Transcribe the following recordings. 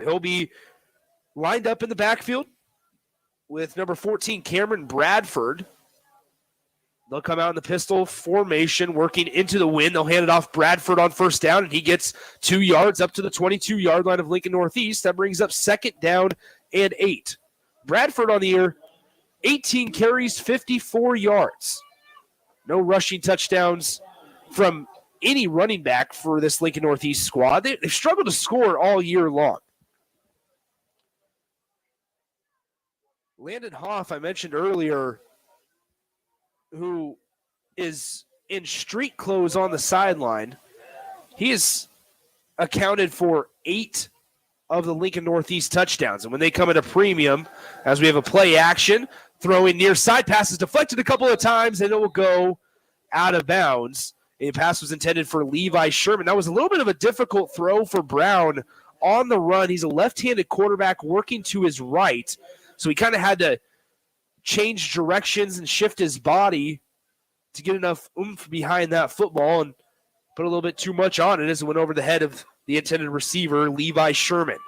He'll be lined up in the backfield with number 14, Cameron Bradford. They'll come out in the pistol formation, working into the wind. They'll hand it off Bradford on first down, and he gets 2 yards up to the 22-yard line of Lincoln Northeast. That brings up 2nd down and 8. Bradford on the year, 18 carries, 54 yards. No rushing touchdowns from any running back for this Lincoln Northeast squad. They've struggled to score all year long. Landon Hoff, I mentioned earlier, who is in street clothes on the sideline, he has accounted for 8 of the Lincoln Northeast touchdowns. And when they come at a premium, as we have a play action, throwing near side passes deflected a couple of times, and it will go out of bounds. A pass was intended for Levi Sherman. That was a little bit of a difficult throw for Brown on the run. He's a left-handed quarterback working to his right, so he kind of had to change directions and shift his body to get enough oomph behind that football and put a little bit too much on it as it went over the head of the intended receiver, Levi Sherman.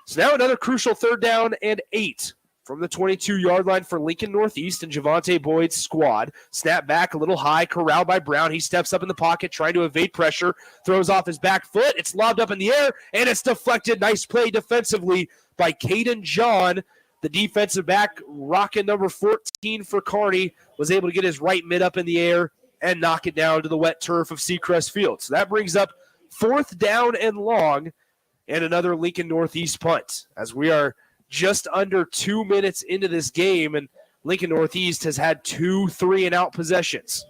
So now another crucial 3rd down and 8 from the 22-yard line for Lincoln Northeast and Javante Boyd's squad. Snap back a little high, corralled by Brown. He steps up in the pocket, trying to evade pressure, throws off his back foot. It's lobbed up in the air, and it's deflected. Nice play defensively by Caden John. The defensive back, rocking number 14 for Kearney, was able to get his right mid up in the air and knock it down to the wet turf of Seacrest Field. So that brings up 4th down and long and another Lincoln Northeast punt, as we are just under 2 minutes into this game, and Lincoln Northeast has had 2 3-and-out possessions.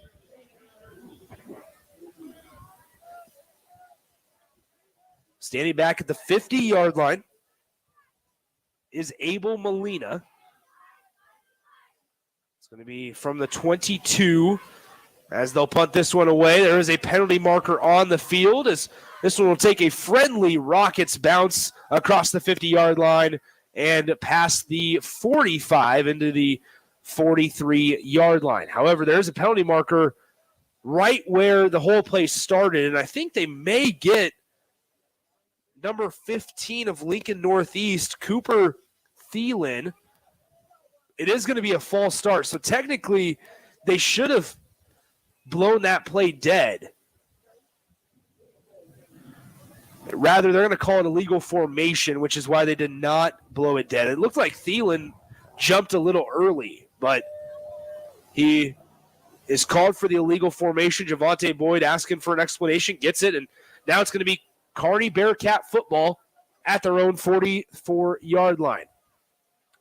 Standing back at the 50-yard line is Abel Molina. It's going to be from the 22 as they'll punt this one away. There is a penalty marker on the field as this one will take a friendly Rockets bounce across the 50-yard line and past the 45 into the 43-yard line. However, there's a penalty marker right where the whole play started, and I think they may get number 15 of Lincoln Northeast, Cooper Thielen. It is going to be a false start, so technically they should have blown that play dead. Rather, they're going to call it illegal formation, which is why they did not blow it dead. It looked like Thielen jumped a little early, but he is called for the illegal formation. Javante Boyd asking for an explanation, gets it, and now it's going to be Kearney Bearcat football at their own 44-yard line.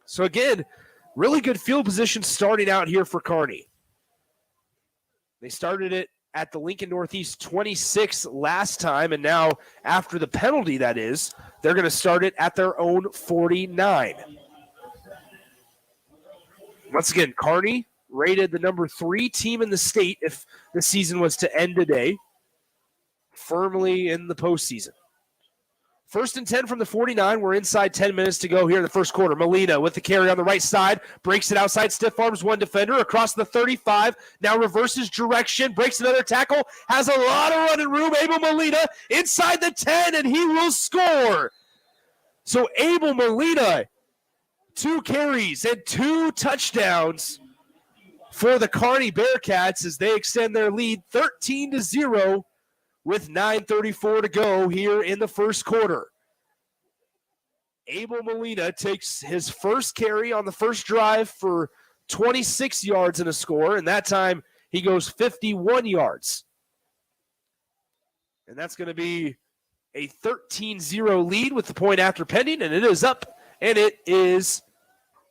So again, really good field position starting out here for Kearney. They started it at the Lincoln Northeast 26 last time, and now after the penalty, that is, they're going to start it at their own 49. Once again, Kearney rated the number 3 team in the state if the season was to end today, firmly in the postseason. 1st and 10 from the 49. We're inside 10 minutes to go here in the first quarter. Molina with the carry on the right side, breaks it outside, stiff arms one defender across the 35, now reverses direction, breaks another tackle, has a lot of running room. Abel Molina inside the 10, and he will score. So Abel Molina, 2 carries and 2 touchdowns for the Kearney Bearcats as they extend their lead 13-0 with 9:34 to go here in the first quarter. Abel Molina takes his first carry on the first drive for 26 yards and a score, and that time he goes 51 yards. And that's going to be a 13-0 lead with the point after pending, and it is up, and it is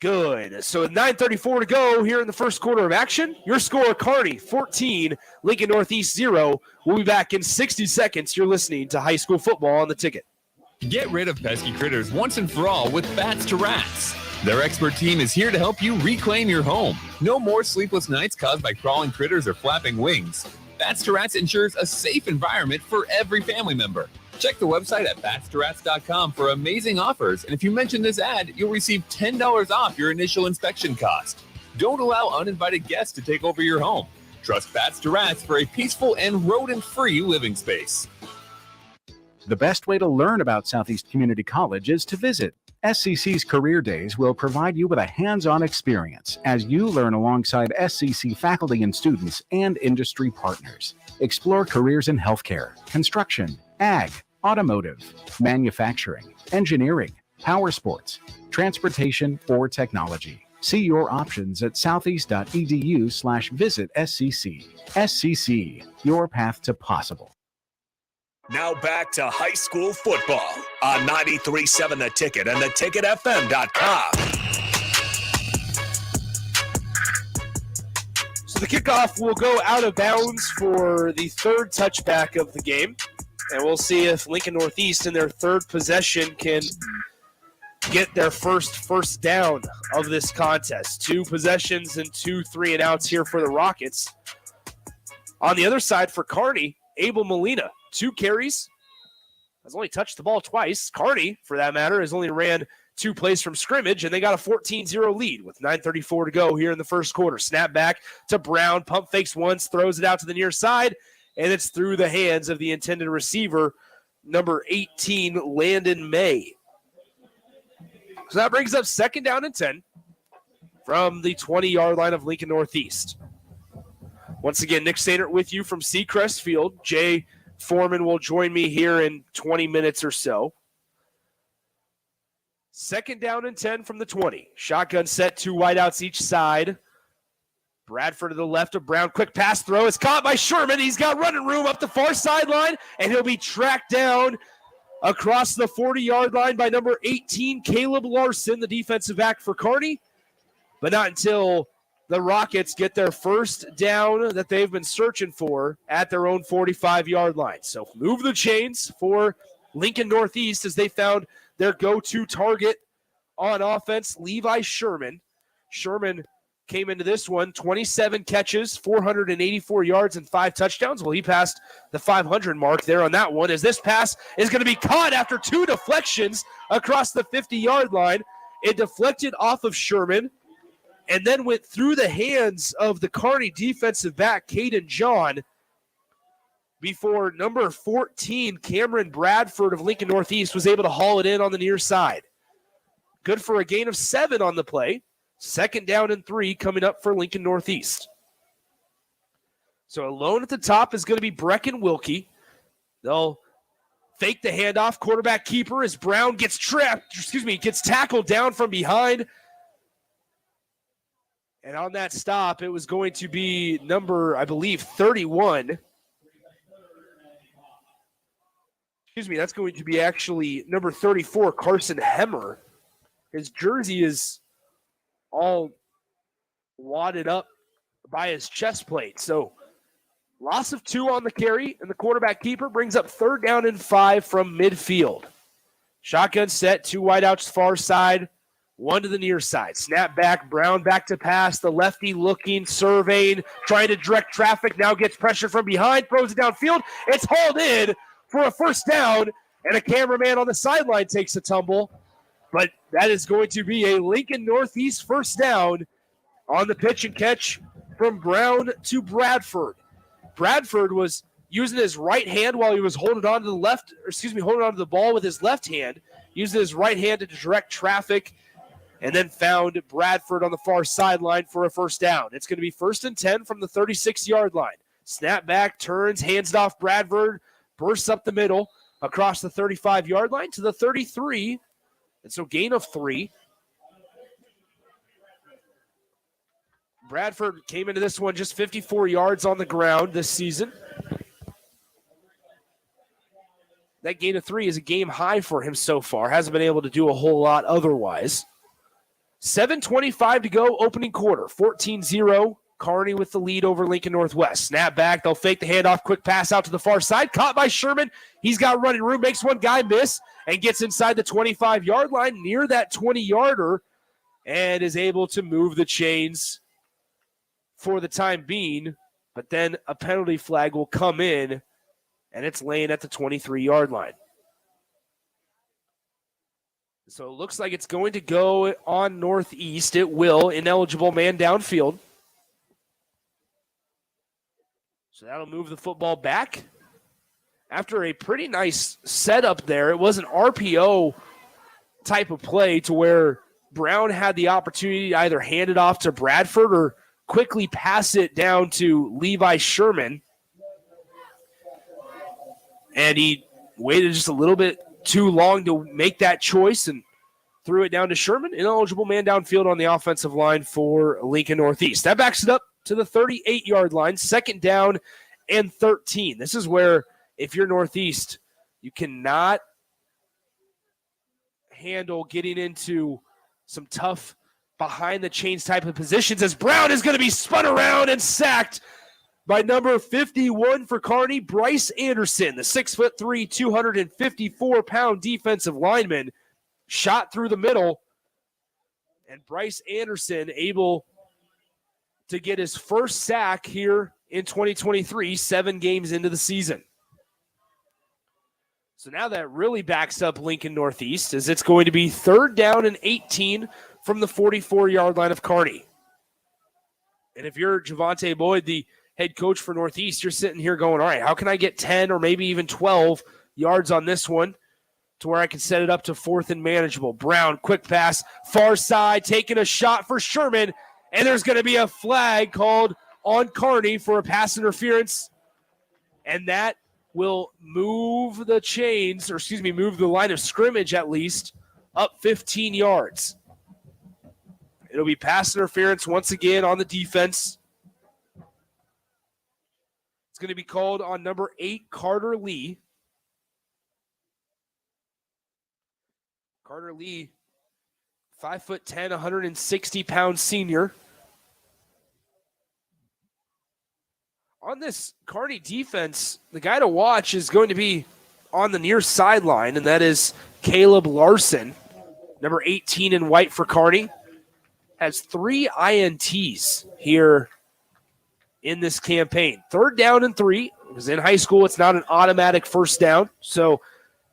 good. So 9:34 to go here in the first quarter of action. Your score, Kearney 14, Lincoln Northeast 0. We'll be back in 60 seconds. You're listening to High School Football on the Ticket. Get rid of pesky critters once and for all with Bats to Rats. Their expert team is here to help you reclaim your home. No more sleepless nights caused by crawling critters or flapping wings. Bats to Rats ensures a safe environment for every family member. Check the website at batstoRats.com for amazing offers, and if you mention this ad, you'll receive $10 off your initial inspection cost. Don't allow uninvited guests to take over your home. Trust Bats to Rats for a peaceful and rodent-free living space. The best way to learn about Southeast Community College is to visit. SCC's Career Days will provide you with a hands-on experience as you learn alongside SCC faculty and students and industry partners. Explore careers in healthcare, construction, ag, automotive, manufacturing, engineering, power sports, transportation, or technology. See your options at southeast.edu/visit SCC. SCC, your path to possible. Now back to high school football on 93.7 The Ticket and theticketfm.com. So the kickoff will go out of bounds for the third touchback of the game. And we'll see if Lincoln Northeast in their third possession can get their first down of this contest. 2 possessions and 2 3-and-outs here for the Rockets. On the other side for Kearney, Abel Molina, 2 carries, has only touched the ball twice. Kearney, for that matter, has only ran 2 plays from scrimmage, and they got a 14-0 lead with 9:34 to go here in the first quarter. Snap back to Brown, pump fakes once, throws it out to the near side, and it's through the hands of the intended receiver, number 18, Landon May. So that brings up 2nd down and 10 from the 20-yard line of Lincoln Northeast. Once again, Nick Sainert with you from Seacrest Field. Jay Foreman will join me here in 20 minutes or so. 2nd down and 10 from the 20. Shotgun set, 2 wideouts each side. Bradford to the left of Brown. Quick pass throw is caught by Sherman. He's got running room up the far sideline, and he'll be tracked down across the 40-yard line by number 18, Caleb Larson, the defensive back for Kearney. But not until the Rockets get their first down that they've been searching for at their own 45-yard line. So move the chains for Lincoln Northeast as they found their go-to target on offense, Levi Sherman. Sherman came into this one, 27 catches, 484 yards, and 5 touchdowns. Well, he passed the 500 mark there on that one, as this pass is going to be caught after 2 deflections across the 50-yard line. It deflected off of Sherman and then went through the hands of the Kearney defensive back, Caden John, before number 14, Cameron Bradford of Lincoln Northeast, was able to haul it in on the near side. Good for a gain of 7 on the play. 2nd down and 3 coming up for Lincoln Northeast. So alone at the top is going to be Brecken Wilkie. They'll fake the handoff. Quarterback keeper as Brown gets tackled down from behind. And on that stop, it was going to be number, I believe, 31. That's going to be actually number 34, Carson Hemmer. His jersey is all wadded up by his chest plate. So loss of 2 on the carry, and the quarterback keeper brings up 3rd down and 5 from midfield. Shotgun set, 2 wideouts far side, 1 to the near side. Snap back, Brown back to pass. The lefty looking, surveying, trying to direct traffic. Now gets pressure from behind, throws it downfield. It's hauled in for a 1st down, and a cameraman on the sideline takes a tumble. But that is going to be a Lincoln Northeast 1st down on the pitch and catch from Brown to Bradford. Bradford was using his right hand while he was holding on to the ball with his left hand, using his right hand to direct traffic, and then found Bradford on the far sideline for a 1st down. It's going to be 1st and 10 from the 36-yard line. Snap back, turns, hands it off Bradford, bursts up the middle across the 35-yard line to the 33. And so gain of 3. Bradford came into this one just 54 yards on the ground this season. That gain of 3 is a game high for him so far. Hasn't been able to do a whole lot otherwise. 7:25 to go, opening quarter. 14-0. Kearney with the lead over Lincoln Northwest. Snap back. They'll fake the handoff. Quick pass out to the far side. Caught by Sherman. He's got running room. Makes one guy miss and gets inside the 25-yard line near that 20-yarder and is able to move the chains for the time being. But then a penalty flag will come in, and it's laying at the 23-yard line. So it looks like it's going to go on Northeast. It will. Ineligible man downfield. So that'll move the football back after a pretty nice setup there. It was an RPO type of play to where Brown had the opportunity to either hand it off to Bradford or quickly pass it down to Levi Sherman. And he waited just a little bit too long to make that choice and threw it down to Sherman. Ineligible man downfield on the offensive line for Lincoln Northeast. That backs it up to the 38-yard line, 2nd down and 13. This is where, if you're Northeast, you cannot handle getting into some tough behind-the-chains type of positions, as Brown is going to be spun around and sacked by number 51 for Kearney, Bryce Anderson, the 6'3", 254-pound defensive lineman, shot through the middle, and Bryce Anderson able to get his first sack here in 2023, 7 games into the season. So now that really backs up Lincoln Northeast, as it's going to be 3rd down and 18 from the 44-yard line of Kearney. And if you're Javante Boyd, the head coach for Northeast, you're sitting here going, all right, how can I get 10 or maybe even 12 yards on this one to where I can set it up to 4th and manageable? Brown, quick pass, far side, taking a shot for Sherman, and there's going to be a flag called on Kearney for a pass interference, and that will move the chains, or move the line of scrimmage at least up 15 yards. It'll be pass interference once again on the defense. It's going to be called on number 8, Carter Lee. Carter Lee, 5'10", 160-pound senior. On this Kearney defense, the guy to watch is going to be on the near sideline, and that is Caleb Larson, number 18 in white for Kearney. Has 3 INTs here in this campaign. 3rd down and 3, because in high school it's not an automatic first down, so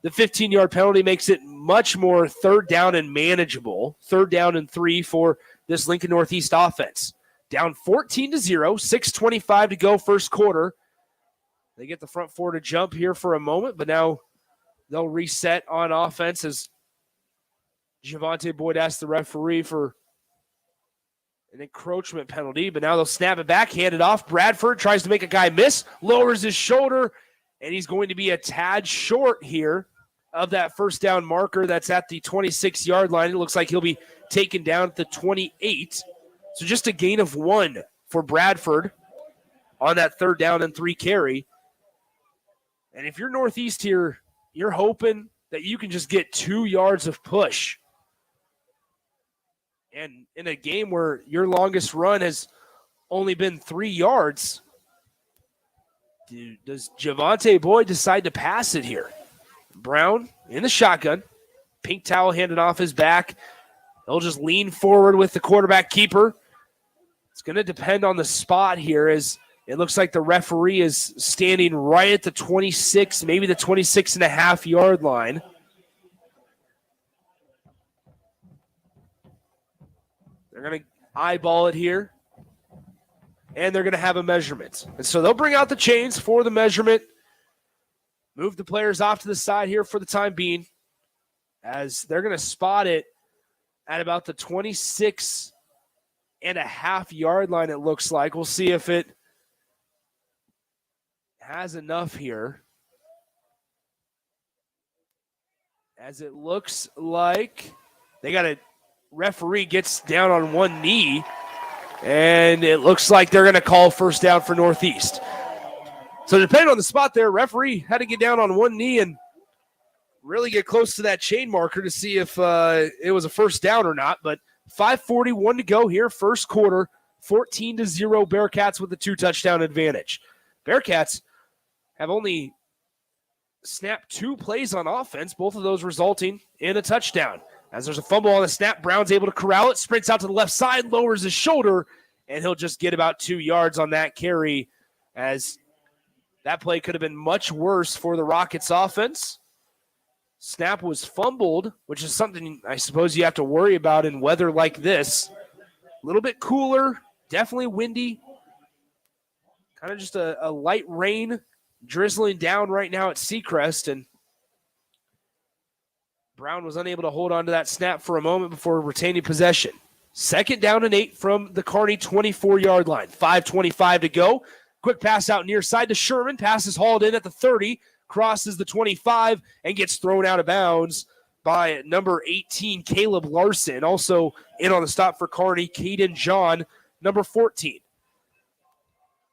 the 15-yard penalty makes it much more 3rd down and manageable. 3rd down and 3 for this Lincoln Northeast offense. Down 14-0, 6:25 to go first quarter. They get the front 4 to jump here for a moment, but now they'll reset on offense as Javante Boyd asked the referee for an encroachment penalty, but now they'll snap it back, hand it off. Bradford tries to make a guy miss, lowers his shoulder, and he's going to be a tad short here of that first down marker that's at the 26-yard line. It looks like he'll be taken down at the 28. So just a gain of 1 for Bradford on that 3rd down and 3 carry. And if you're Northeast here, you're hoping that you can just get 2 yards of push. And in a game where your longest run has only been 3 yards, does Javante Boyd decide to pass it here? Brown in the shotgun. Pink towel handed off his back. He'll just lean forward with the quarterback keeper. It's going to depend on the spot here, as it looks like the referee is standing right at the 26, maybe the 26.5-yard line. They're going to eyeball it here, and they're going to have a measurement. And so they'll bring out the chains for the measurement, move the players off to the side here for the time being, as they're going to spot it at about the 26.5-yard line, it looks like. We'll see if it has enough here. As it looks like they got a referee gets down on one knee, and it looks like they're going to call first down for Northeast. So depending on the spot there, referee had to get down on one knee and really get close to that chain marker to see if it was a first down or not. But 5:41 to go here, first quarter, 14-0 Bearcats with a 2-touchdown advantage. Bearcats have only snapped 2 plays on offense, both of those resulting in a touchdown. As there's a fumble on the snap, Brown's able to corral it, sprints out to the left side, lowers his shoulder, and he'll just get about 2 yards on that carry, as that play could have been much worse for the Rockets offense. Snap was fumbled, which is something I suppose you have to worry about in weather like this. A little bit cooler, definitely windy, kind of just a light rain drizzling down right now at Seacrest, and Brown was unable to hold on to that snap for a moment before retaining possession. 2nd down and 8 from the Kearney 24-yard line. 5:25 to go. Quick pass out near side to Sherman. Pass is hauled in at the 30, crosses the 25, and gets thrown out of bounds by number 18, Caleb Larson. Also in on the stop for Kearney, Caden John, number 14.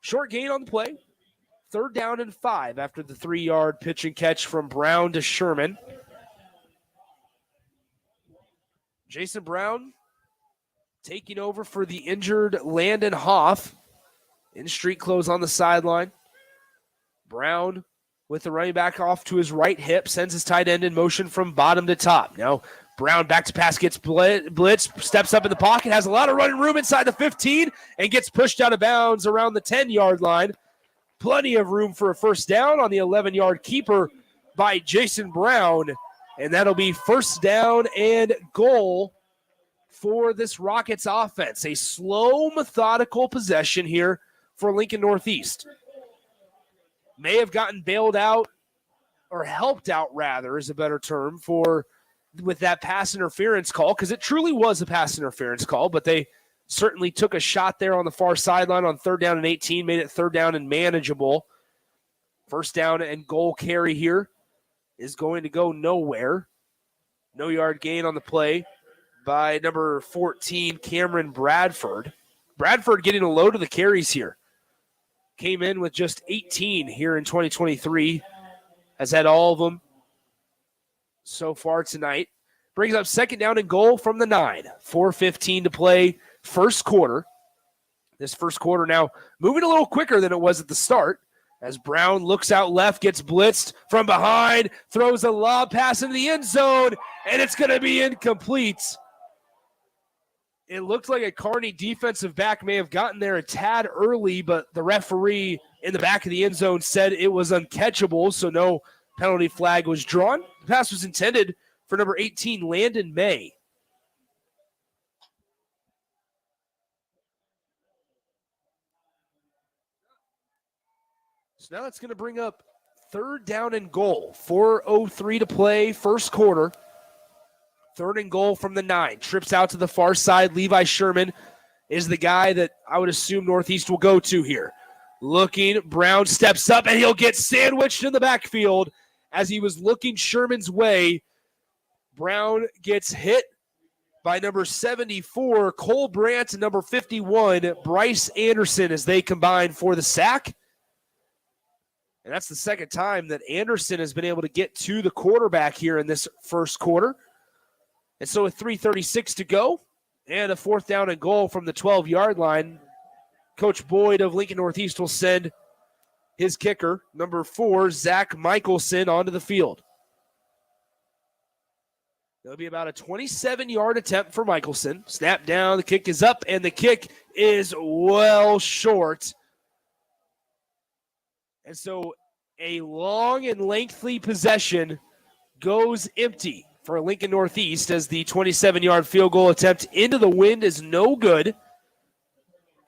Short gain on the play. 3rd down and 5 after the 3-yard pitch and catch from Brown to Sherman. Jason Brown taking over for the injured Landon Hoff in street clothes on the sideline. Brown with the running back off to his right hip, sends his tight end in motion from bottom to top. Now Brown back to pass, gets blitz, steps up in the pocket, has a lot of running room inside the 15, and gets pushed out of bounds around the 10-yard line. Plenty of room for a first down on the 11-yard keeper by Jason Brown, and that'll be 1st down and goal for this Rockets offense. A slow, methodical possession here for Lincoln Northeast. May have gotten bailed out, or helped out rather is a better term, with that pass interference call, because it truly was a pass interference call, but they certainly took a shot there on the far sideline on 3rd down and 18, made it 3rd down and manageable. 1st down and goal carry here is going to go nowhere. No yard gain on the play by number 14, Cameron Bradford. Bradford getting a load of the carries here. Came in with just 18 here in 2023. Has had all of them so far tonight. Brings up 2nd down and goal from the 9. 4:15 to play, 1st quarter. This 1st quarter now moving a little quicker than it was at the start, as Brown looks out left, gets blitzed from behind, throws a lob pass into the end zone, and it's going to be incomplete. It looked like a Kearney defensive back may have gotten there a tad early, but the referee in the back of the end zone said it was uncatchable, so no penalty flag was drawn. The pass was intended for number 18, Landon May. So now it's going to bring up 3rd down and goal. 4:03 to play, 1st quarter. 3rd and goal from the 9. Trips out to the far side. Levi Sherman is the guy that I would assume Northeast will go to here. Looking, Brown steps up, and he'll get sandwiched in the backfield. As he was looking Sherman's way, Brown gets hit by number 74, Cole Brandt, and number 51, Bryce Anderson, as they combine for the sack. And that's the 2nd time that Anderson has been able to get to the quarterback here in this 1st quarter. And so with 3:36 to go and a 4th down and goal from the 12-yard line, Coach Boyd of Lincoln Northeast will send his kicker, number 4, Zach Michelson, onto the field. There'll be about a 27-yard attempt for Michelson. Snap down, the kick is up, and the kick is well short. And so a long and lengthy possession goes empty for Lincoln Northeast, as the 27-yard field goal attempt into the wind is no good.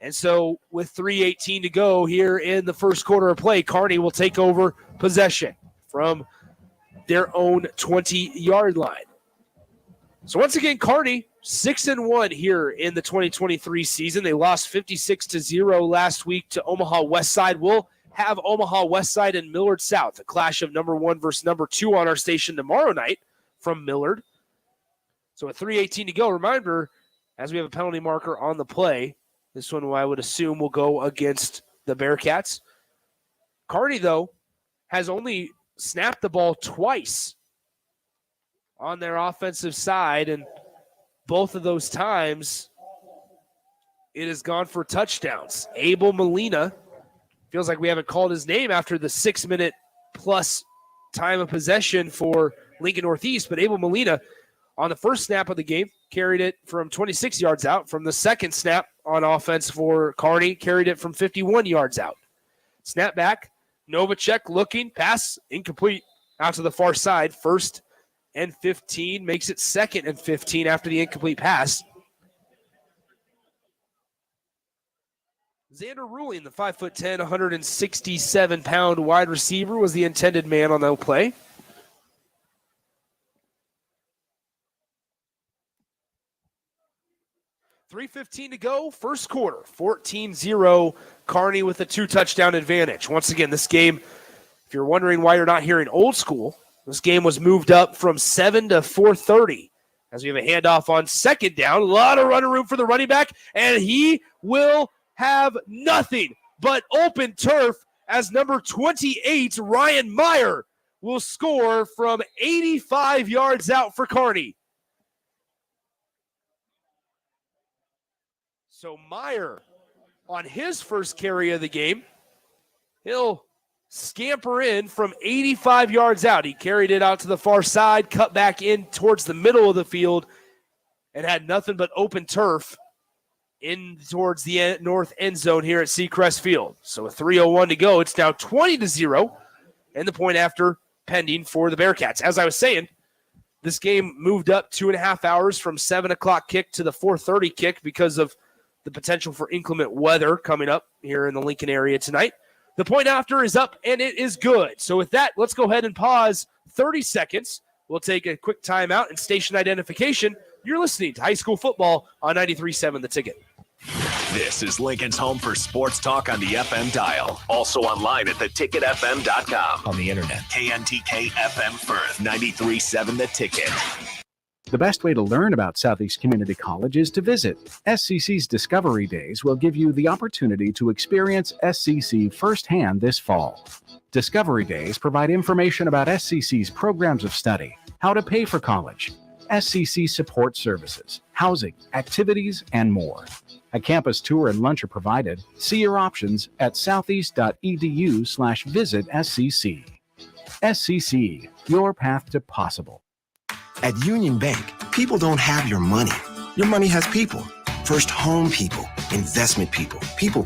And so with 3:18 to go here in the 1st quarter of play, Kearney will take over possession from their own 20-yard line. So once again, Kearney 6-1 here in the 2023 season. They lost 56-0 last week to Omaha Westside. We'll have Omaha Westside and Millard South, a clash of number 1 versus number 2 on our station tomorrow night from Millard. So at 3:18 to go, reminder, as we have a penalty marker on the play, this one I would assume will go against the Bearcats. Kearney, though, has only snapped the ball twice on their offensive side, and both of those times it has gone for touchdowns. Abel Molina, feels like we haven't called his name after the 6-minute plus time of possession for Lincoln Northeast, but Abel Molina on the first snap of the game carried it from 26 yards out. From the second snap on offense for Kearney, carried it from 51 yards out. Snap back, Novacek looking, pass incomplete out to the far side. 1st and 15, makes it 2nd and 15 after the incomplete pass. Xander Ruling, the 5'10", 167-pound wide receiver, was the intended man on that play. .3:15 to go, first quarter, 14-0, Kearney with a 2-touchdown advantage. Once again, this game, if you're wondering why you're not hearing old school, this game was moved up from 7 to 4:30 as we have a handoff on second down. A lot of running room for the running back, and he will have nothing but open turf as number 28, Ryan Meyer, will score from 85 yards out for Kearney. So Meyer, on his first carry of the game, he'll scamper in from 85 yards out. He carried it out to the far side, cut back in towards the middle of the field, and had nothing but open turf in towards the north end zone here at Seacrest Field. So a 3:01 to go. It's now 20-0, and the point after pending for the Bearcats. As I was saying, this game moved up 2.5 hours from 7 o'clock kick to the 4:30 kick because of the potential for inclement weather coming up here in the Lincoln area tonight. The point after is up, and it is good. So with that, let's go ahead and pause 30 seconds. We'll take a quick timeout and station identification. You're listening to High School Football on 93.7 The Ticket. This is Lincoln's home for sports talk on the FM dial. Also online at theticketfm.com. On the internet, KNTK FM Firth, 93.7 The Ticket. The best way to learn about Southeast Community College is to visit. SCC's Discovery Days will give you the opportunity to experience SCC firsthand this fall. Discovery Days provide information about SCC's programs of study, how to pay for college, SCC support services, housing, activities, and more. A campus tour and lunch are provided. See your options at southeast.edu/visit SCC. SCC, your path to possible. At Union Bank, people don't have your money. Your money has people. First home people, investment people, people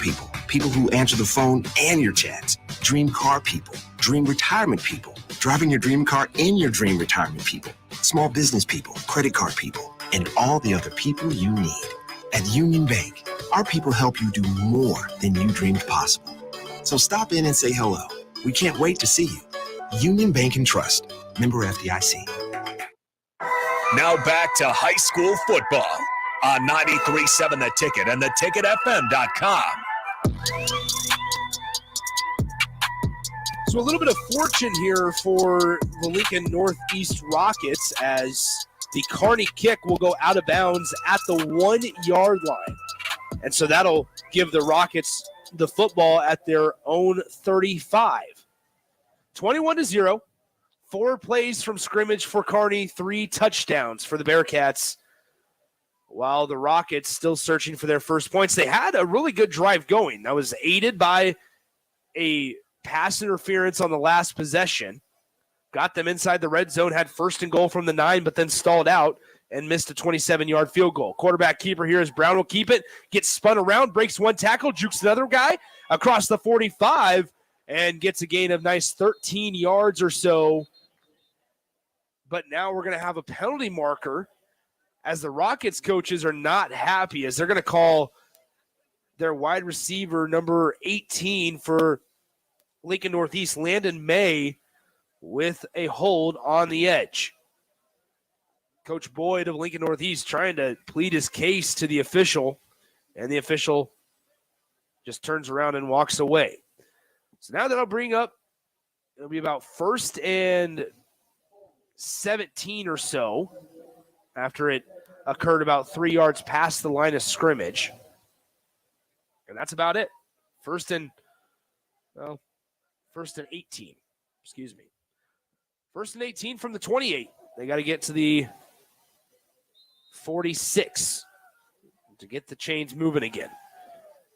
who answer the phone and your chats, dream car people, dream retirement people, driving your dream car in your dream retirement people, small business people, credit card people, and all the other people you need. At Union Bank, our people help you do more than you dreamed possible. So stop in and say hello. We can't wait to see you. Union Bank and Trust, member FDIC. Now back to high school football on 93.7 The Ticket and theticketfm.com. So a little bit of fortune here for the Lincoln Northeast Rockets as the Kearney kick will go out of bounds at the 1-yard line. And so that'll give the Rockets the football at their own 35. 21-0. 4 plays from scrimmage for Kearney, 3 touchdowns for the Bearcats. While the Rockets still searching for their first points. They had a really good drive going. That was aided by a pass interference on the last possession. Got them inside the red zone, had first and goal from the 9, but then stalled out and missed a 27-yard field goal. Quarterback keeper here is Brown will keep it, gets spun around, breaks one tackle, jukes another guy across the 45, and gets a gain of nice 13 yards or so. But now we're going to have a penalty marker as the Rockets coaches are not happy as they're going to call their wide receiver number 18 for Lincoln Northeast, Landon May, with a hold on the edge. Coach Boyd of Lincoln Northeast trying to plead his case to the official, and the official just turns around and walks away. So now that'll bring up, it'll be about 1st and 17 or so after it occurred about 3 yards past the line of scrimmage. And that's about it. First and 18. Excuse me. 1st and 18 from the 28. They got to get to the 46 to get the chains moving again.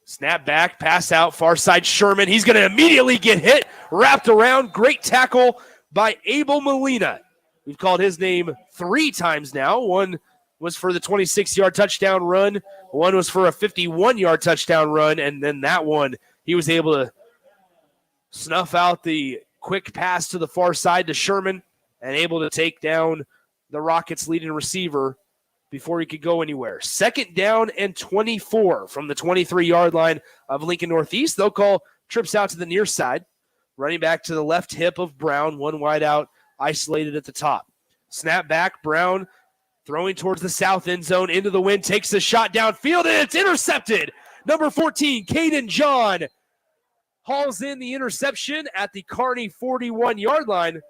Snap back, pass out, far side Sherman. He's going to immediately get hit, wrapped around. Great tackle by Abel Molina. We've called his name 3 times now. One was for the 26-yard touchdown run. One was for a 51-yard touchdown run. And then that one, he was able to snuff out the quick pass to the far side to Sherman and able to take down the Rockets' leading receiver before he could go anywhere. 2nd down and 24 from the 23-yard line of Lincoln Northeast. They'll call trips out to the near side. Running back to the left hip of Brown, one wide out, isolated at the top. Snap back, Brown throwing towards the south end zone, into the wind, takes the shot downfield, and it's intercepted. Number 14, Caden John, hauls in the interception at the Kearney 41-yard line,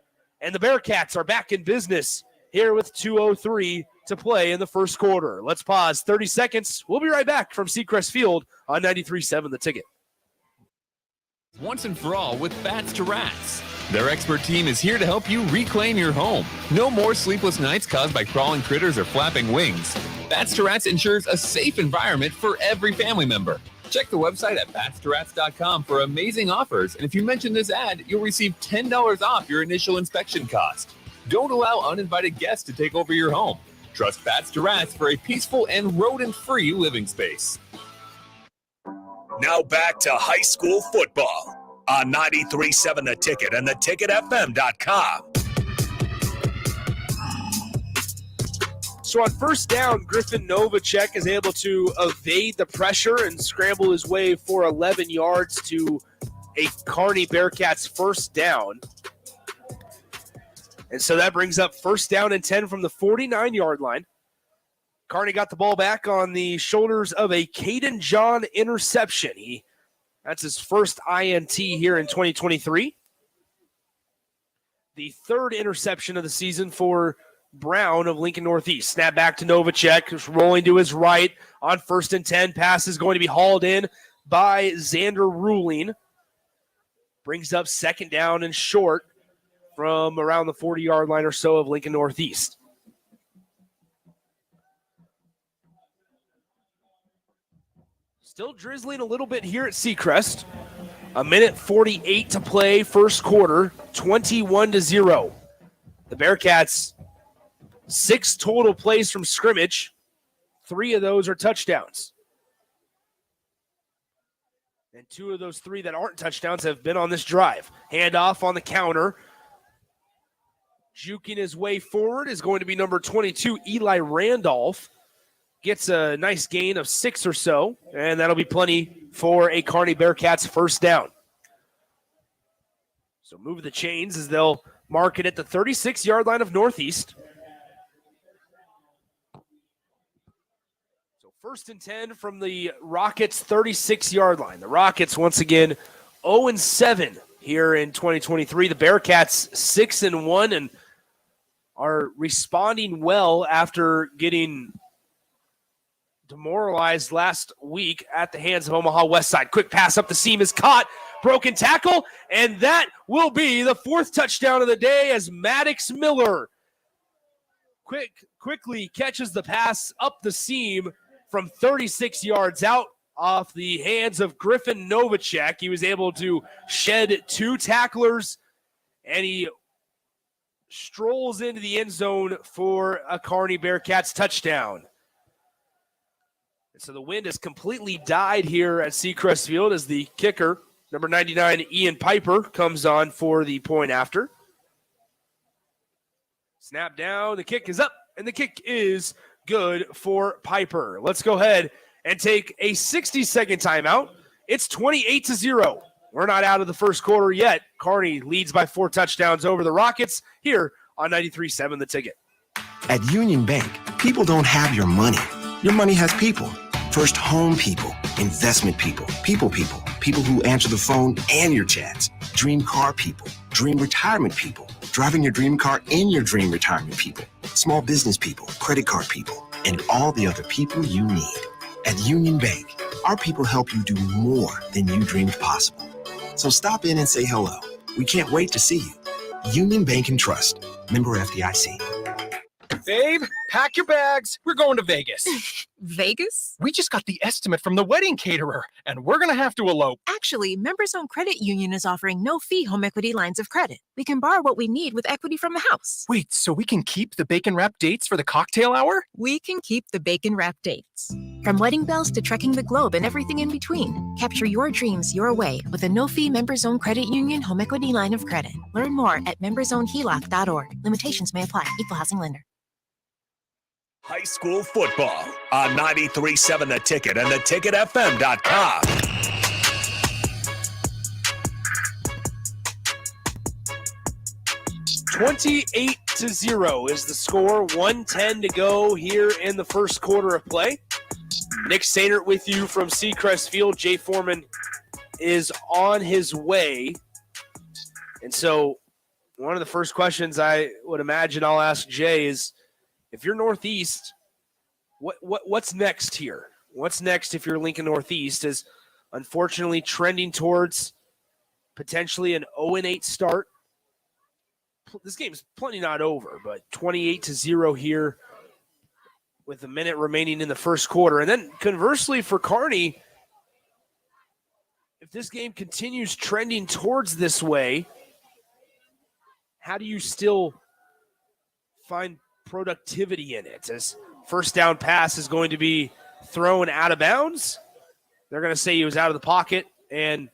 and the Bearcats are back in business here with 2:03 to play in the first quarter. Let's pause 30 seconds. We'll be right back from Seacrest Field on 93.7 The Ticket. Once and for all with Bats to Rats. Their expert team is here to help you reclaim your home. No more sleepless nights caused by crawling critters or flapping wings. Bats to Rats ensures a safe environment for every family member. Check the website at batstoRats.com for amazing offers, and if you mention this ad, you'll receive $10 off your initial inspection cost. Don't allow uninvited guests to take over your home. Trust Bats to Rats for a peaceful and rodent-free living space. Now back to high school football on 93.7 The Ticket and theticketfm.com. So on first down, Griffin Novacek is able to evade the pressure and scramble his way for 11 yards to a Kearney Bearcats first down. And so that brings up first down and 10 from the 49-yard line. Kearney got the ball back on the shoulders of a Caden John interception. That's his first INT here in 2023. The third interception of the season for Brown of Lincoln Northeast. Snap back to Novacek, who's rolling to his right on first and 10. Pass is going to be hauled in by Xander Ruling. Brings up second down and short from around the 40-yard line or so of Lincoln Northeast. Still drizzling a little bit here at Seacrest. 1:48 to play, first quarter, 21-0. The Bearcats, 6 total plays from scrimmage. 3 of those are touchdowns. And 2 of those 3 that aren't touchdowns have been on this drive. Handoff on the counter. Juking his way forward is going to be number 22, Eli Randolph. Gets a nice gain of 6 or so, and that'll be plenty for a Kearney Bearcats first down. So move the chains as they'll mark it at the 36-yard line of Northeast. So first and 10 from the Rockets' 36-yard line. The Rockets, once again, 0-7 here in 2023. The Bearcats 6-1 and are responding well after getting demoralized last week at the hands of Omaha Westside. Quick pass up the seam is caught. Broken tackle, and that will be the 4th touchdown of the day as Maddox Miller quickly catches the pass up the seam from 36 yards out off the hands of Griffin Novacek. He was able to shed 2 tacklers, and he strolls into the end zone for a Kearney Bearcats touchdown. So the wind has completely died here at Seacrest Field as the kicker, number 99, Ian Piper, comes on for the point after. Snap down, the kick is up, and the kick is good for Piper. Let's go ahead and take a 60-second timeout. It's 28-0. We're not out of the first quarter yet. Kearney leads by 4 touchdowns over the Rockets here on 93.7 The Ticket. At Union Bank, people don't have your money. Your money has people. First home people, investment people, people who answer the phone and your chats, dream car people, dream retirement people, driving your dream car in your dream retirement people, small business people, credit card people, and all the other people you need. At Union Bank, our people help you do more than you dreamed possible. So stop in and say hello. We can't wait to see you. Union Bank and Trust, member FDIC. Babe, pack your bags. We're going to Vegas. Vegas? We just got the estimate from the wedding caterer, and we're going to have to elope. Actually, Members Owned Credit Union is offering no-fee home equity lines of credit. We can borrow what we need with equity from the house. Wait, so we can keep the bacon wrap dates for the cocktail hour? We can keep the bacon wrap dates. From wedding bells to trekking the globe and everything in between, capture your dreams your way with a no-fee Members Owned Credit Union home equity line of credit. Learn more at membersownedheloc.org. Limitations may apply. Equal housing lender. High school football on 93.7 The Ticket and theticketfm.com. (28-0) is the score. 1:10 to go here in the first quarter of play. Nick Sainert with you from Seacrest Field. Jay Foreman is on his way. And so one of the first questions I would imagine I'll ask Jay is, if you're Northeast, what's next here? What's next if you're Lincoln Northeast? Is unfortunately trending towards potentially an 0-8 start. This game's plenty not over, but 28-0 here with a minute remaining in the first quarter. And then conversely for Kearney, if this game continues trending towards this way, how do you still find productivity in it? As first down pass is going to be thrown out of bounds. They're going to say he was out of the pocket, and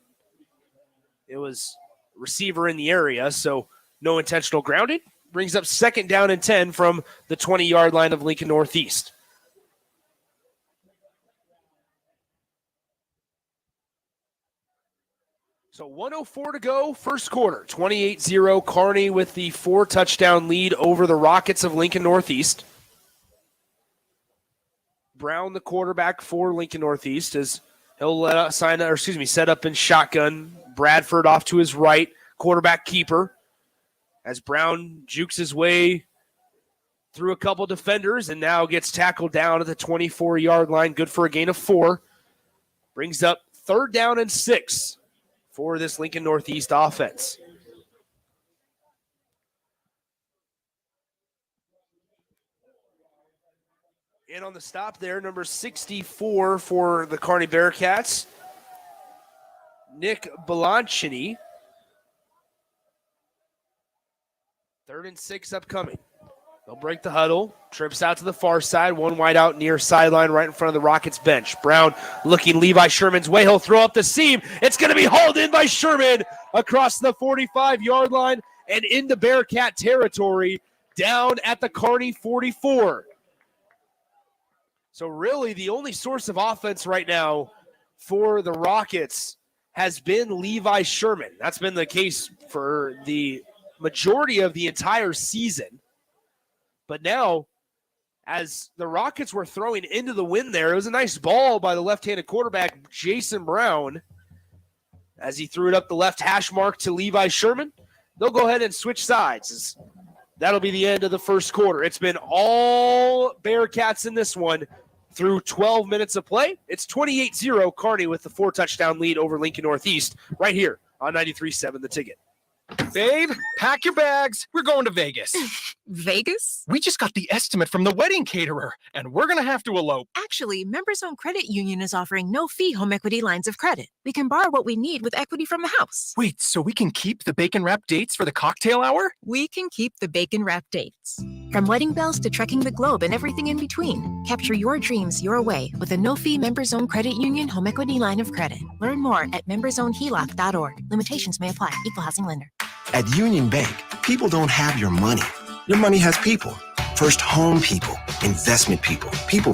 it was receiver in the area, so no intentional grounding. Brings up second down and 10 from the 20-yard line of Lincoln Northeast. So 1:04 to go, first quarter. 28-0, Kearney with the 4-touchdown lead over the Rockets of Lincoln Northeast. Brown, the quarterback for Lincoln Northeast, as he'll set up in shotgun. Bradford off to his right, quarterback keeper. As Brown jukes his way through a couple defenders and now gets tackled down at the 24-yard line. Good for a gain of 4. Brings up third down and 6 for this Lincoln Northeast offense. And on the stop there, number 64 for the Kearney Bearcats, Nick Belancini. 3rd and 6 upcoming. They'll break the huddle. Trips out to the far side. One wide out near sideline right in front of the Rockets bench. Brown looking Levi Sherman's way. He'll throw up the seam. It's going to be hauled in by Sherman across the 45-yard line and into Bearcat territory down at the Kearney 44. So really the only source of offense right now for the Rockets has been Levi Sherman. That's been the case for the majority of the entire season. But now, as the Rockets were throwing into the wind there, it was a nice ball by the left-handed quarterback, Jason Brown, as he threw it up the left hash mark to Levi Sherman. They'll go ahead and switch sides. That'll be the end of the first quarter. It's been all Bearcats in this one through 12 minutes of play. It's 28-0, Kearney with the 4-touchdown lead over Lincoln Northeast right here on 93.7 The Ticket. Babe, pack your bags. We're going to Vegas. Vegas? We just got the estimate from the wedding caterer, and we're going to have to elope. Actually, Members Own Credit Union is offering no-fee home equity lines of credit. We can borrow what we need with equity from the house. Wait, so we can keep the bacon-wrapped dates for the cocktail hour? We can keep the bacon-wrapped dates. From wedding bells to trekking the globe and everything in between, capture your dreams your way with a no-fee Members Own Credit Union home equity line of credit. Learn more at membersownheloc.org. Limitations may apply. Equal housing lender. At Union Bank, people don't have your money. Your money has people. First home people, investment people, people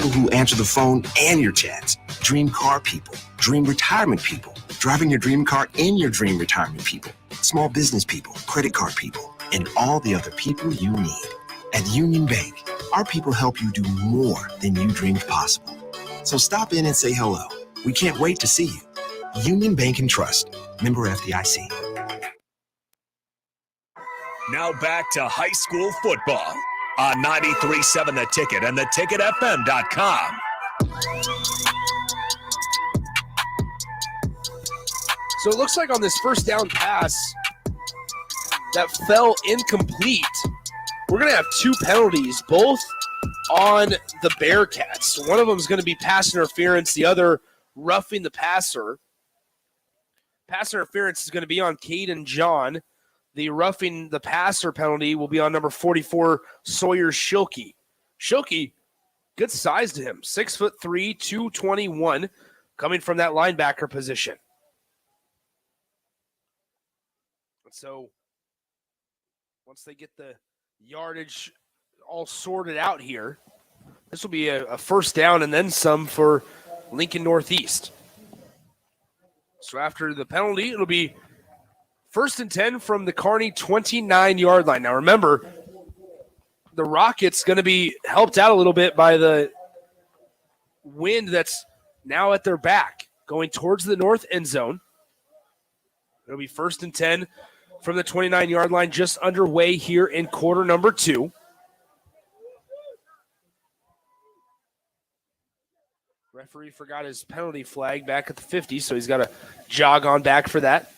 who answer the phone and your chats. Dream car people, dream retirement people, driving your dream car in your dream retirement people. Small business people, credit card people, and all the other people you need. At Union Bank, our people help you do more than you dreamed possible. So stop in and say hello. We can't wait to see you. Union Bank and Trust. Member FDIC. Now back to high school football on 93.7 The Ticket and theticketfm.com. So it looks like on this first down pass that fell incomplete, we're going to have 2 penalties, both on the Bearcats. One of them is going to be pass interference, the other roughing the passer. Pass interference is going to be on Caden John. The roughing the passer penalty will be on number 44, Sawyer Schilke. Schilke, good size to him, 6'3", 221, coming from that linebacker position. So once they get the yardage all sorted out here. This will be a first down and then some for Lincoln Northeast. So after the penalty, it'll be 1st and 10 from the Kearney 29-yard line. Now remember, the Rockets going to be helped out a little bit by the wind that's now at their back, going towards the north end zone. It'll be 1st and 10 from the 29-yard line, just underway here in quarter number 2. Referee forgot his penalty flag back at the 50, so he's got to jog on back for that.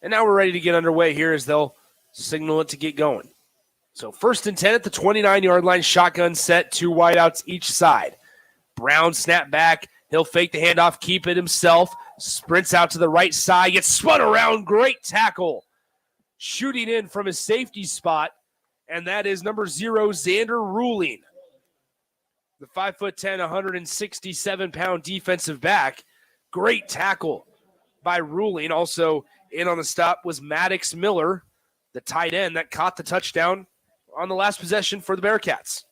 And now we're ready to get underway here as they'll signal it to get going. So 1st and 10 at the 29-yard line, shotgun set, 2 wideouts each side. Brown snap back. He'll fake the handoff, keep it himself. Sprints out to the right side, gets spun around. Great tackle. Shooting in from his safety spot, and that is number 0, Xander Ruling. The 5'10", 167-pound defensive back. Great tackle by Ruling. Also in on the stop was Maddox Miller, the tight end that caught the touchdown on the last possession for the Bearcats.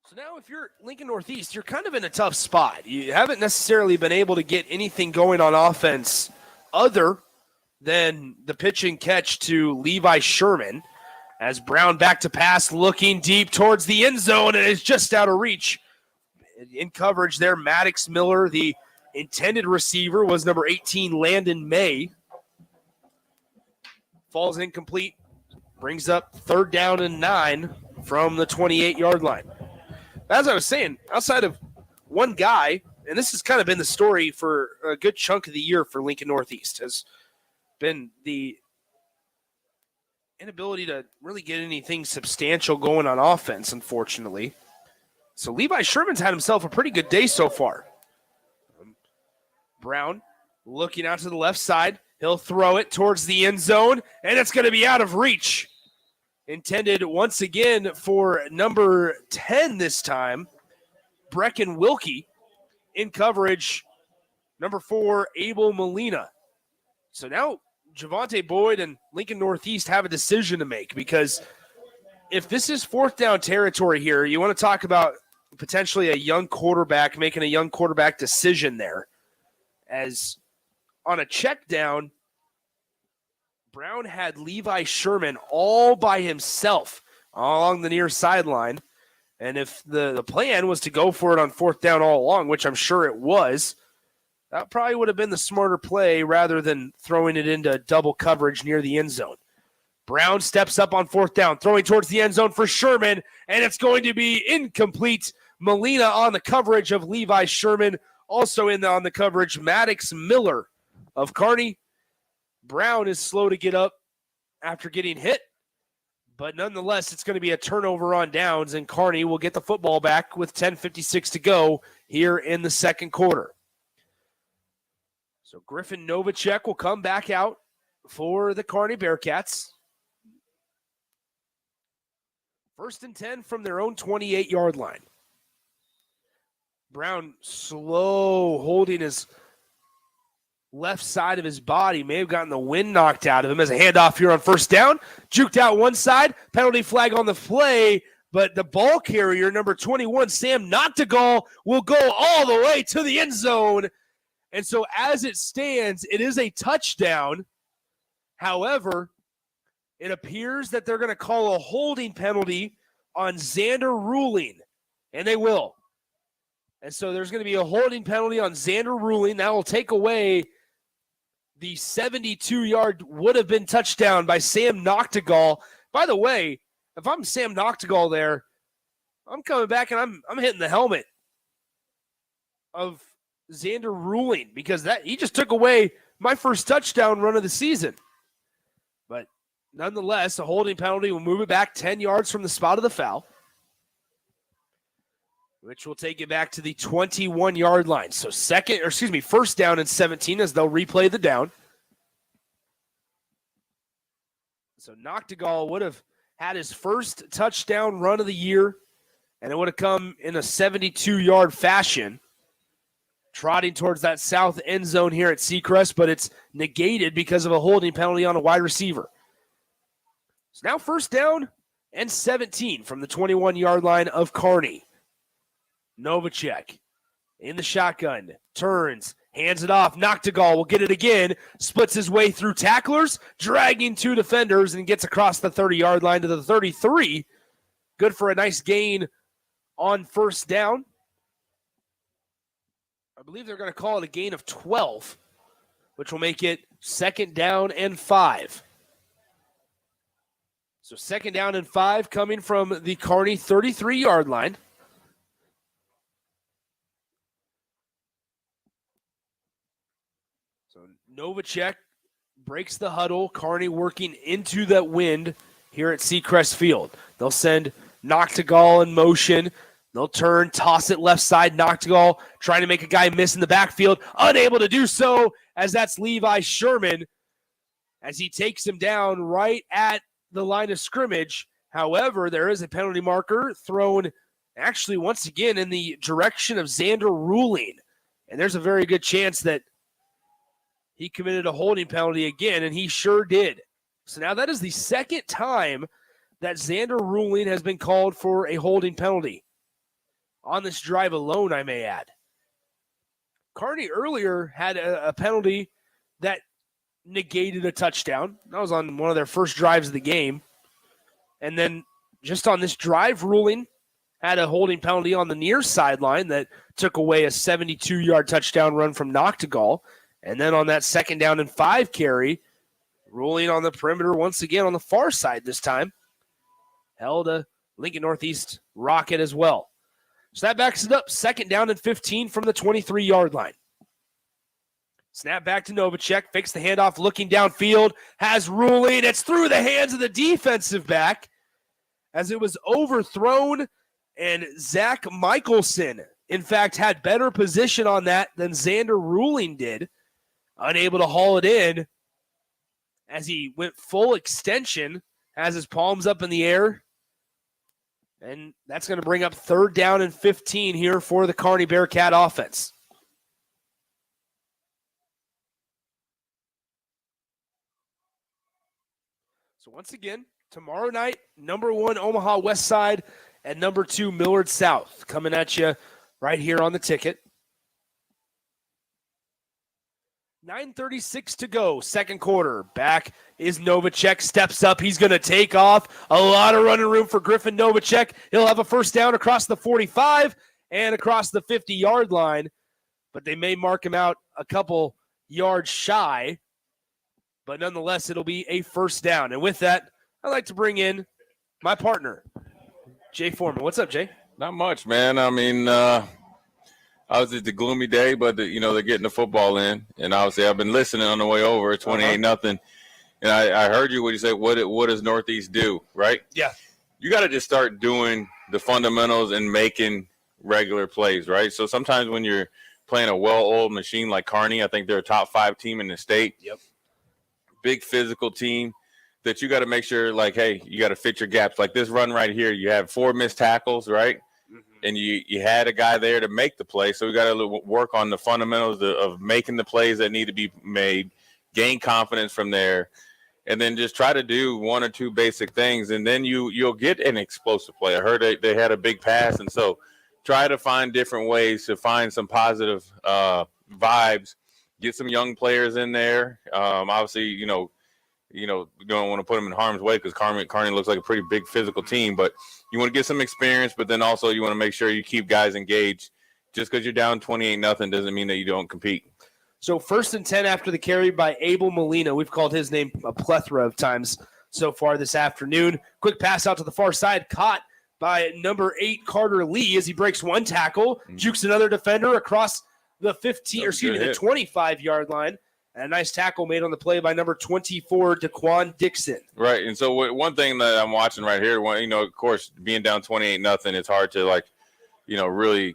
So now if you're Lincoln Northeast, you're kind of in a tough spot. You haven't necessarily been able to get anything going on offense other than the pitch and catch to Levi Sherman as Brown back to pass, looking deep towards the end zone, and is just out of reach. In coverage there, Maddox Miller, the intended receiver, was number 18, Landon May. Falls incomplete, brings up 3rd down and 9 from the 28-yard line. As I was saying, outside of one guy, and this has kind of been the story for a good chunk of the year for Lincoln Northeast, has been the inability to really get anything substantial going on offense, unfortunately. So Levi Sherman's had himself a pretty good day so far. Brown looking out to the left side. He'll throw it towards the end zone, and it's going to be out of reach. Intended once again for number 10 this time, Brecken Wilkie. In coverage, number 4, Abel Molina. So now Javante Boyd and Lincoln Northeast have a decision to make, because if this is 4th down territory here, you want to talk about potentially a young quarterback making a young quarterback decision there. As on a check down, Brown had Levi Sherman all by himself along the near sideline. And if the plan was to go for it on 4th down all along, which I'm sure it was, that probably would have been the smarter play rather than throwing it into double coverage near the end zone. Brown steps up on 4th down, throwing towards the end zone for Sherman, and it's going to be incomplete. Molina on the coverage of Levi Sherman. Also on the coverage, Maddox Miller of Kearney. Brown is slow to get up after getting hit, but nonetheless, it's going to be a turnover on downs, and Kearney will get the football back with 10:56 to go here in the second quarter. So Griffin Novacek will come back out for the Kearney Bearcats. 1st and 10 from their own 28-yard line. Brown slow, holding his left side of his body. May have gotten the wind knocked out of him as a handoff here on 1st down. Juked out one side, penalty flag on the play, but the ball carrier, number 21, Sam Noctegal, will go all the way to the end zone. And so as it stands, it is a touchdown. However, it appears that they're going to call a holding penalty on Xander Ruling, and they will. And so there's going to be a holding penalty on Xander Ruling. That will take away the 72-yard would-have-been touchdown by Sam Noctegal. By the way, if I'm Sam Noctegal there, I'm coming back and I'm hitting the helmet of Xander Ruling, because that he just took away my first touchdown run of the season. But nonetheless, a holding penalty will move it back 10 yards from the spot of the foul, which will take it back to the 21-yard line. So 1st down and 17 as they'll replay the down. So Noctegal would have had his first touchdown run of the year, and it would have come in a 72-yard fashion. trotting towards that south end zone here at Seacrest, but it's negated because of a holding penalty on a wide receiver. It's now first down and 17 from the 21-yard line of Kearney. Novacek in the shotgun, turns, hands it off. Noctegal will get it again, splits his way through tacklers, dragging two defenders, and gets across the 30-yard line to the 33. Good for a nice gain on first down. I believe they're going to call it a gain of 12, which will make it second down and 5. So second down and 5 coming from the Kearney 33-yard line. So Novacek breaks the huddle. Kearney working into that wind here at Seacrest Field. They'll send Noctegal in motion. They'll turn, toss it left side. Noctegal trying to make a guy miss in the backfield. Unable to do so, as that's Levi Sherman as he takes him down right at the line of scrimmage. However, there is a penalty marker thrown actually once again in the direction of Xander Ruling. And there's a very good chance that he committed a holding penalty again, and he sure did. So now that is the second time that Xander Ruling has been called for a holding penalty. On this drive alone, I may add. Kearney earlier had a penalty that negated a touchdown. That was on one of their first drives of the game. And then just on this drive, Ruling had a holding penalty on the near sideline that took away a 72-yard touchdown run from Noctegal. And then on that second down and 5 carry, Ruling on the perimeter once again on the far side this time, held a Lincoln Northeast Rocket as well. So that backs it up. Second down and 15 from the 23-yard line. Snap back to Novacek. Fakes the handoff, looking downfield. Has Ruling. It's through the hands of the defensive back as it was overthrown. And Zach Michelson, in fact, had better position on that than Xander Ruling did. Unable to haul it in as he went full extension. Has his palms up in the air. And that's going to bring up third down and 15 here for the Kearney Bearcat offense. So once again, tomorrow night, number 1 Omaha West Side and number 2 Millard South coming at you right here on the ticket. 9:36 to go, second quarter. Back is Novacek, steps up. He's going to take off. A lot of running room for Griffin Novacek. He'll have a first down across the 45 and across the 50-yard line, but they may mark him out a couple yards shy. But nonetheless, it'll be a first down. And with that, I'd like to bring in my partner, Jay Foreman. What's up, Jay? Not much, man. I mean, obviously it's a gloomy day, but they're getting the football in, and obviously I've been listening on the way over. 28-0, and I heard you when you say what does Northeast do, right? Yeah, you got to just start doing the fundamentals and making regular plays, right? So sometimes when you're playing a well-oiled machine like Kearney, I think they're a top 5 team in the state. Yep. Big physical team that you got to make sure, like, hey, you got to fit your gaps. Like this run right here, you have 4 missed tackles, right? And you had a guy there to make the play. So we got to work on the fundamentals of making the plays that need to be made, gain confidence from there, and then just try to do 1 or 2 basic things. And then you'll get an explosive play. I heard they had a big pass. And so try to find different ways to find some positive vibes, get some young players in there. Obviously, you don't want to put them in harm's way because Kearney looks like a pretty big physical team, but you want to get some experience, but then also you want to make sure you keep guys engaged. Just because you're down 28-0 doesn't mean that you don't compete. So 1st and 10 after the carry by Abel Molina. We've called his name a plethora of times so far this afternoon. Quick pass out to the far side, caught by number 8 Carter Lee as he breaks 1 tackle, jukes another defender across the 25-yard line. And a nice tackle made on the play by number 24, Daquan Dixon. Right, and so one thing that I'm watching right here, of course, being down 28-0, it's hard to, really,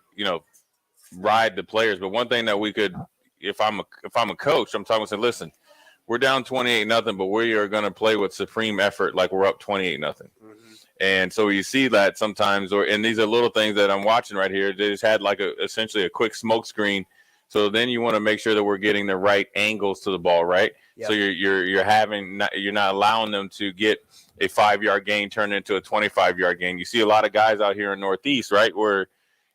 ride the players. But one thing that we could, if I'm a coach, I'm talking saying, listen, we're down 28-0, but we are going to play with supreme effort like we're up 28-0. Mm-hmm. And so you see that sometimes, and these are little things that I'm watching right here. They just had essentially a quick smoke screen So then you want to make sure that we're getting the right angles to the ball, right? Yep. So you're not allowing them to get a 5-yard gain turned into a 25-yard gain. You see a lot of guys out here in Northeast, right, where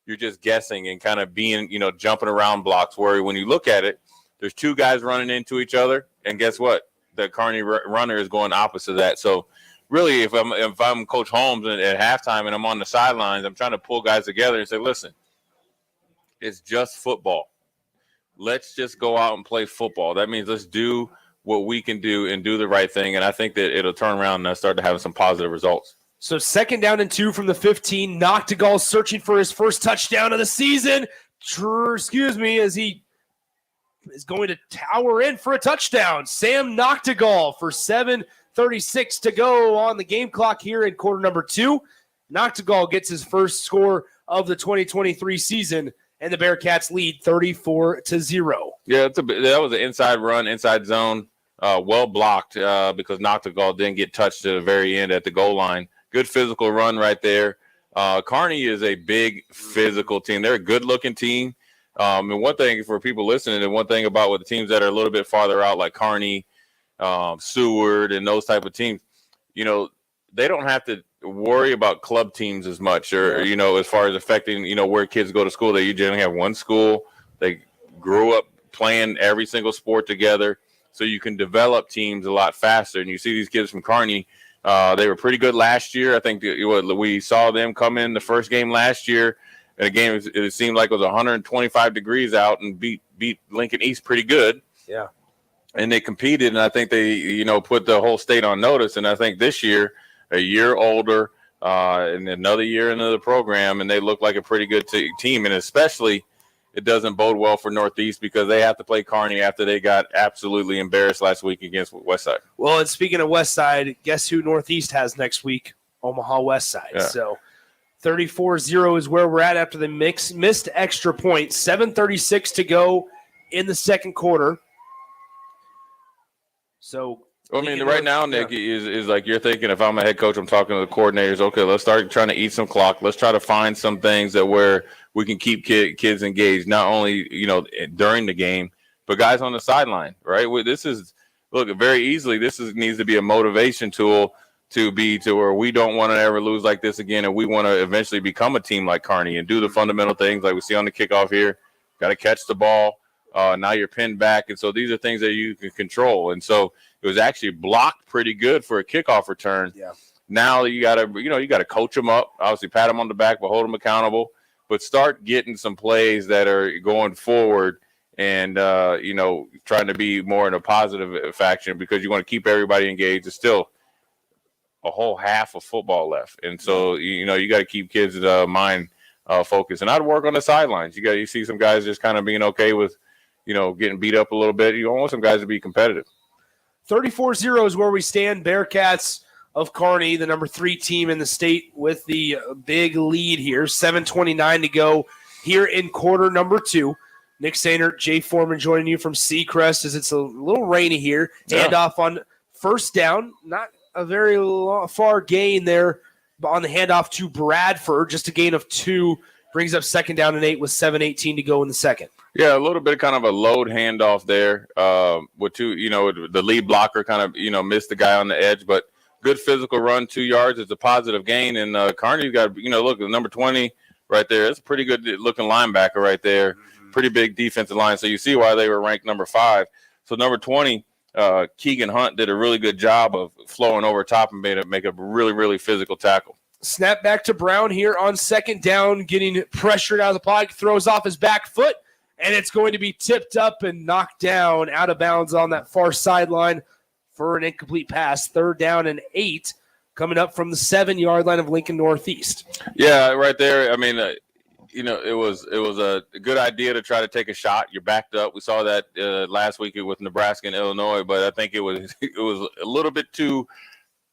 you're just guessing and kind of being, jumping around blocks, where when you look at it, there's two guys running into each other, and guess what? The Kearney runner is going opposite of that. So really, if I'm Coach Holmes at halftime and I'm on the sidelines, I'm trying to pull guys together and say, listen, it's just football. Let's just go out and play football. That means let's do what we can do and do the right thing. And I think that it'll turn around and start to have some positive results. So 2nd down and 2 from the 15. Noctegal searching for his first touchdown of the season. As he is going to tower in for a touchdown. Sam Noctegal for 7:36 to go on the game clock here in quarter number 2. Noctegal gets his first score of the 2023 season, and the Bearcats lead 34-0. Yeah, that was an inside run, inside zone, well blocked because Noctegal didn't get touched at the very end at the goal line. Good physical run right there. Kearney is a big physical team. They're a good-looking team. And one thing for people listening, and one thing about with the teams that are a little bit farther out, like Kearney, Seward, and those type of teams, they don't have to worry about club teams as much, or as far as affecting where kids go to school. They usually have one school. They grew up playing every single sport together, so you can develop teams a lot faster. And you see these kids from Kearney. They were pretty good last year. I think we saw them come in the first game last year. And again, it seemed like it was 125 degrees out and beat Lincoln East pretty good. Yeah. And they competed, and I think they, put the whole state on notice. And I think this year, a year older, and another year into the program, and they look like a pretty good team. And especially, it doesn't bode well for Northeast because they have to play Kearney after they got absolutely embarrassed last week against Westside. Well, and speaking of Westside, guess who Northeast has next week? Omaha Westside. Yeah. So 34-0 is where we're at after the missed extra point. 7:36 to go in the second quarter. So, right now, Nick, is like you're thinking, if I'm a head coach, I'm talking to the coordinators, okay, let's start trying to eat some clock. Let's try to find some things where we can keep kids engaged, not only, during the game, but guys on the sideline, right? Very easily, needs to be a motivation tool to where we don't want to ever lose like this again, and we want to eventually become a team like Kearney and do the fundamental things like we see on the kickoff here. Got to catch the ball. Now you're pinned back, and so these are things that you can control. And so it was actually blocked pretty good for a kickoff return. Yeah. Now you got to coach them up. Obviously, pat them on the back, but hold them accountable. But start getting some plays that are going forward and trying to be more in a positive faction, because you want to keep everybody engaged. It's still a whole half of football left, and so you got to keep kids' mind focused. And I'd work on the sidelines. You see some guys just kind of being okay with getting beat up a little bit. You want some guys to be competitive. 34-0 is where we stand. Bearcats of Kearney, the number 3 team in the state, with the big lead here. 7:29 to go here in quarter number 2. Nick Sainert, Jay Foreman joining you from Seacrest as it's a little rainy here. Handoff on first down. Not a very far gain there on the handoff to Bradford. Just a gain of 2. Brings up 2nd down and 8 with 7:18 to go in the second. Yeah, a little bit of kind of a load handoff there. With 2, the lead blocker kind of, missed the guy on the edge, but good physical run, 2 yards. It's a positive gain. And Kearney's got, look, the number 20 right there. It's a pretty good looking linebacker right there. Mm-hmm. Pretty big defensive line. So you see why they were ranked number 5. So number 20, Keegan Hunt did a really good job of flowing over top and make a really, really physical tackle. Snap back to Brown here on 2nd down, getting pressured out of the pocket, throws off his back foot, and it's going to be tipped up and knocked down out of bounds on that far sideline for an incomplete pass. 3rd down and 8 coming up from the 7-yard line of Lincoln Northeast. Yeah, right there. I mean, it was a good idea to try to take a shot. You're backed up. We saw that last week with Nebraska and Illinois, but I think it was a little bit too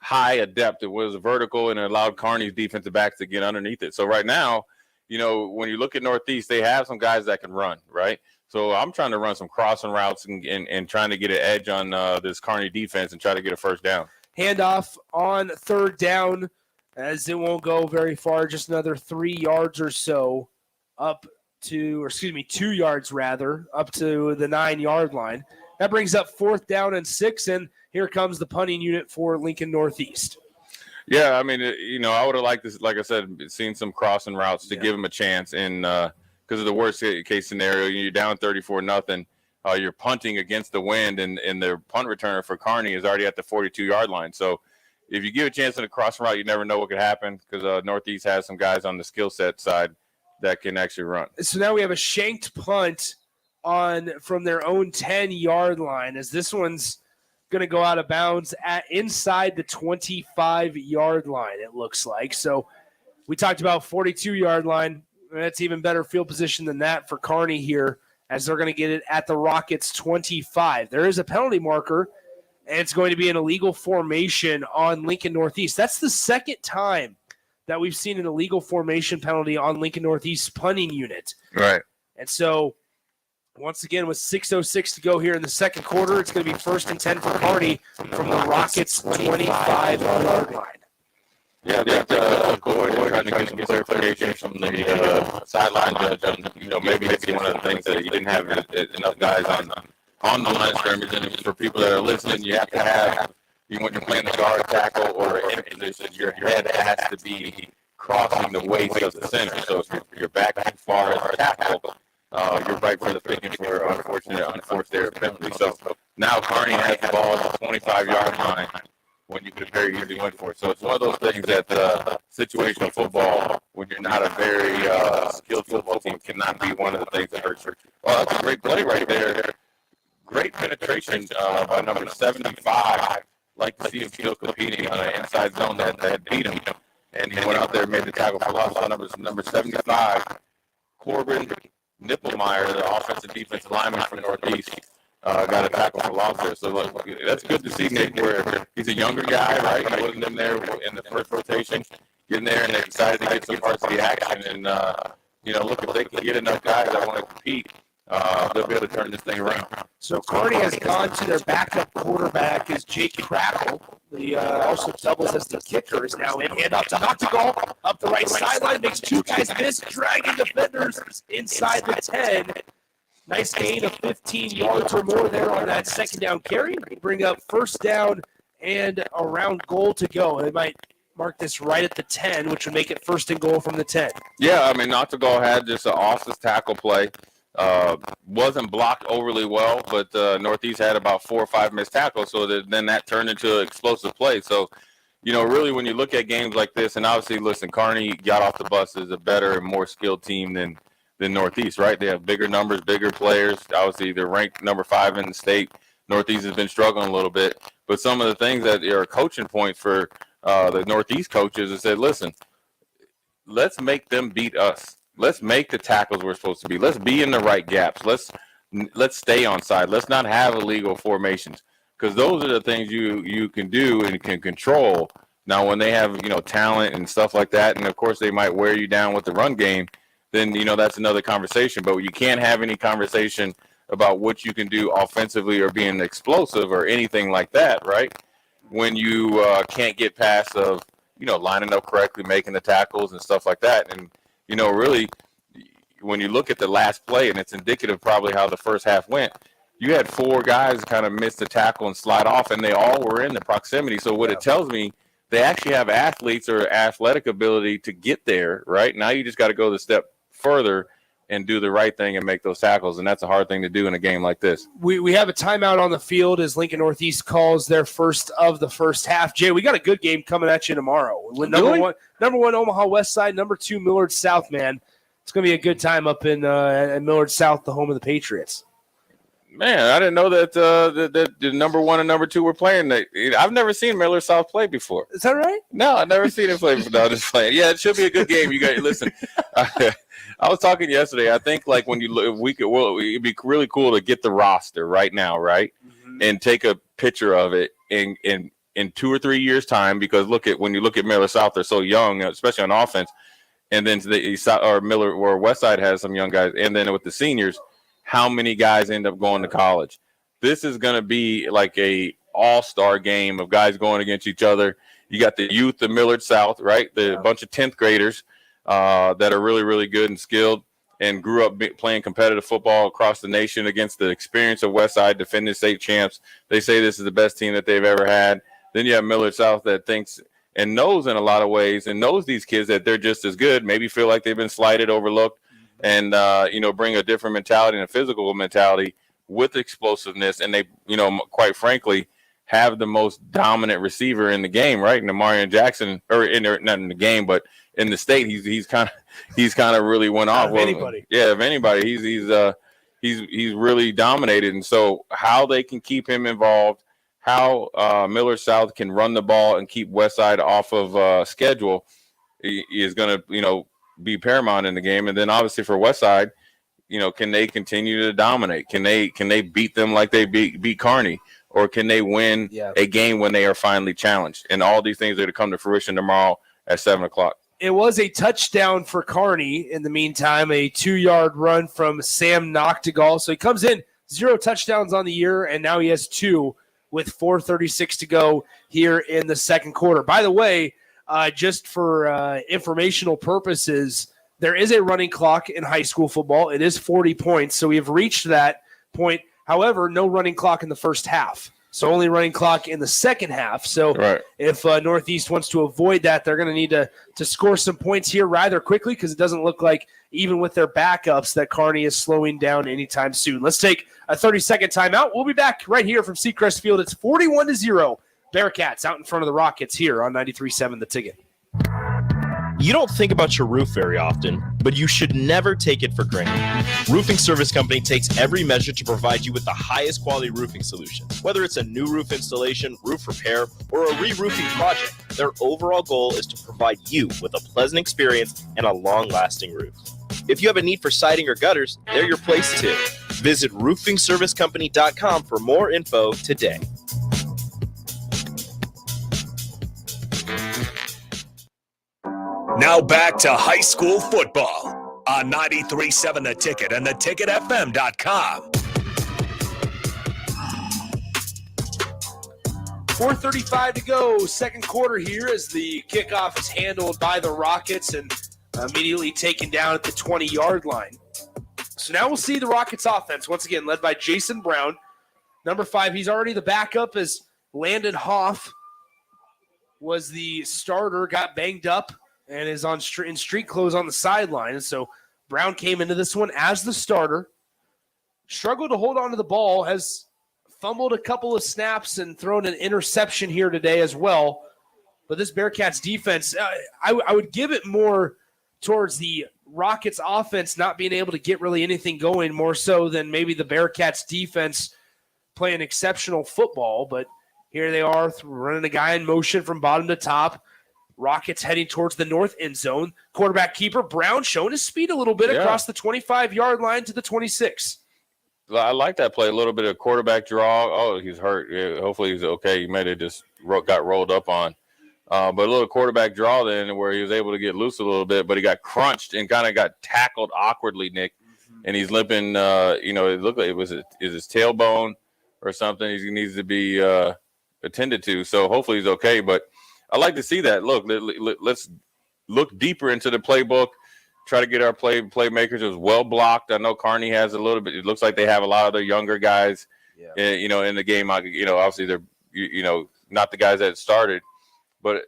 high a depth. It was vertical, and it allowed Kearney's defensive backs to get underneath it. So right now, when you look at Northeast, they have some guys that can run, right? So I'm trying to run some crossing routes and trying to get an edge on this Kearney defense and try to get a first down. Handoff on 3rd down, as it won't go very far, just another 3 yards or so up 2 yards rather, up to the 9-yard line. That brings up 4th down and 6, and here comes the punting unit for Lincoln Northeast. Yeah, I mean, I would have liked this, like I said, seen some crossing routes to give them a chance. And because of the worst case scenario, you're down 34-0. You're punting against the wind, and the punt returner for Kearney is already at the 42-yard line. So if you give a chance in a crossing route, you never know what could happen because Northeast has some guys on the skill set side that can actually run. So now we have a shanked punt from their own 10-yard line, as this one's going to go out of bounds inside the 25-yard line, it looks like. So we talked about 42-yard line. That's even better field position than that for Kearney here, as they're going to get it at the Rockets' 25. There is a penalty marker, and it's going to be an illegal formation on Lincoln Northeast. That's the second time that we've seen an illegal formation penalty on Lincoln Northeast's punting unit. Right. And so, once again, with 6:06 to go here in the second quarter, it's going to be 1st and 10 for Kearney from the Rockets' 25-yard line. Yeah, of course, trying to get some clarification from the sideline judge. Maybe it's one of the things that you didn't have enough guys on the line of scrimmage. And for people that are listening, you have to have, when you're playing the guard, tackle, or in position, your head has to be crossing the waist of the center. So if you're back too far as a tackle, you're right for the picking for unforced error penalty. So now Kearney has the ball at the 25-yard line when you could very easily win for it. So it's one of those things that situational football, when you're not a very skilled football team, cannot be one of the things that hurts you. Well, that's a great play right there. Great penetration by number 75. Like to see him still competing on an inside zone that beat him. And he went out there and made the tackle for loss on number 75, Corbin Nippelmeyer, the offensive defensive lineman from Northeast, got a tackle for loss there. So look, that's good to see, Nick, where he's a younger guy, right? He wasn't in there in the first rotation, getting there, and they decided to get some parts of the action. And, look, if they can get enough guys that want to compete, they'll be able to turn this thing around. So Kearney has gone to their backup quarterback is Jake Crackle. He also doubles as the kicker. Is now in handoff to Noctegal up the right sideline, makes 2 guys miss, dragging defenders inside the 10. Nice gain of 15 yards or more there on that second down carry. Bring up 1st down and around goal to go. They might mark this right at the 10, which would make it 1st and goal from the 10. Yeah, I mean, Noctegal had just an awesome tackle play. Wasn't blocked overly well, but Northeast had about 4 or 5 missed tackles, so then that turned into an explosive play. So, really when you look at games like this, and obviously, listen, Kearney got off the bus as a better and more skilled team than Northeast, right? They have bigger numbers, bigger players. Obviously, they're ranked number 5 in the state. Northeast has been struggling a little bit. But some of the things that are coaching points for the Northeast coaches is said, listen, let's make them beat us. Let's make the tackles we're supposed to be. Let's be in the right gaps. Let's stay on side. Let's not have illegal formations, because those are the things you can do and can control. Now, when they have talent and stuff like that, and of course they might wear you down with the run game, then that's another conversation. But you can't have any conversation about what you can do offensively or being explosive or anything like that, right? When you can't get past lining up correctly, making the tackles and stuff like that. And really, when you look at the last play, and it's indicative probably how the first half went, you had 4 guys kind of miss the tackle and slide off, and they all were in the proximity. So what it tells me, they actually have athletes or athletic ability to get there, right? Now you just got to go the step further and do the right thing and make those tackles, and that's a hard thing to do in a game like this. We have a timeout on the field as Lincoln Northeast calls their first of the first half. Jay, we got a good game coming at you tomorrow. Number one Omaha West Side, number 2 Millard South, man. It's going to be a good time up in Millard South, the home of the Patriots. Man, I didn't know that the number 1 and number 2 were playing. I've never seen Millard South play before. Is that right? No, I've never seen him play before. No, just playing. Yeah, it should be a good game. You guys listen. I was talking yesterday. I think when it'd be really cool to get the roster right now, right, and take a picture of it in 2 or 3 years' time. Because when you look at Millard South, they're so young, especially on offense, and then Millard or Westside has some young guys, and then with the seniors, how many guys end up going to college? This is going to be like a all-star game of guys going against each other. You got the youth of Millard South, right? The bunch of 10th graders that are really, really good and skilled. and grew up playing competitive football across the nation against the experience of Westside, defending state champs. They say this is the best team that they've ever had. Then you have Millard South that thinks and knows in a lot of ways and knows these kids that they're just as good, maybe feel like they've been slighted, overlooked, and, bring a different mentality and a physical mentality with explosiveness. And they, quite frankly, have the most dominant receiver in the game, right? And Amarian Jackson, or not in the game, but in the state, he's kind of really went off. Of anybody. Yeah, of anybody. He's really dominated. And so how they can keep him involved, how Millard South can run the ball and keep Westside off of schedule is going to, be paramount in the game. And then obviously for Westside, can they continue to dominate? Can they beat them like they beat Kearney? Or can they win a game when they are finally challenged? And all these things are going to come to fruition tomorrow at 7:00. It was a touchdown for Kearney. In the meantime, a 2-yard run from Sam Noctegal. So he comes in 0 touchdowns on the year, and now he has 2 with 4:36 to go here in the second quarter. By the way, just for informational purposes, there is a running clock in high school football. It is 40 points, so we have reached that point. However, no running clock in the first half. So only running clock in the second half. So if Northeast wants to avoid that, they're going to need to score some points here rather quickly, because it doesn't look like, even with their backups, that Kearney is slowing down anytime soon. Let's take a 30-second timeout. We'll be back right here from Seacrest Field. It's 41-0. Bearcats out in front of the Rockets here on 93.7 The Ticket. You don't think about your roof very often, but you should never take it for granted. Roofing Service Company takes every measure to provide you with the highest quality roofing solution. Whether it's a new roof installation, roof repair, or a re-roofing project, their overall goal is to provide you with a pleasant experience and a long-lasting roof. If you have a need for siding or gutters, they're your place too. Visit roofingservicecompany.com for more info today. Now back to high school football on 93.7 The Ticket and theticketfm.com. 4:35 to go, second quarter here, as the kickoff is handled by the Rockets and immediately taken down at the 20-yard line. So now we'll see the Rockets offense, once again, led by Jason Brown. Number 5, he's already the backup, as Landon Hoff was the starter, got banged up, and is in street clothes on the sideline. And so Brown came into this one as the starter, struggled to hold on to the ball, has fumbled a couple of snaps and thrown an interception here today as well. But this Bearcats defense, I would give it more towards the Rockets offense not being able to get really anything going, more so than maybe the Bearcats defense playing exceptional football. But here they are running a guy in motion from bottom to top. Rockets heading towards the north end zone. Quarterback keeper Brown showing his speed a little bit across the 25-yard line to the 26. I like that play. A little bit of quarterback draw. Oh, he's hurt. Yeah, hopefully he's okay. He may have just got rolled up on. But a little quarterback draw then where he was able to get loose a little bit, but he got crunched and kind of got tackled awkwardly, Nick. And he's limping, it looked like it was his tailbone or something. He needs to be attended to. So hopefully he's okay. But I like to see that. Look, let's look deeper into the playbook, try to get our playmakers. It was well blocked. I know Kearney has a little bit. It looks like they have a lot of their younger guys, in the game. Obviously they're, not the guys that started. But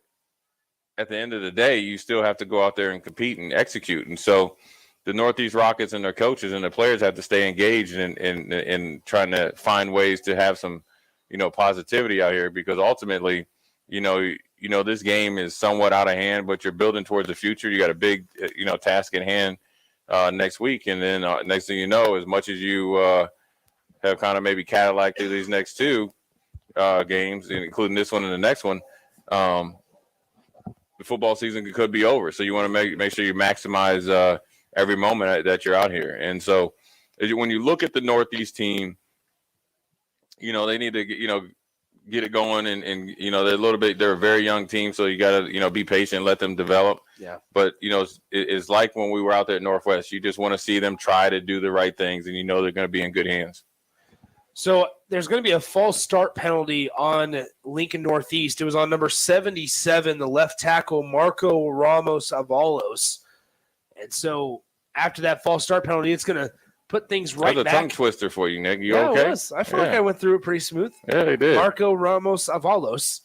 at the end of the day, you still have to go out there and compete and execute. And so the Northeast Rockets and their coaches and the players have to stay engaged in trying to find ways to have some, positivity out here, because ultimately, this game is somewhat out of hand, but you're building towards the future. You got a big, task at hand next week. And then next thing you know, as much as you have kind of maybe Cadillac through these next 2 games, including this one and the next one, the football season could be over. So you want to make sure you maximize every moment that you're out here. And so when you look at the Northeast team, they need to get it going, and they're a very young team, so you got to be patient, let them develop. Yeah. But it's like when we were out there at Northwest, you just want to see them try to do the right things, and they're going to be in good hands. So there's going to be a false start penalty on Lincoln Northeast. It was on number 77, the left tackle Marco Ramos Avalos. And so after that false start penalty, it's going to put things right That's a back. tongue twister for you, Nick. You Yeah, okay? it was. I feel like I went through it pretty smooth. Yeah, they did. Marco Ramos Avalos.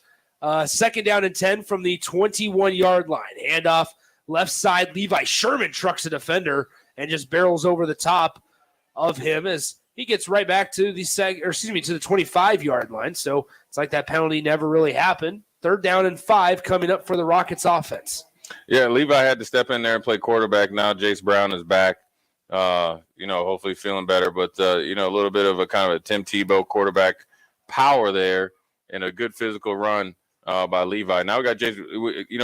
Second down and 10 from the 21-yard line. Handoff left side. Levi Sherman trucks a defender and just barrels over the top of him as he gets right back to the to the 25-yard line. So it's like that penalty never really happened. Third down and 5 coming up for the Rockets offense. Yeah, Levi had to step in there and play quarterback. Now Jace Brown is back. Hopefully feeling better, but a little bit of a kind of a Tim Tebow quarterback power there and a good physical run by Levi. Now we got Jace.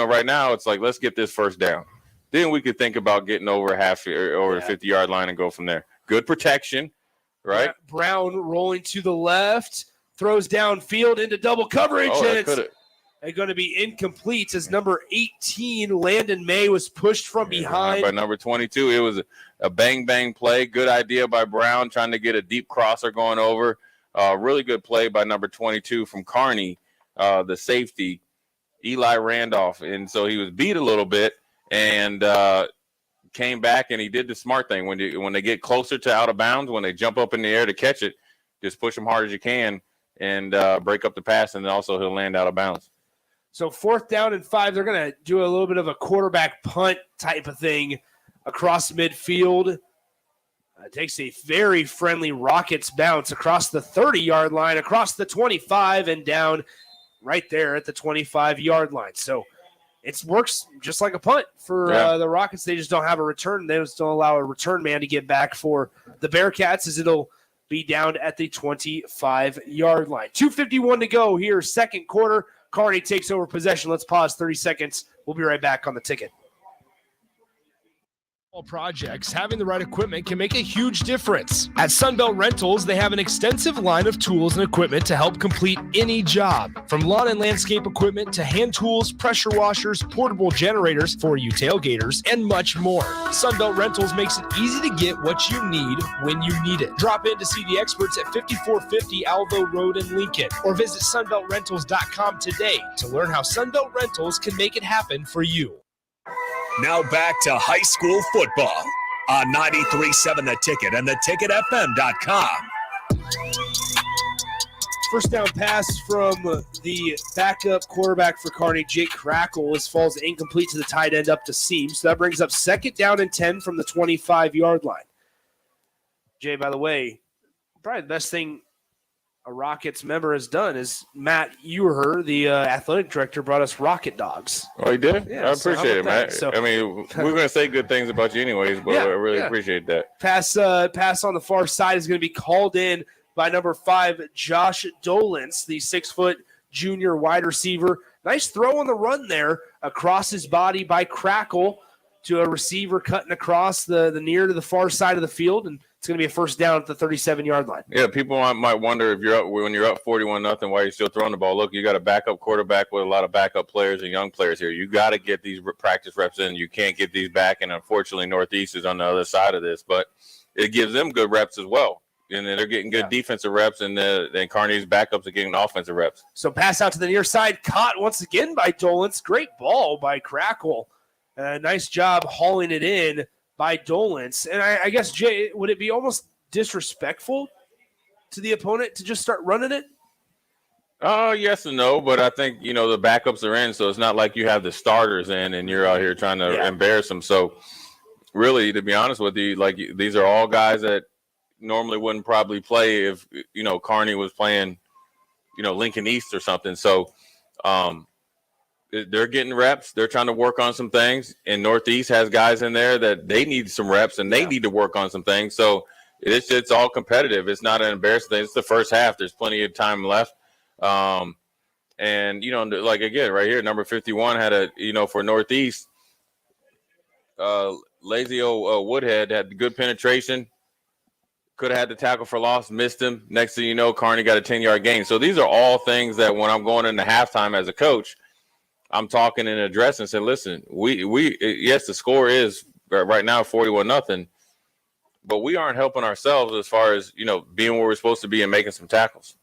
Right now it's like, let's get this first down. Then we could think about getting over the 50-yard line and go from there. Good protection, right? Yeah, Brown rolling to the left, throws downfield into double coverage, and it's going to be incomplete as number 18, Landon May, was pushed from behind. By number 22, it was a bang-bang play. Good idea by Brown, trying to get a deep crosser going over. Really good play by number 22 from Kearney, the safety, Eli Randolph. And so he was beat a little bit and came back, and he did the smart thing. When they get closer to out of bounds, when they jump up in the air to catch it, just push them hard as you can and break up the pass, and then also he'll land out of bounds. So 4th down and 5, they're going to do a little bit of a quarterback punt type of thing across midfield. Takes a very friendly Rockets bounce across the 30-yard line, across the 25, and down right there at the 25-yard line. So it works just like a punt for the Rockets. They just don't have a return. They just don't allow a return man to get back for the Bearcats, as it'll be down at the 25-yard line. 2:51 to go here, second quarter. Kearney takes over possession. Let's pause 30 seconds. We'll be right back on the ticket. All projects, having the right equipment can make a huge difference. At Sunbelt Rentals, they have an extensive line of tools and equipment to help complete any job. From lawn and landscape equipment to hand tools, pressure washers, portable generators for you tailgaters, and much more. Sunbelt Rentals makes it easy to get what you need when you need it. Drop in to see the experts at 5450 Alvo Road in Lincoln, or visit sunbeltrentals.com today to learn how Sunbelt Rentals can make it happen for you. Now back to high school football on 93.7 The Ticket and theticketfm.com. First down pass from the backup quarterback for Kearney, Jake Crackle, falls incomplete to the tight end up to seam. So that brings up second down and 10 from the 25-yard line. Jay, by the way, probably the best thing a Rockets member has done is Matt Ewer, the athletic director, brought us Rocket Dogs. Oh, he did? Yeah, I appreciate it, Matt. So, we're going to say good things about you anyways, but I really appreciate that. Pass on the far side is going to be called in by number 5, Josh Dolence, the 6-foot junior wide receiver. Nice throw on the run there across his body by Crackle to a receiver cutting across the near to the far side of the field, and it's going to be a first down at the 37-yard line. Yeah, people might wonder when you're up 41-0, why you're still throwing the ball. Look, you got a backup quarterback with a lot of backup players and young players here. You got to get these practice reps in. You can't get these back, and unfortunately, Northeast is on the other side of this. But it gives them good reps as well, and they're getting good defensive reps, and Kearney's backups are getting offensive reps. So pass out to the near side, caught once again by Dolence. Great ball by Crackle. Nice job hauling it in by Dolence. And I guess, Jay, would it be almost disrespectful to the opponent to just start running it? Yes and no, but I think, the backups are in, so it's not like you have the starters in and you're out here trying to embarrass them. So really, to be honest with you, these are all guys that normally wouldn't probably play if, Kearney was playing, Lincoln East or something. So they're getting reps. They're trying to work on some things. And Northeast has guys in there that they need some reps and they need to work on some things. So it's all competitive. It's not an embarrassing thing. It's the first half. There's plenty of time left. And, again, right here, number 51 had for Northeast, Lazio Woodhead had good penetration. Could have had the tackle for loss, missed him. Next thing you know, Kearney got a 10-yard gain. So these are all things that when I'm going into halftime as a coach, I'm talking and addressing and saying, listen, we yes, the score is right now 41-0, but we aren't helping ourselves as far as, being where we're supposed to be and making some tackles.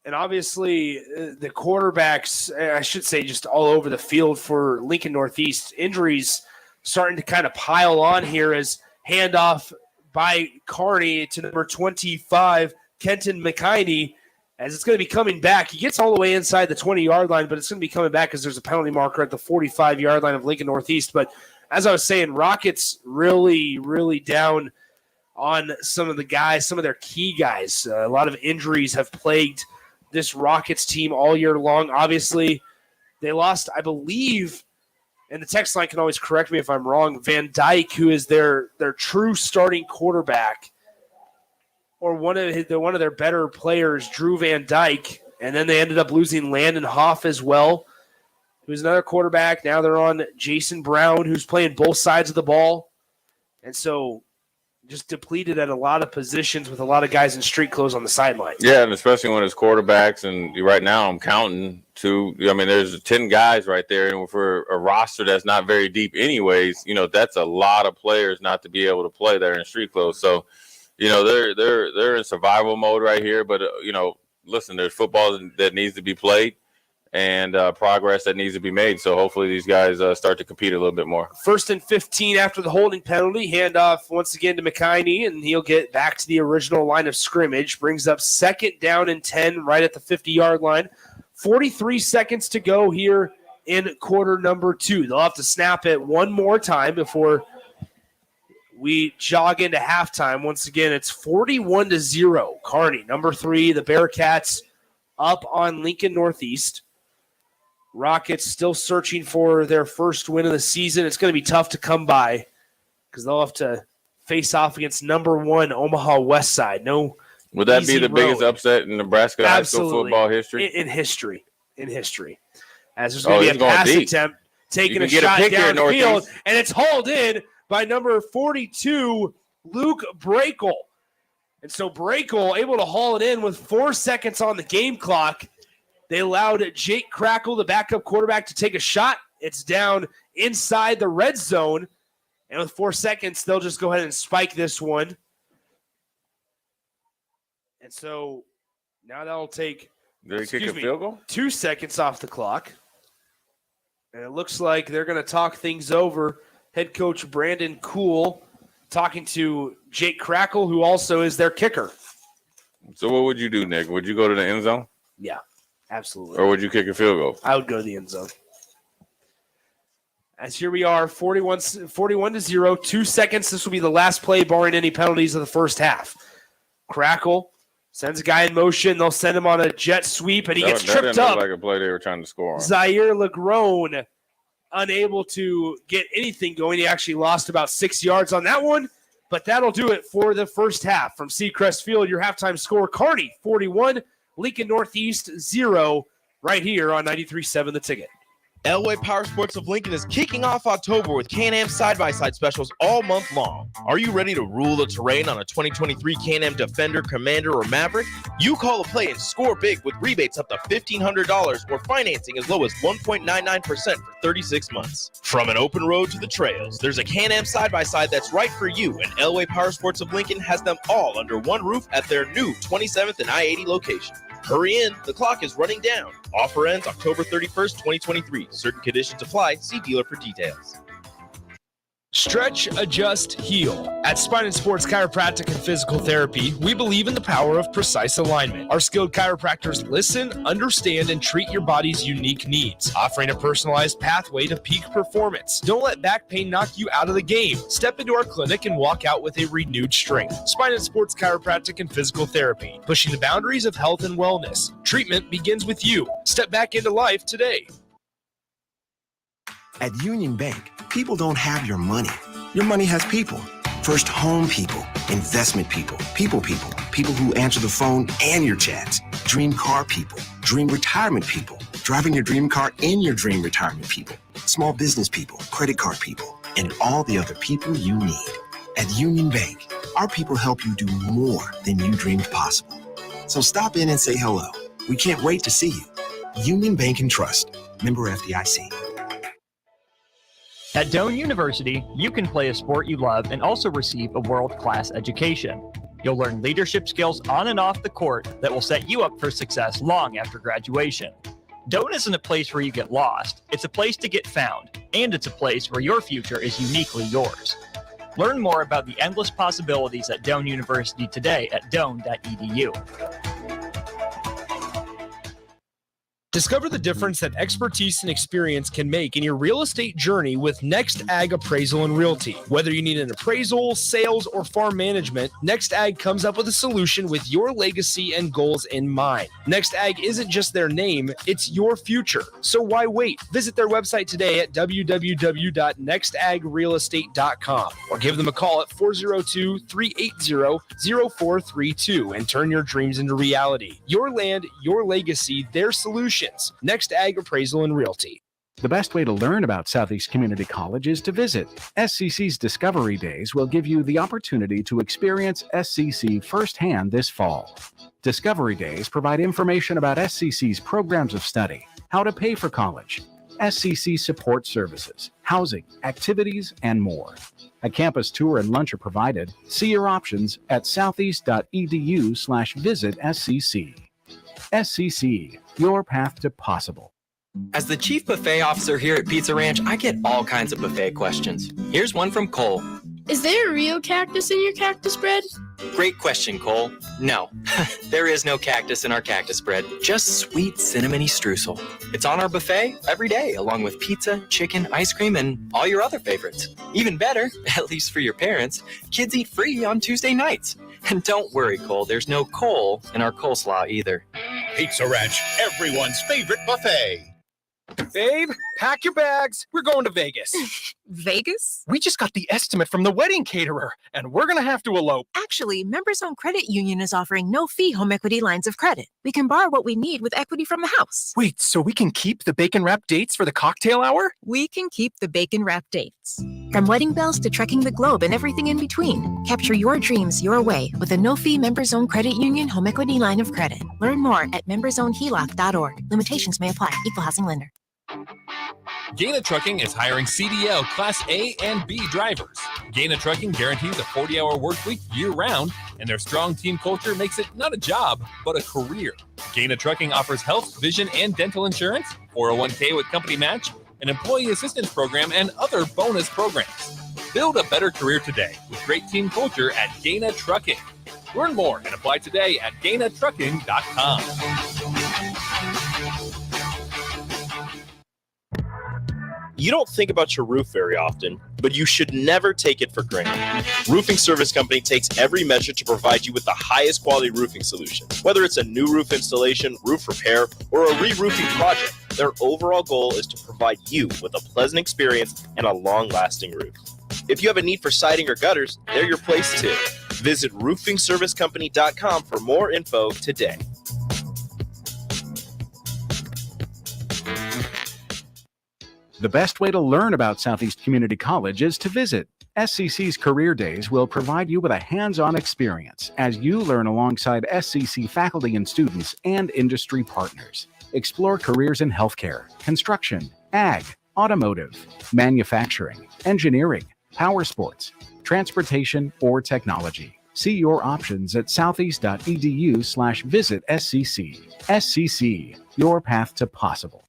And obviously the quarterbacks, I should say, just all over the field for Lincoln Northeast, injuries starting to kind of pile on here as handoff by Kearney to number 25, Kenton McKinney, as it's going to be coming back. He gets all the way inside the 20-yard line, but it's going to be coming back because there's a penalty marker at the 45-yard line of Lincoln Northeast. But as I was saying, Rockets really, really down on some of the guys, some of their key guys. A lot of injuries have plagued this Rockets team all year long. Obviously, they lost, I believe, and the text line can always correct me if I'm wrong, Van Dyke, who is their true starting quarterback, or one of their better players, Drew Van Dyke, and then they ended up losing Landon Hoff as well, who's another quarterback. Now they're on Jason Brown, who's playing both sides of the ball, and so just depleted at a lot of positions with a lot of guys in street clothes on the sideline. Yeah, and especially when it's quarterbacks, and right now I'm counting there's 10 guys right there, and for a roster that's not very deep anyways, that's a lot of players not to be able to play there in street clothes. So, they're in survival mode right here, but listen, there's football that needs to be played and progress that needs to be made. So hopefully these guys start to compete a little bit more. 1st and 15 after the holding penalty. Handoff once again to McKinney, and he'll get back to the original line of scrimmage. Brings up 2nd down and 10 right at the 50-yard line. 43 seconds to go here in quarter number 2. They'll have to snap it one more time before we jog into halftime. Once again, it's 41-0. Kearney, number 3, the Bearcats up on Lincoln Northeast. Rockets still searching for their first win of the season. It's going to be tough to come by because they'll have to face off against number 1 Omaha West Side. Would that be the biggest upset in Nebraska high school football history? In history. As there's going to be a pass attempt taking a shot downfield, and it's hauled in by number 42, Luke Brakel. And so Brakel able to haul it in with 4 seconds on the game clock. They allowed Jake Crackle, the backup quarterback, to take a shot. It's down inside the red zone. And with 4 seconds, they'll just go ahead and spike this one. And so now that'll take kick a field goal? 2 seconds off the clock. And it looks like they're going to talk things over. Head coach Brandon Kuhl talking to Jake Crackle, who also is their kicker. So what would you do, Nick? Would you go to the end zone? Yeah, absolutely. Or would you kick a field goal? I would go to the end zone. As here we are, 41-0, 2 seconds. This will be the last play, barring any penalties of the first half. Crackle sends a guy in motion. They'll send him on a jet sweep, and he gets tripped didn't up. Look like a play they were trying to score on. Zaire Legrone unable to get anything going. He actually lost about 6 yards on that one, but that'll do it for the first half. From Seacrest Field, your halftime score, Kearney 41, Lincoln Northeast 0, right here on 93.7 The Ticket. Elway Power Sports of Lincoln is kicking off October with Can-Am side-by-side specials all month long. Are you ready to rule the terrain on a 2023 Can-Am Defender, Commander, or Maverick? You call a play and score big with rebates up to $1,500 or financing as low as 1.99% for 36 months. From an open road to the trails, there's a Can-Am side-by-side that's right for you, and Elway Power Sports of Lincoln has them all under one roof at their new 27th and I-80 location. Hurry in, the clock is running down. Offer ends October 31st, 2023. Certain conditions apply. See dealer for details. Stretch, adjust, heal. At Spine and Sports Chiropractic and Physical Therapy, we believe in the power of precise alignment. Our skilled chiropractors listen, understand, and treat your body's unique needs, offering a personalized pathway to peak performance. Don't let back pain knock you out of the game. Step into our clinic and walk out with a renewed strength. Spine and Sports Chiropractic and Physical Therapy, pushing the boundaries of health and wellness. Treatment begins with you. Step back into life today. At Union Bank, people don't have your money. Your money has people. First home people, investment people, people who answer the phone and your chats. Dream car people, dream retirement people, driving your dream car in your dream retirement people. Small business people, credit card people, and all the other people you need. At Union Bank, our people help you do more than you dreamed possible. So stop in and say hello. We can't wait to see you. Union Bank and Trust. Member FDIC. At Doane University, you can play a sport you love and also receive a world-class education. You'll learn leadership skills on and off the court that will set you up for success long after graduation. Doan isn't a place where you get lost. It's a place to get found, and it's a place where your future is uniquely yours. Learn more about the endless possibilities at Doan University today at doan.edu. Discover the difference that expertise and experience can make in your real estate journey with Next Ag Appraisal and Realty. Whether you need an appraisal, sales, or farm management, Next Ag comes up with a solution with your legacy and goals in mind. Next Ag isn't just their name, it's your future. So why wait? Visit their website today at www.nextagrealestate.com or give them a call at 402-380-0432 and turn your dreams into reality. Your land, your legacy, their solutions. Next Ag Appraisal and Realty. The best way to learn about Southeast Community College is to visit. SCC's Discovery Days will give you the opportunity to experience SCC firsthand this fall. Discovery Days provide information about SCC's programs of study, how to pay for college, SCC support services, housing, activities, and more. A campus tour and lunch are provided. See your options at southeast.edu/visit SCC. SCC, your path to possible. As the chief buffet officer here at Pizza Ranch, I get all kinds of buffet questions. Here's one from Cole. Is there a real cactus in your cactus bread? Great question, Cole. No, there is no cactus in our cactus bread, just sweet cinnamony streusel. It's on our buffet every day, along with pizza, chicken, ice cream, and all your other favorites. Even better, at least for your parents, kids eat free on Tuesday nights. And don't worry, Cole, there's no coal in our coleslaw either. Pizza Ranch, everyone's favorite buffet. Babe, pack your bags. We're going to Vegas. Vegas? We just got the estimate from the wedding caterer, and we're going to have to elope. Actually, Members Owned Credit Union is offering no-fee home equity lines of credit. We can borrow what we need with equity from the house. Wait, so we can keep the bacon-wrapped dates for the cocktail hour? We can keep the bacon-wrapped dates. From wedding bells to trekking the globe and everything in between, capture your dreams your way with a no-fee Members Owned Credit Union home equity line of credit. Learn more at membersownedheloc.org. Limitations may apply. Equal housing lender. Gaina Trucking is hiring CDL Class A and B drivers. Gaina Trucking guarantees a 40-hour work week year-round, and their strong team culture makes it not a job, but a career. Gaina Trucking offers health, vision, and dental insurance, 401k with company match, an employee assistance program, and other bonus programs. Build a better career today with great team culture at Gaina Trucking. Learn more and apply today at GainaTrucking.com. You don't think about your roof very often, but you should never take it for granted. Roofing Service Company takes every measure to provide you with the highest quality roofing solution. Whether it's a new roof installation, roof repair, or a re-roofing project, their overall goal is to provide you with a pleasant experience and a long-lasting roof. If you have a need for siding or gutters, they're your place too. Visit roofingservicecompany.com for more info today. The best way to learn about Southeast Community College is to visit. SCC's Career Days will provide you with a hands-on experience as you learn alongside SCC faculty and students and industry partners. Explore careers in healthcare, construction, ag, automotive, manufacturing, engineering, power sports, transportation, or technology. See your options at southeast.edu/visit SCC. SCC, your path to possible.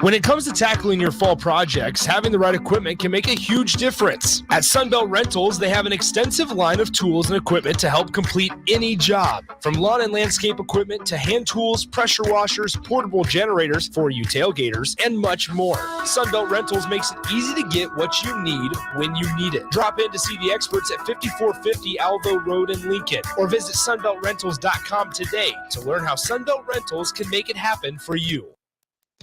When it comes to tackling your fall projects, having the right equipment can make a huge difference. At Sunbelt Rentals, they have an extensive line of tools and equipment to help complete any job. From lawn and landscape equipment to hand tools, pressure washers, portable generators for you tailgaters, and much more. Sunbelt Rentals makes it easy to get what you need when you need it. Drop in to see the experts at 5450 Alvo Road in Lincoln, or visit sunbeltrentals.com today to learn how Sunbelt Rentals can make it happen for you.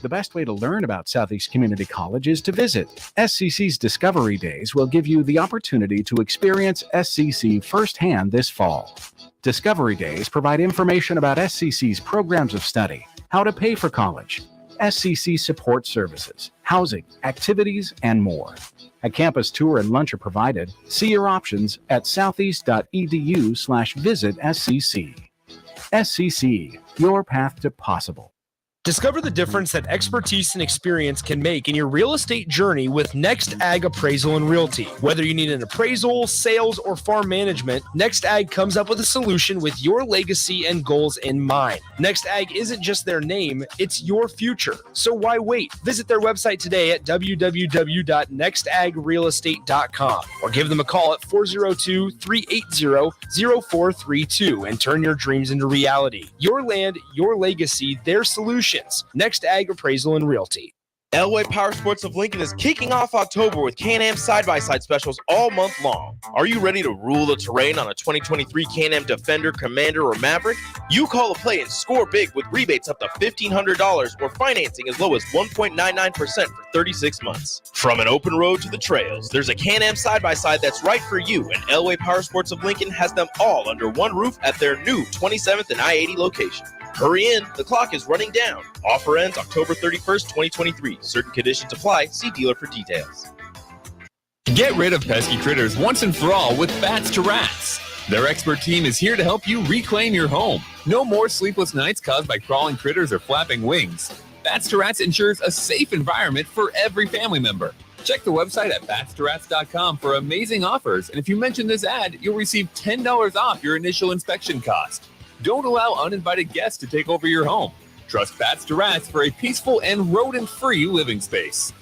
The best way to learn about Southeast Community College is to visit. SCC's Discovery Days will give you the opportunity to experience SCC firsthand this fall. Discovery Days provide information about SCC's programs of study, how to pay for college, SCC support services, housing, activities, and more. A campus tour and lunch are provided. See your options at southeast.edu/visit SCC. SCC, your path to possible. Discover the difference that expertise and experience can make in your real estate journey with Next Ag Appraisal and Realty. Whether you need an appraisal, sales, or farm management, Next Ag comes up with a solution with your legacy and goals in mind. Next Ag isn't just their name, it's your future. So why wait? Visit their website today at www.nextagrealestate.com or give them a call at 402-380-0432 and turn your dreams into reality. Your land, your legacy, their solutions. Next Ag Appraisal and Realty. Elway Power Sports of Lincoln is kicking off October with Can-Am side-by-side specials all month long. Are you ready to rule the terrain on a 2023 Can-Am Defender, Commander, or Maverick? You call a play and score big with rebates up to $1,500 or financing as low as 1.99% for 36 months. From an open road to the trails, there's a Can-Am side-by-side that's right for you, and Elway Power Sports of Lincoln has them all under one roof at their new 27th and I-80 location. Hurry in, the clock is running down. Offer ends October 31st, 2023. Certain conditions apply. See dealer for details. Get rid of pesky critters once and for all with Bats to Rats. Their expert team is here to help you reclaim your home. No more sleepless nights caused by crawling critters or flapping wings. Bats to Rats ensures a safe environment for every family member. Check the website at batstoRats.com for amazing offers, and if you mention this ad, you'll receive $10 off your initial inspection cost. Don't allow uninvited guests to take over your home. Trust Bats to Rats for a peaceful and rodent-free living space.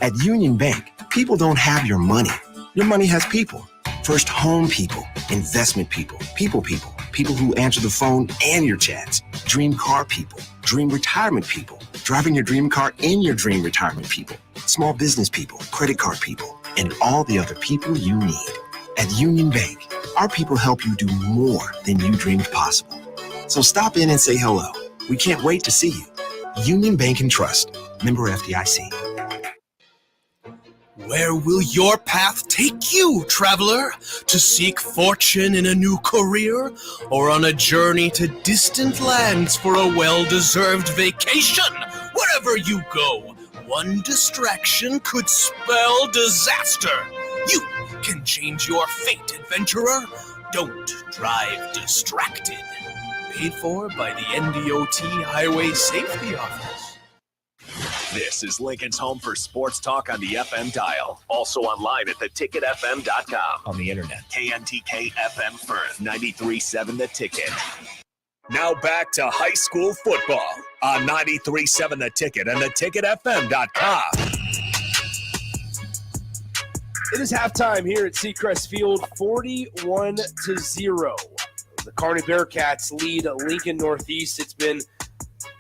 At Union Bank, people don't have your money. Your money has people. First home people, investment people, people who answer the phone and your chats, dream car people, dream retirement people, driving your dream car in your dream retirement people, small business people, credit card people, and all the other people you need. At Union Bank, our people help you do more than you dreamed possible. So stop in and say hello. We can't wait to see you. Union Bank and Trust. Member FDIC. Where will your path take you, traveler? To seek fortune in a new career? Or on a journey to distant lands for a well-deserved vacation? Wherever you go, one distraction could spell disaster. You can change your fate, adventurer. Don't drive distracted. Paid for by the NDOT Highway Safety Office. This is Lincoln's home for sports talk on the FM dial. Also online at theticketfm.com. On the internet. KNTK FM Firth, 93.7 The Ticket. Now back to high school football on 93.7 The Ticket and theticketfm.com. It is halftime here at Seacrest Field, 41-0. The Kearney Bearcats lead Lincoln Northeast. It's been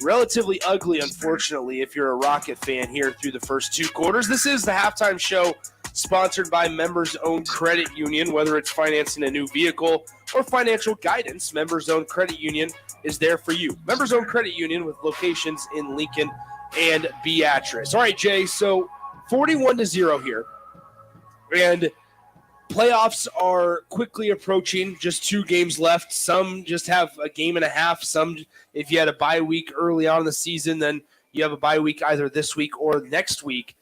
relatively ugly, unfortunately, if you're a Rocket fan here through the first two quarters. This is the halftime show sponsored by Members Owned Credit Union. Whether it's financing a new vehicle or financial guidance, Members Owned Credit Union is there for you. Members Owned Credit Union with locations in Lincoln and Beatrice. All right, Jay, so 41-0 here. And playoffs are quickly approaching, just 2 games left. Some just have a game and a half. Some, if you had a bye week early on in the season, then you have a bye week either this week or next week.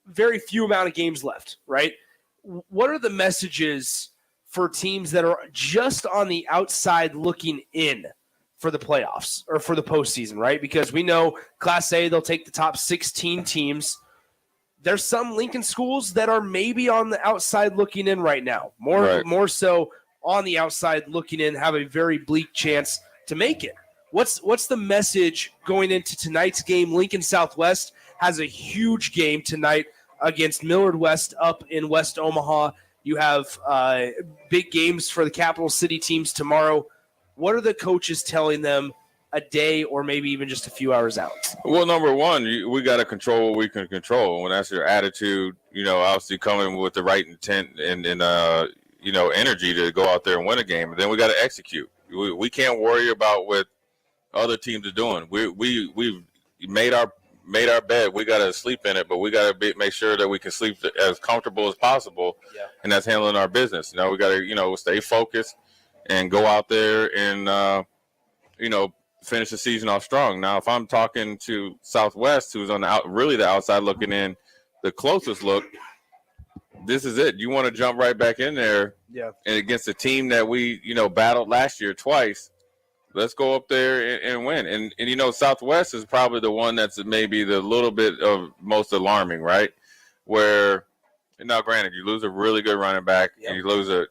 Very few amount of games left, right? What are the messages for teams that are just on the outside looking in for the playoffs or for the postseason, right? Because we know Class A, they'll take the top 16 teams. There's some Lincoln schools that are maybe on the outside looking in right now. More so on the outside looking in, have a very bleak chance to make it. What's the message going into tonight's game? Lincoln Southwest has a huge game tonight against Millard West up in West Omaha. You have big games for the Capital City teams tomorrow. What are the coaches telling them a day or maybe even just a few hours out? Well, number one, we got to control what we can control. When that's your attitude, obviously coming with the right intent and energy to go out there and win a game. And then we got to execute. We can't worry about what other teams are doing. We've made our bed. We got to sleep in it, but we got to make sure that we can sleep as comfortable as possible. Yeah. And that's handling our business. We got to, stay focused and go out there and, finish the season off strong. Now, if I'm talking to Southwest, who's on the outside looking in, the closest look, this is it. You want to jump right back in there, and against a team that we battled last year twice. Let's go up there and win. And you know, Southwest is probably the one that's maybe the little bit of most alarming, right? Where now, granted, you lose a really good running back and you lose a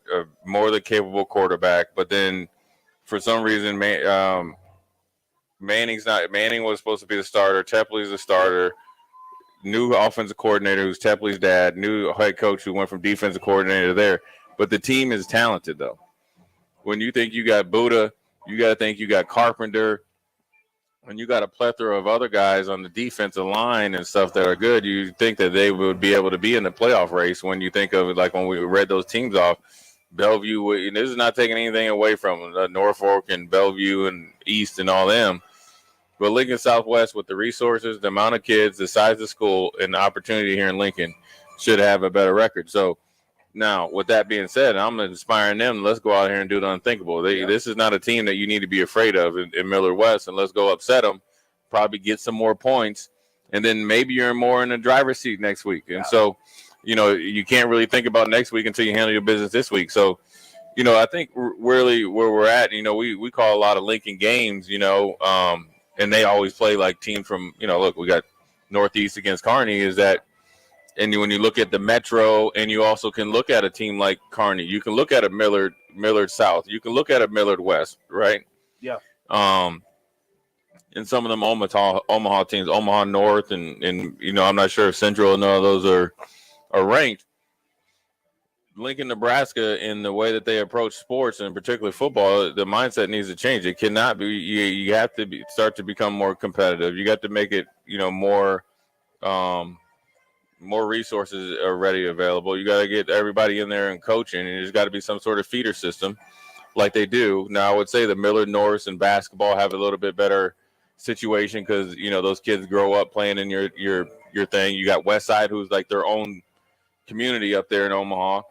more than capable quarterback, but then for some reason, Manning was supposed to be the starter. Tepley's the starter. New offensive coordinator who's Tepley's dad. New head coach who went from defensive coordinator there. But the team is talented, though. When you think you got Buddha, you got to think you got Carpenter, and you got a plethora of other guys on the defensive line and stuff that are good. You think that they would be able to be in the playoff race when you think of it, like when we read those teams off. Bellevue, and this is not taking anything away from Norfolk and Bellevue and East and all them. But Lincoln Southwest, with the resources, the amount of kids, the size of the school, and the opportunity here in Lincoln, should have a better record. So now, with that being said, I'm inspiring them. Let's go out here and do the unthinkable. This is not a team that you need to be afraid of in Millard West, and let's go upset them, probably get some more points, and then maybe you're more in the driver's seat next week. And so, you know, you can't really think about next week until you handle your business this week. So, you know, I think really where we're at, you know, we call a lot of Lincoln games, you know, and they always play like teams from, you know, look, we got Northeast against Kearney, is that, and when you look at the Metro, and you also can look at a team like Kearney, you can look at a Millard South, you can look at a Millard West, right? Yeah. And some of them Omaha teams, Omaha North, and you know, I'm not sure if Central and all those are ranked. Lincoln, Nebraska, in the way that they approach sports, and in particular football, the mindset needs to change. It cannot be. You have to start to become more competitive. You got to make it, you know, more resources are ready available. You got to get everybody in there and coaching, and there's got to be some sort of feeder system like they do. Now, I would say the Millard North and basketball have a little bit better situation because, you know, those kids grow up playing in your thing. You got Westside, who's like their own community up there in Omaha.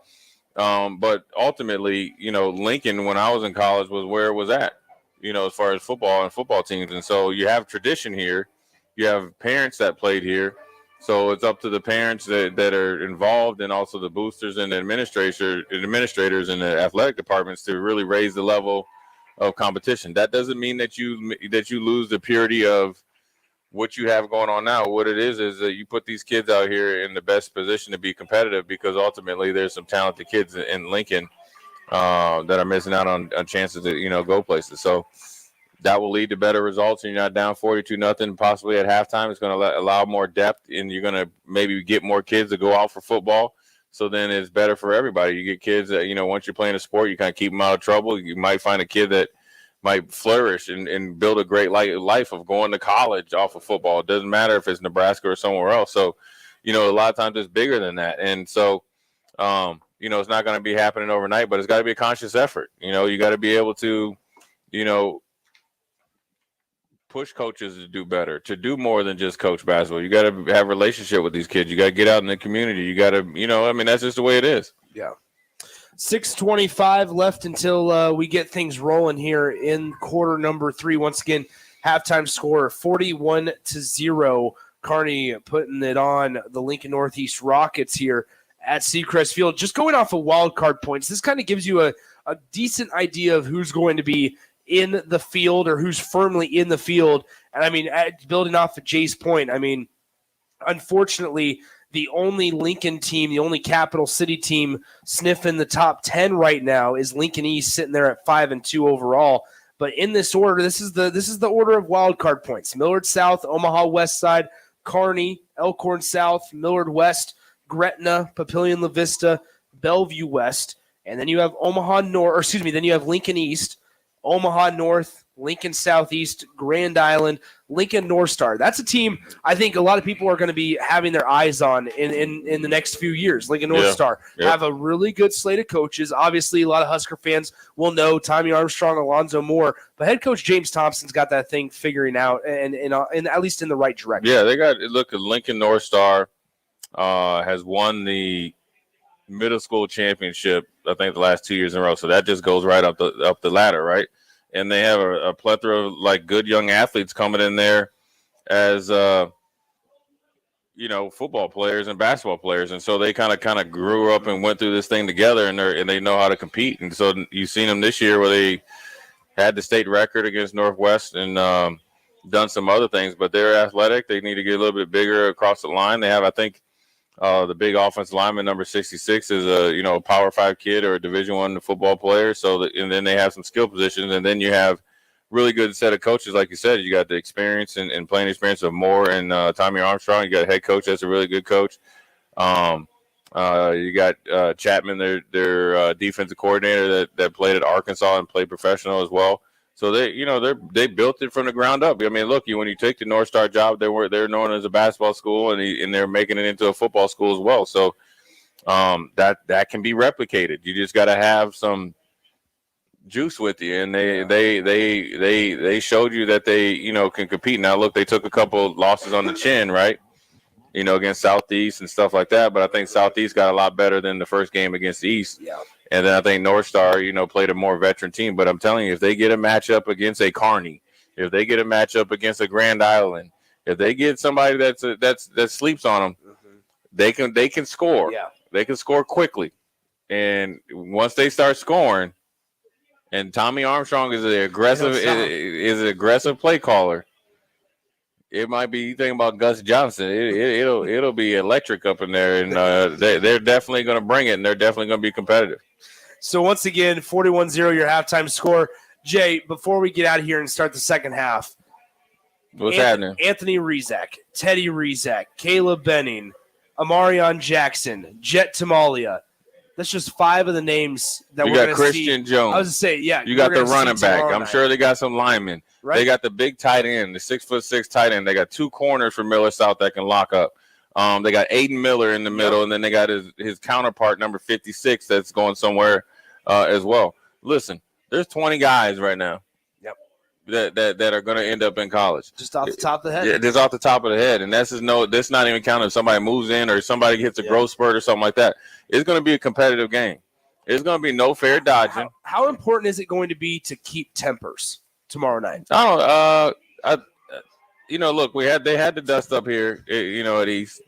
But ultimately, you know, Lincoln, when I was in college, was where it was at, you know, as far as football and football teams. And so you have tradition here. You have parents that played here. So it's up to the parents that are involved, and also the boosters and the administrators and the athletic departments to really raise the level of competition. That doesn't mean that you lose the purity of what you have going on now. What it is that you put these kids out here in the best position to be competitive, because ultimately there's some talented kids in Lincoln that are missing out on chances to, you know, go places. So that will lead to better results, and you're not down 42-0 possibly at halftime. It's going to allow more depth, and you're going to maybe get more kids to go out for football. So then it's better for everybody. You get kids that, you know, once you're playing a sport, you kind of keep them out of trouble. You might find a kid that might flourish and build a great life of going to college off of football. It doesn't matter if it's Nebraska or somewhere else. So, you know, a lot of times it's bigger than that. And so, you know, it's not going to be happening overnight, but it's got to be a conscious effort. You know, you got to be able to, you know, push coaches to do better, to do more than just coach basketball. You got to have a relationship with these kids. You got to get out in the community. You got to, you know, I mean, that's just the way it is. Yeah. 6:25 left until we get things rolling here in quarter number 3. Once again, halftime score 41-0. Kearney putting it on the Lincoln Northeast Rockets here at Seacrest Field. Just going off of wild card points, this kind of gives you a decent idea of who's going to be in the field or who's firmly in the field. And I mean, building off of Jay's point, I mean, unfortunately, the only Lincoln team, the only capital city team sniffing the top 10 right now is Lincoln East, sitting there at 5-2 overall. But in this order, this is the order of wild card points: Millard South, Omaha West Side, Kearney, Elkhorn South, Millard West, Gretna, Papillion La Vista, Bellevue West, and then you have then you have Lincoln East, Omaha North, Lincoln Southeast, Grand Island, Lincoln North Star. That's a team I think a lot of people are going to be having their eyes on in the next few years. Lincoln North Star have a really good slate of coaches. Obviously, a lot of Husker fans will know Tommy Armstrong, Alonzo Moore, but head coach James Thompson's got that thing figuring out, and at least in the right direction. Yeah, they got Lincoln North Star has won the middle school championship, I think, the last 2 years in a row. So that just goes right up the ladder, right? And they have a plethora of like good young athletes coming in there as you know, football players and basketball players, and so they kind of grew up and went through this thing together, and they know how to compete. And so you've seen them this year where they had the state record against Northwest and done some other things, but they're athletic. They need to get a little bit bigger across the line. They have, I think, the big offensive lineman, number 66, is a Power 5 kid or a Division I football player. And then they have some skill positions, and then you have really good set of coaches, like you said. You got the experience and playing experience of Moore and Tommy Armstrong. You got a head coach that's a really good coach. You got Chapman, their defensive coordinator that played at Arkansas and played professional as well. So they built it from the ground up. I mean, look, when you take the North Star job, they're known as a basketball school, and they're making it into a football school as well. So that can be replicated. You just got to have some juice with you, and they showed you that they can compete. Now look, they took a couple losses on the chin, right? Against Southeast and stuff like that. But I think Southeast got a lot better than the first game against the East. Yeah. And then I think North Star, played a more veteran team. But I'm telling you, if they get a matchup against a Kearney, if they get a matchup against a Grand Island, if they get somebody that sleeps on them, they can score. Yeah. They can score quickly. And once they start scoring, and Tommy Armstrong is an aggressive play caller. It might be, you think about Gus Johnson. It'll be electric up in there, and they're definitely going to bring it, and they're definitely going to be competitive. So once again, 41-0 your halftime score. Jay, before we get out of here and start the second half, what's happening? Anthony Rizak, Teddy Rizak, Caleb Benning, Amarion Jackson, Jet Tamalia. That's just 5 of the names that you we're going got to see. Christian Jones. I was going to say, yeah. You got the running back. I'm sure they got some linemen. Right. They got the big tight end, the 6'6" tight end. They got 2 corners for Miller South that can lock up. They got Aiden Miller in the middle, and then they got his counterpart, number 56, that's going somewhere as well. Listen, there's 20 guys right now. Yep. That are going to end up in college. Just off the top of the head. Yeah, just off the top of the head, and that's not even counting if somebody moves in or somebody hits a growth spurt or something like that. It's going to be a competitive game. It's going to be no fair dodging. How important is it going to be to keep tempers tomorrow night? I don't. Look, they had the dust up here. At East.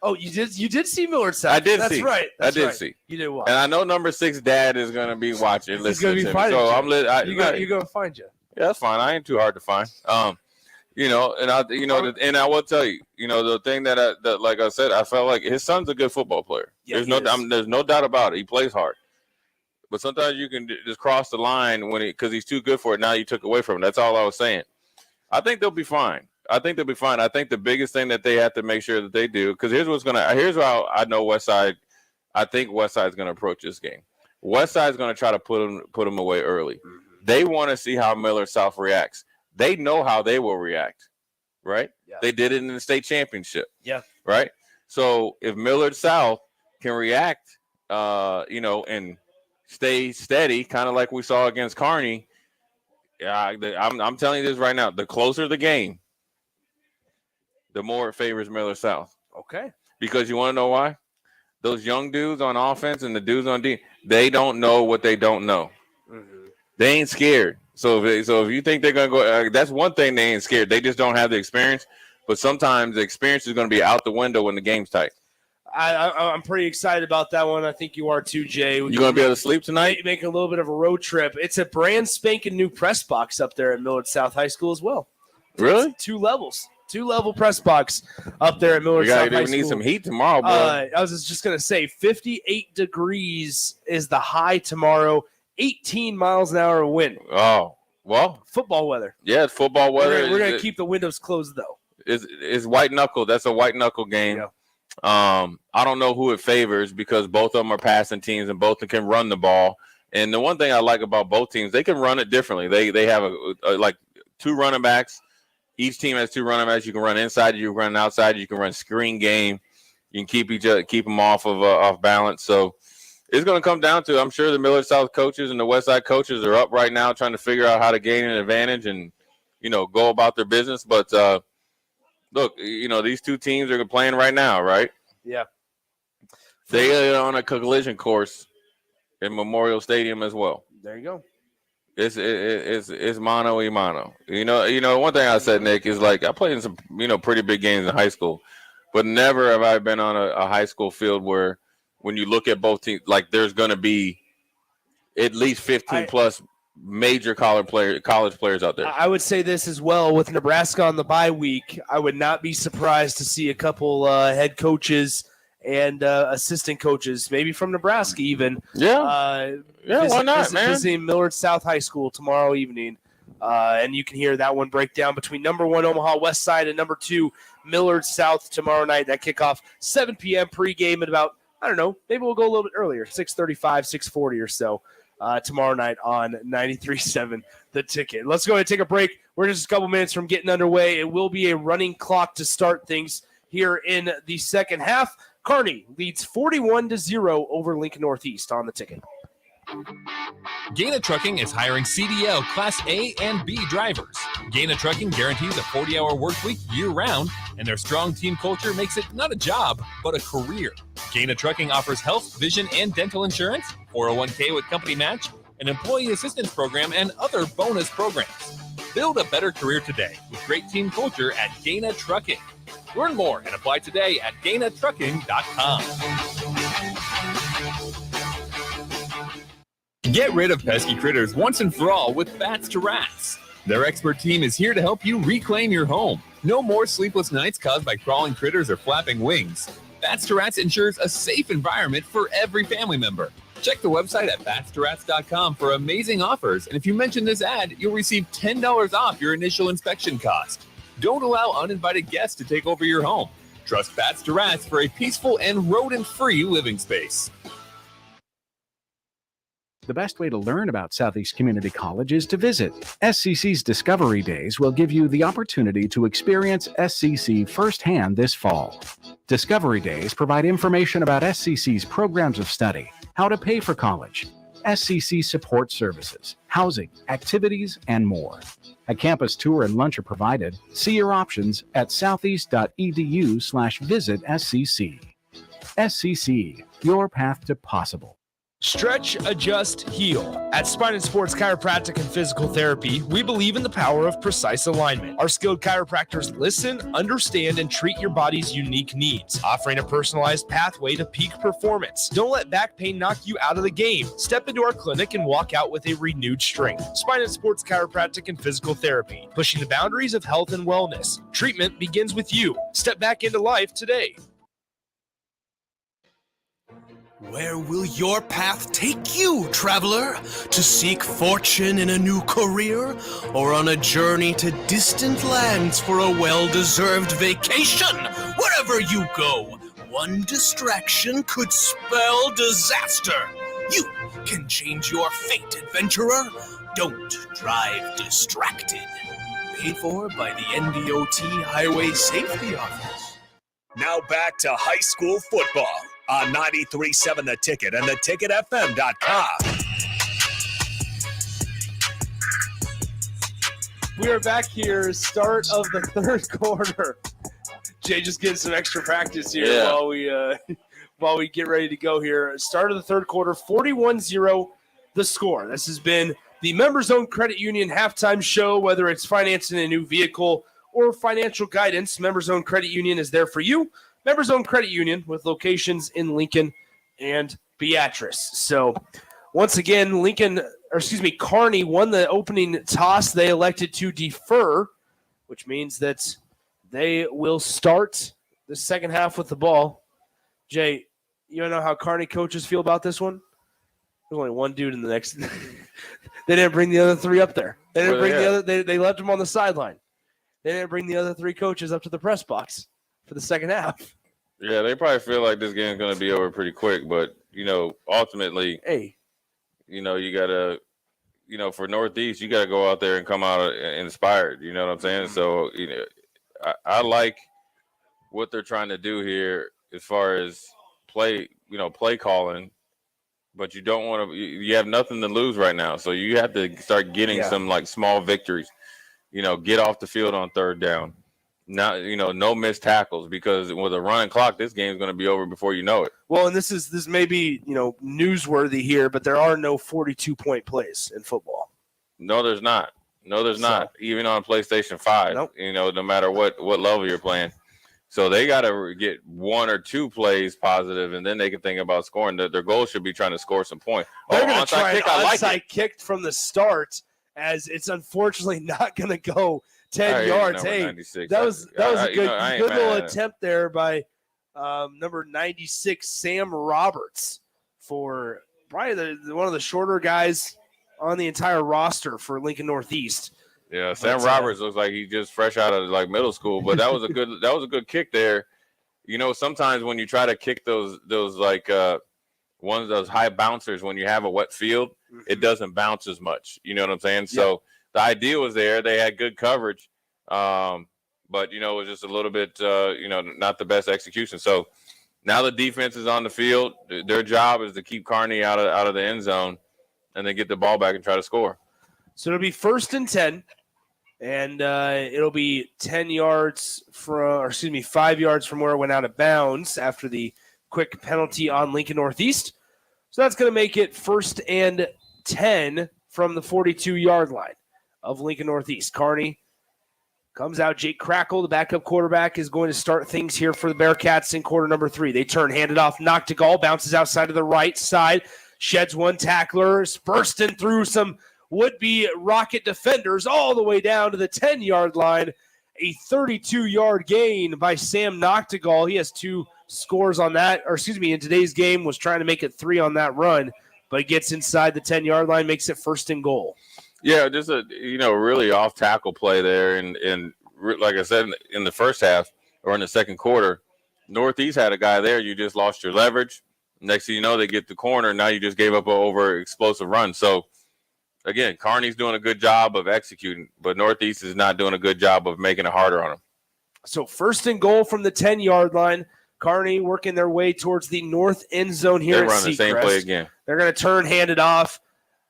Oh, you did see Millard South. I did. That's see. right. I did see. You did what? And I know number 6 dad is going to be watching. He's going to be finding you. You're going to find you. Yeah, that's fine. I ain't too hard to find. And I will tell you, the thing that like I said, I felt like his son's a good football player. Yeah, there's no doubt about it. He plays hard. But sometimes you can just cross the line because he's too good for it. Now you took away from him. That's all I was saying. I think they'll be fine. I think the biggest thing that they have to make sure that they do, because here's how I know Westside. I think Westside's going to approach this game. Westside's going to try to put them away early. Mm-hmm. They want to see how Miller South reacts. They know how they will react, right? Yeah. They did it in the state championship. Yeah. Right? So if Millard South can react, and stay steady, kind of like we saw against Kearney, I'm telling you this right now, the closer the game, the more it favors Millard South. Okay. Because you want to know why? Those young dudes on offense and the dudes on D, they don't know what they don't know. Mm-hmm. They ain't scared. So if you think they're going to go, that's one thing, they ain't scared. They just don't have the experience. But sometimes the experience is going to be out the window when the game's tight. I'm pretty excited about that one. I think you are too, Jay. You going to be able to sleep tonight? Making a little bit of a road trip. It's a brand spanking new press box up there at Millard South High School as well. Really? It's 2 levels. 2-level press box up there at Millard South High School. We need some heat tomorrow, bro. I was just going to say 58 degrees is the high tomorrow. 18 miles an hour wind. Oh, well. Football weather. Yeah, it's football weather. We're going to keep the windows closed, though. It's white knuckle. That's a white knuckle game. Yeah. I don't know who it favors because both of them are passing teams and both of them can run the ball. And the one thing I like about both teams, they can run it differently. They have like 2 running backs. Each team has 2 running backs. You can run inside, you can run outside, you can run screen game. You can keep them off balance. So it's going to come down to, I'm sure the Millard South coaches and the Westside coaches are up right now trying to figure out how to gain an advantage and go about their business. But look, these 2 teams are playing right now, right? Yeah. They are on a collision course in Memorial Stadium as well. There you go. It's mano y mano. One thing I said, Nick, is like I played in some pretty big games in high school, but never have I been on a high school field where when you look at both teams, like there's going to be at least 15 plus major college players out there. I would say this as well. With Nebraska on the bye week, I would not be surprised to see a couple head coaches and assistant coaches, maybe from Nebraska even. Why not, man? Visiting Millard South High School tomorrow evening. And you can hear that one break down between number 1 Omaha West Side and number 2 Millard South tomorrow night. That kickoff 7 p.m. pregame at about, I don't know, maybe we'll go a little bit earlier, 6:35, 6:40 or so tomorrow night on 93.7 The Ticket. Let's go ahead and take a break. We're just a couple minutes from getting underway. It will be a running clock to start things here in the second half. Kearney leads 41-0 over Lincoln Northeast on The Ticket. Gaina Trucking is hiring CDL Class A and B drivers. Gaina Trucking guarantees a 40-hour work week year-round, and their strong team culture makes it not a job, but a career. Gaina Trucking offers health, vision, and dental insurance, 401k with company match, an employee assistance program, and other bonus programs. Build a better career today with great team culture at Gaina Trucking. Learn more and apply today at GainaTrucking.com. Get rid of pesky critters once and for all with Bats to Rats. Their expert team is here to help you reclaim your home. No more sleepless nights caused by crawling critters or flapping wings. Bats to Rats ensures a safe environment for every family member. Check the website at batstoRats.com for amazing offers, and if you mention this ad, you'll receive $10 off your initial inspection cost. Don't allow uninvited guests to take over your home. Trust Bats to Rats for a peaceful and rodent-free living space. The best way to learn about Southeast Community College is to visit. SCC's Discovery Days will give you the opportunity to experience SCC firsthand this fall. Discovery Days provide information about SCC's programs of study, how to pay for college, SCC support services, housing, activities, and more. A campus tour and lunch are provided. See your options at southeast.edu/visit SCC. SCC, your path to possible. Stretch, adjust, heal. At Spine and Sports Chiropractic and Physical Therapy, we believe in the power of precise alignment. Our skilled chiropractors listen, understand, and treat your body's unique needs, offering a personalized pathway to peak performance. Don't let back pain knock you out of the game. Step into our clinic and walk out with a renewed strength. Spine and Sports Chiropractic and Physical Therapy, pushing the boundaries of health and wellness. Treatment begins with you. Step back into life today. Where will your path take you, traveler? To seek fortune in a new career? Or on a journey to distant lands for a well-deserved vacation? Wherever you go, one distraction could spell disaster. You can change your fate, adventurer. Don't drive distracted. Paid for by the NDOT Highway Safety Office. Now back to high school football on 93.7 The Ticket and theticketfm.com. We are back here, start of the third quarter. Jay just getting some extra practice here while we get ready to go here. Start of the third quarter, 41-0 the score. This has been the Members Owned Credit Union halftime show. Whether it's financing a new vehicle or financial guidance, Members Owned Credit Union is there for you. Members Owned Credit Union with locations in Lincoln and Beatrice. So once again, Kearney won the opening toss. They elected to defer, which means that they will start the second half with the ball. Jay, you don't know how Kearney coaches feel about this one? There's only one dude in the next. They didn't bring the other three up there. They didn't bring the other. They left them on the sideline. They didn't bring the other three coaches up to the press box for the second half. Yeah, they probably feel like this game's going to be over pretty quick, but ultimately, you got to, for Northeast, you got to go out there and come out inspired. You know what I'm saying? So, I like what they're trying to do here as far as play calling, but you don't want to. You have nothing to lose right now, so you have to start getting some small victories. Get off the field on third down. Now, no missed tackles, because with a running clock, this game's going to be over before you know it. Well, and this may be, newsworthy here, but there are no 42-point plays in football. No, there's not. Even on PlayStation 5, nope. No matter what level you're playing. So they got to get 1 or 2 plays positive, and then they can think about scoring. Their goal should be trying to score some points. They're going to try an onside like kick from the start, as it's unfortunately not going to go 10 yards. Hey, 96. that was a good little mad. attempt there by number 96, Sam Roberts, for probably one of the shorter guys on the entire roster for Lincoln Northeast. Yeah, Sam Roberts looks like he's just fresh out of like middle school, but that was a good kick there. You know, sometimes when you try to kick those like one of those high bouncers when you have a wet field, it doesn't bounce as much. You know what I'm saying? Yep. So the idea was there. They had good coverage, but you know, it was just a little bit not the best execution. So now the defense is on the field. Their job is to keep Kearney out of the end zone, and then get the ball back and try to score. So it'll be 1st and 10, and it'll be 5 yards from where it went out of bounds after the quick penalty on Lincoln Northeast. So that's going to make it 1st and 10 from the 42-yard line of Lincoln Northeast. Kearney comes out. Jake Crackle, the backup quarterback, is going to start things here for the Bearcats in quarter number 3. They turn, hand it off. Noctegal bounces outside to the right side, sheds one tackler, bursting through some would-be Rocket defenders all the way down to the 10-yard line. A 32-yard gain by Sam Noctegal. He has 2 scores on that, in today's game, was trying to make it 3 on that run, but he gets inside the 10-yard line, makes it 1st and goal. Yeah, just a really off tackle play there, and like I said in the first half or in the second quarter, Northeast had a guy there. You just lost your leverage. Next thing you know, they get the corner. Now you just gave up an over explosive run. So again, Kearney's doing a good job of executing, but Northeast is not doing a good job of making it harder on them. So 1st and goal from the 10-yard line. Kearney working their way towards the north end zone here. They run the same play again. They're going to turn, hand it off.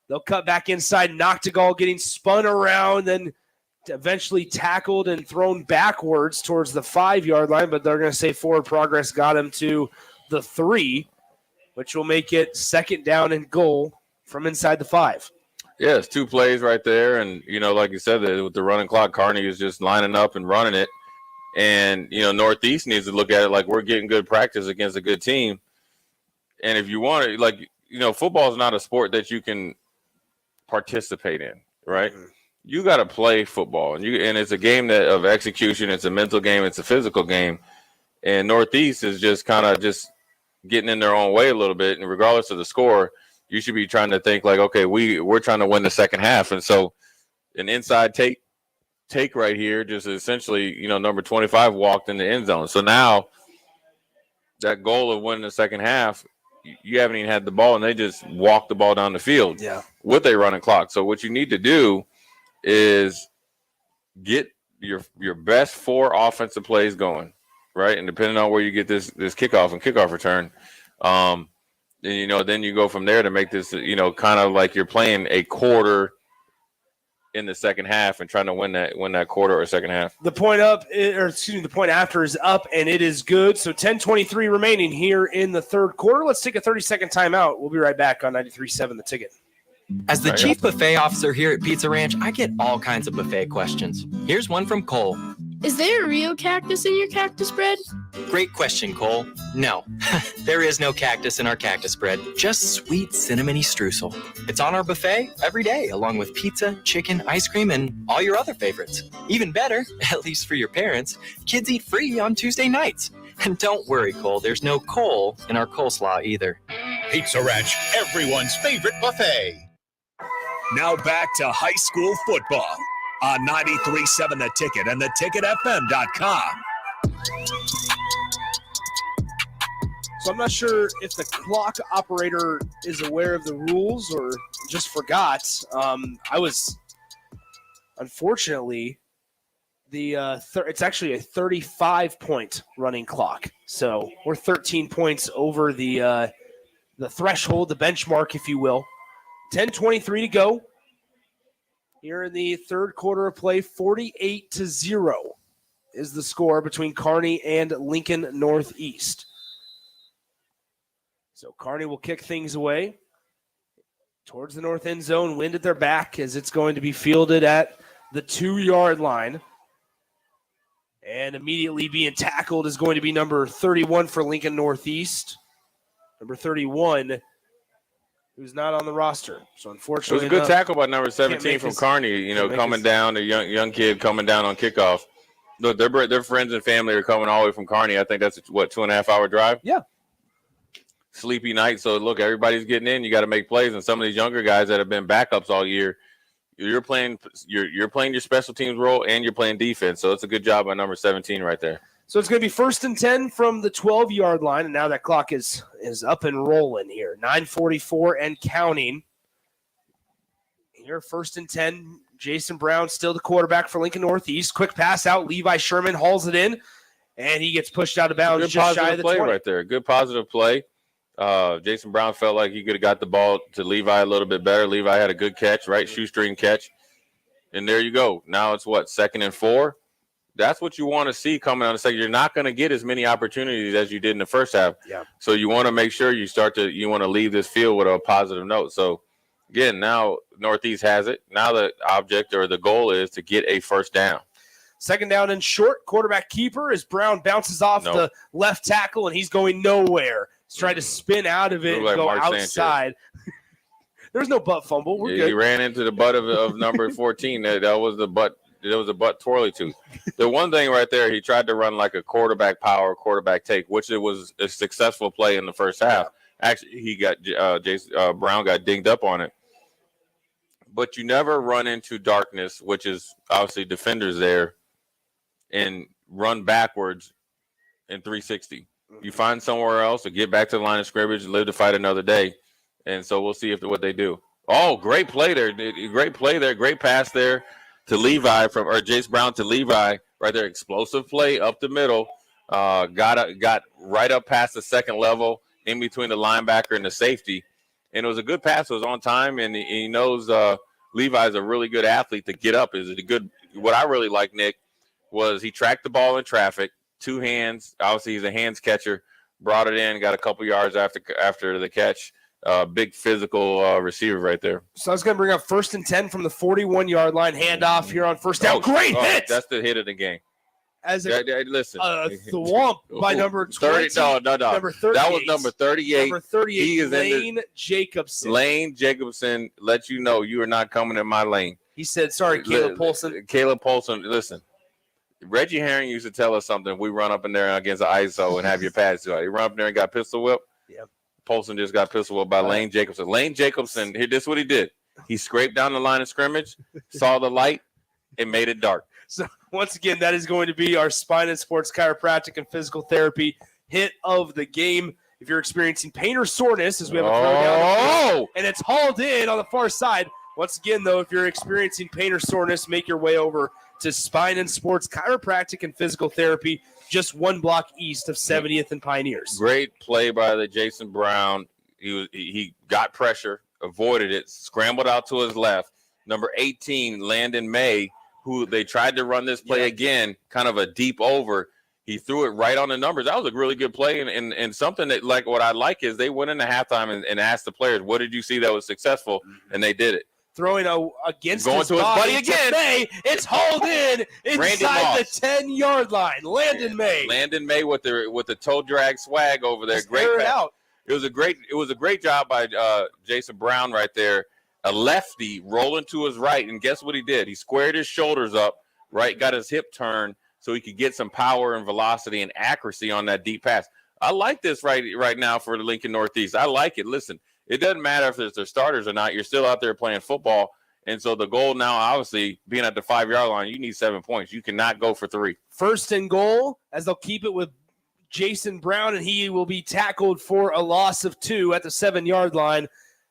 They'll cut back inside. Noctegal getting spun around, then eventually tackled and thrown backwards towards the 5-yard line, but they're going to say forward progress got him to the 3, which will make it 2nd down and goal from inside the 5. Yeah, it's 2 plays right there. And, like you said, with the running clock, Kearney is just lining up and running it. And, Northeast needs to look at it like we're getting good practice against a good team. And if you want to, football is not a sport that you can participate in, right? Mm-hmm. You got to play football. And it's a game of execution. It's a mental game. It's a physical game. And Northeast is just kind of just getting in their own way a little bit. And regardless of the score, you should be trying to think like, okay, we're trying to win the second half. And so an inside take right here, just essentially, number 25 walked in the end zone. So now that goal of winning the second half, you haven't even had the ball, and they just walked the ball down the field with a running clock. So what you need to do is get your best 4 offensive plays going, right? And depending on where you get this kickoff and kickoff return, then you go from there to make this, kind of like you're playing a quarter in the second half and trying to win that quarter or second half. The point the point after is up, and it is good. So 10:23 remaining here in the third quarter. Let's take a 30-second timeout. We'll be right back on 93.7 The Ticket. As the chief buffet officer here at Pizza Ranch, I get all kinds of buffet questions. Here's one from Cole. Is there a real cactus in your cactus bread? Great question, Cole. No, there is no cactus in our cactus bread, just sweet cinnamony streusel. It's on our buffet every day, along with pizza, chicken, ice cream, and all your other favorites. Even better, at least for your parents, kids eat free on Tuesday nights. And don't worry, Cole, there's no coal in our coleslaw either. Pizza Ranch, everyone's favorite buffet. Now back to high school football on 93.7 The Ticket and theticketfm.com. So I'm not sure if the clock operator is aware of the rules or just forgot. Unfortunately, it's actually a 35-point running clock. So we're 13 points over the threshold, the benchmark, if you will. 10:23 to go. Here in the third quarter of play, 48-0 is the score between Kearney and Lincoln Northeast. So Kearney will kick things away towards the north end zone, wind at their back as it's going to be fielded at the 2-yard line. And immediately being tackled is going to be number 31 for Lincoln Northeast. Number 31, who's not on the roster. So unfortunately, it was a good tackle by number 17 from Kearney. Coming down, a young kid coming down on kickoff. Look, their friends and family are coming all the way from Kearney. I think that's 2.5 hour drive. Yeah. Sleepy night. So look, everybody's getting in. You got to make plays, and some of these younger guys that have been backups all year, you're playing your special teams role and you're playing defense. So it's a good job by number 17 right there. So it's going to be 1st and 10 from the 12-yard line, and now that clock is up and rolling here. 9:44 and counting. Here, 1st and 10. Jason Brown still the quarterback for Lincoln Northeast. Quick pass out. Levi Sherman hauls it in, and he gets pushed out of bounds just shy of the 20. Good positive play right there. Good positive play. Jason Brown felt like he could have got the ball to Levi a little bit better. Levi had a good catch, right? Shoestring catch. And there you go. Now it's 2nd and 4. That's what you want to see coming on the second. You're not going to get as many opportunities as you did in the first half. Yeah. So you want to make sure you want to leave this field with a positive note. So again, now Northeast has it. Now the object or the goal is to get a first down. 2nd down and short. Quarterback keeper as Brown bounces off the left tackle, and he's going nowhere. He's trying to spin out of it and go Mark outside. There's no butt fumble. We're good. He ran into the butt of number 14. That was the butt. It was a butt twirly tooth. The one thing right there, he tried to run like a quarterback power, quarterback take, which it was a successful play in the first half. Actually, he got Brown got dinged up on it. But you never run into darkness, which is obviously defenders there, and run backwards in 360. You find somewhere else to get back to the line of scrimmage and live to fight another day. And so we'll see what they do. Oh, great play there. Great play there. Great pass there to Levi or Jace Brown to Levi right there. Explosive play up the middle. Got right up past the second level in between the linebacker and the safety. And it was a good pass. It was on time, and he knows Levi's a really good athlete to get up. What I really like, Nick, was he tracked the ball in traffic, 2 hands. Obviously, he's a hands catcher. Brought it in, got a couple yards after the catch. Big physical receiver right there. So I was going to bring up 1st and 10 from the 41-yard line. Handoff here on first down. Great hit. That's the hit of the game. Listen, thwomp by number 20. 30. No. Number 38. That was number 38. Number 38, he is Lane Jacobson. Lane Jacobson let you know you are not coming in my lane. He said, sorry, Caleb Polson. Caleb Polson, listen. Reggie Herring used to tell us something. We run up in there against the ISO and have your pads to it. He run up there and got pistol whipped. Yeah. Polson just got pistol whipped by Lane Jacobson. Lane Jacobson, this is what he did. He scraped down the line of scrimmage, saw the light, and made it dark. So once again, that is going to be our spine and sports chiropractic and physical therapy hit of the game. If you're experiencing pain or soreness, as we have a throwdown, and it's hauled in on the far side. Once again, though, if you're experiencing pain or soreness, make your way over to Spine and Sports Chiropractic and Physical Therapy, just 1 block east of 70th and Pioneers. Great play by the Jason Brown. He got pressure, avoided it, scrambled out to his left. Number 18, Landon May, who they tried to run this play again, kind of a deep over. He threw it right on the numbers. That was a really good play, and something that, like, what I like is they went into halftime and asked the players, what did you see that was successful? And they did it. Throwing against going his to his body buddy again. May. It's hauled in inside the 10-yard line. Landon May. Landon May with the toe drag swag over there. Just great pass. out. It was a great job by Jason Brown right there. A lefty rolling to his right, and guess what he did? He squared his shoulders up, right, got his hip turned so he could get some power and velocity and accuracy on that deep pass. I like this right now for the Lincoln Northeast. I like it. Listen, it doesn't matter if it's their starters or not. You're still out there playing football. And so the goal now, obviously, being at the 5-yard line, you need 7 points. You cannot go for 3. 1st and goal, as they'll keep it with Jason Brown, and he will be tackled for a loss of 2 at the 7-yard line.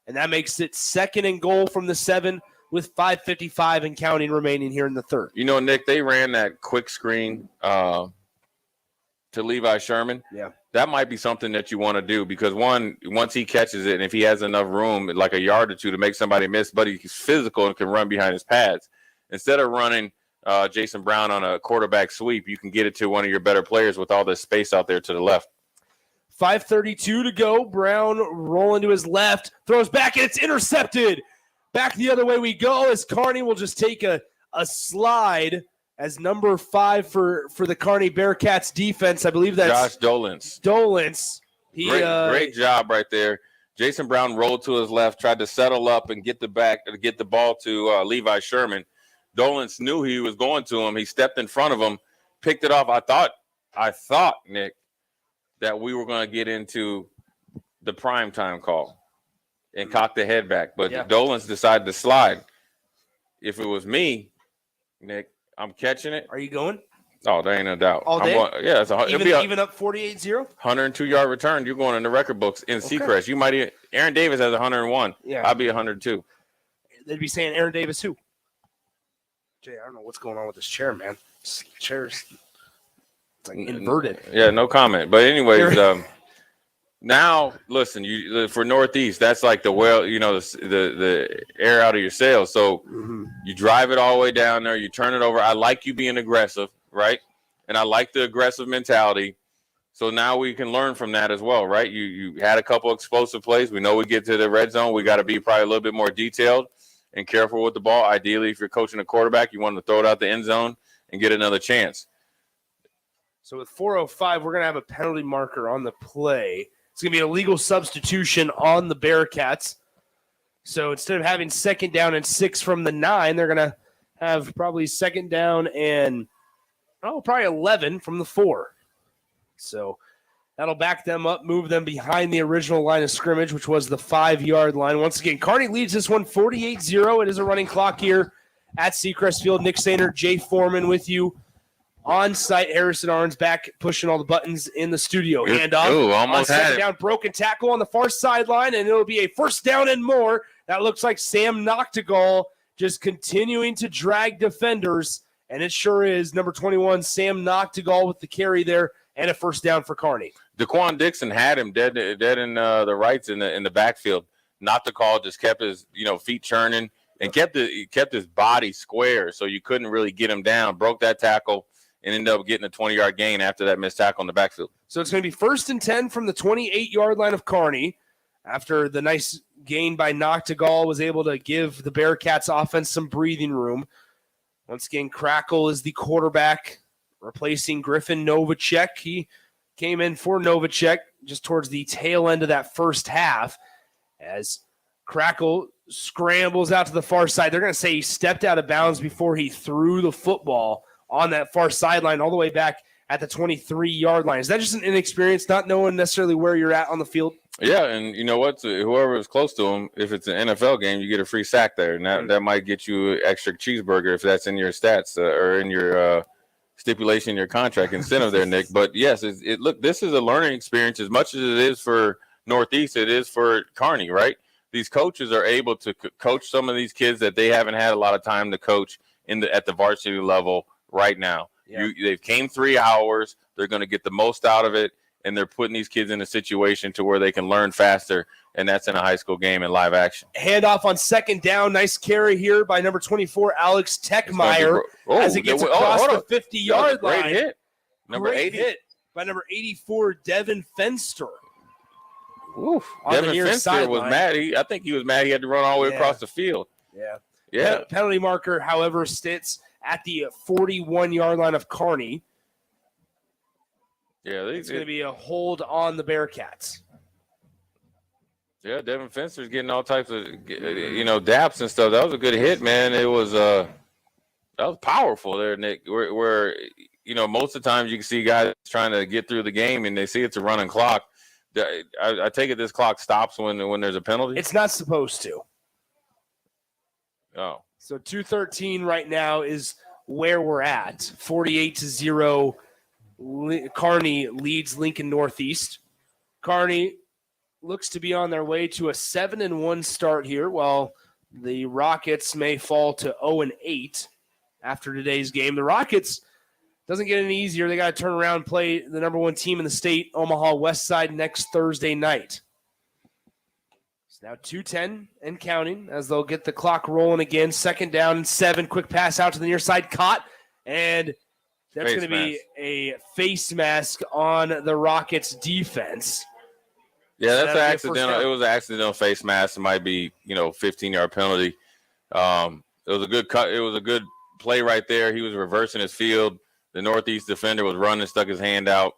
And that makes it 2nd and goal from the 7 with 5:55 and counting remaining here in the 3rd. You know, Nick, they ran that quick screen to Levi Sherman. Yeah. That might be something that you want to do because, once he catches it and if he has enough room, like a yard or two to make somebody miss, but he's physical and can run behind his pads. Instead of running Jason Brown on a quarterback sweep, you can get it to one of your better players with all this space out there to the left. 5:32 to go. Brown rolling to his left, throws back, and it's intercepted. Back the other way we go as Kearney will just take a slide as number 5 for the Kearney Bearcats defense. I believe that's Josh Dolans. Great Job right there. Jason Brown rolled to his left, tried to settle up and get the ball to Levi Sherman. Dolans knew he was going to him. He stepped in front of him, picked it off. I thought, Nick, that we were going to get into the primetime call and cock the head back. But Dolans decided to slide. If it was me, Nick, I'm catching it. Are you going? Oh, there ain't no doubt. All day? Even up 48-0? 102-yard return. You're going in the record books in Seacrest. You might Aaron Davis has 101. Yeah. I'll be 102. They'd be saying Aaron Davis who? Jay, I don't know what's going on with this chair, man. This chair's like inverted. Yeah, no comment. But anyways, now listen, you for Northeast, that's like the air out of your sails. So you drive it all the way down there, you turn it over. I like you being aggressive, right? And I like the aggressive mentality. So now we can learn from that as well, right? You had a couple explosive plays. We know we get to the red zone. We got to be probably a little bit more detailed and careful with the ball. Ideally, if you're coaching a quarterback, you want to throw it out the end zone and get another chance. So with 4:05, we're going to have a penalty marker on the play. It's going to be a legal substitution on the Bearcats. So instead of having 2nd down and 6 from the 9, they're going to have probably 2nd down and probably 11 from the 4. So that'll back them up, move them behind the original line of scrimmage, which was the 5-yard line. Once again, Kearney leads this one 48-0. It is a running clock here at Seacrest Field. Nick Sainer, Jay Foreman with you. On site, Harrison Arns back pushing all the buttons in the studio. Handoff. Ooh, almost on had 2nd it. down, broken tackle on the far sideline, and it'll be a 1st down and more. That looks like Sam Noctegal just continuing to drag defenders, and it sure is. Number 21, Sam Noctegal with the carry there, and a 1st down for Kearney. Daquan Dixon had him dead in the rights in the backfield. Noctegal just kept his feet churning and kept his body square, so you couldn't really get him down. Broke that tackle and ended up getting a 20-yard gain after that missed tackle in the backfield. So it's going to be 1st and 10 from the 28-yard line of Kearney. After the nice gain by Noctegal was able to give the Bearcats offense some breathing room. Once again, Crackle is the quarterback, replacing Griffin Novacek. He came in for Novacek just towards the tail end of that first half as Crackle scrambles out to the far side. They're going to say he stepped out of bounds before he threw the football on that far sideline all the way back at the 23-yard line. Is that just an inexperience, not knowing necessarily where you're at on the field? Yeah, and you know what? Whoever is close to him, if it's an NFL game, you get a free sack there. And that might get you an extra cheeseburger if that's in your stats or in your stipulation in your contract incentive there, Nick. But, yes, look, this is a learning experience as much as it is for Northeast, it is for Kearney, right? These coaches are able to coach some of these kids that they haven't had a lot of time to coach at the varsity level right now. Yeah. They've came 3 hours. They're going to get the most out of it, and they're putting these kids in a situation to where they can learn faster, and that's in a high school game in live action. Handoff on 2nd down. Nice carry here by number 24, Alex Techmeyer, as it gets across the 50-yard line. Great hit. Great hit by number 84, Devin Fenster. Oof. Devin Fenster was mad. I think he was mad he had to run all the way across the field. Yeah. Penalty marker, however, sits at the 41-yard line of Kearney. Yeah, it's going to be a hold on the Bearcats. Yeah, Devin Fenster's getting all types of, daps and stuff. That was a good hit, man. It was that was powerful there, Nick. Where most of the times you can see guys trying to get through the game and they see it's a running clock. I take it this clock stops when there's a penalty. It's not supposed to. Oh. So 2:13 right now is where we're at. 48-0. Kearney leads Lincoln Northeast. Kearney looks to be on their way to a 7-1 start here, while the Rockets may fall to 0-8 after today's game. The Rockets doesn't get any easier. They got to turn around and play the number 1 team in the state, Omaha West Side, next Thursday night. It's now 2:10 and counting as they'll get the clock rolling again. 2nd down and 7. Quick pass out to the near side. Caught. And that's going to be a face mask on the Rockets defense. Yeah, that's an accidental. It was an accidental face mask. It might be, 15-yard penalty. It was a good cut. It was a good play right there. He was reversing his field. The Northeast defender was running, stuck his hand out.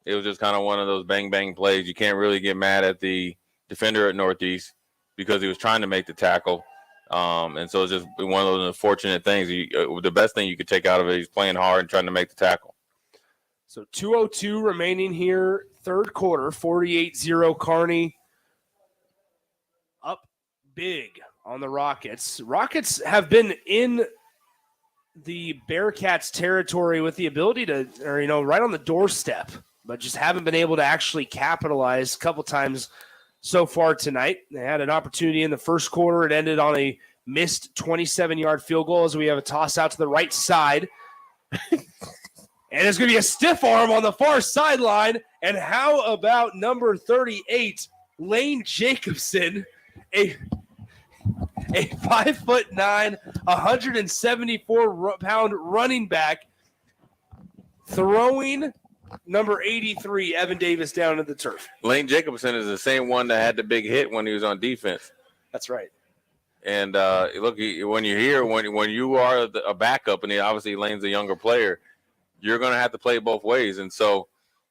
It was just kind of one of those bang-bang plays. You can't really get mad at the defender at Northeast because he was trying to make the tackle. And so it's just one of those unfortunate things. The best thing you could take out of it, he's playing hard and trying to make the tackle. So 2:02 remaining here, third quarter, 48-0 Kearney. Up big on the Rockets. Rockets have been in the Bearcats territory with the ability to, right on the doorstep, but just haven't been able to actually capitalize a couple times so far tonight. They had an opportunity in the first quarter. It ended on a missed 27-yard field goal as we have a toss out to the right side. And it's going to be a stiff arm on the far sideline. And how about number 38, Lane Jacobson, a 5'9", 174-pound running back, throwing number 83, Evan Davis, down to the turf. Lane Jacobson is the same one that had the big hit when he was on defense. That's right. And look, when you are a backup, and obviously Lane's a younger player, you're going to have to play both ways. And so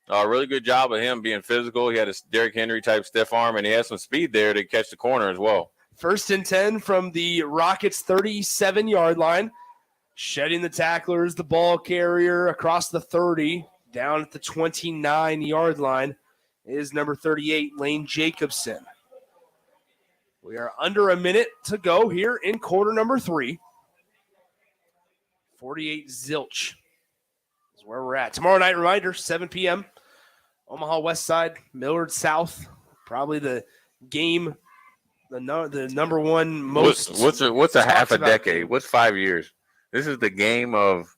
a really good job of him being physical. He had a Derrick Henry type stiff arm, and he had some speed there to catch the corner as well. 1st and 10 from the Rockets' 37-yard line. Shedding the tacklers, the ball carrier across the 30, down at the 29-yard line is number 38, Lane Jacobson. We are under a minute to go here in quarter number 3. 48 zilch is where we're at. Tomorrow night, reminder, 7 p.m., Omaha West Side, Millard South. Probably the game, the number one most. What's a half a decade? What's 5 years? This is the game of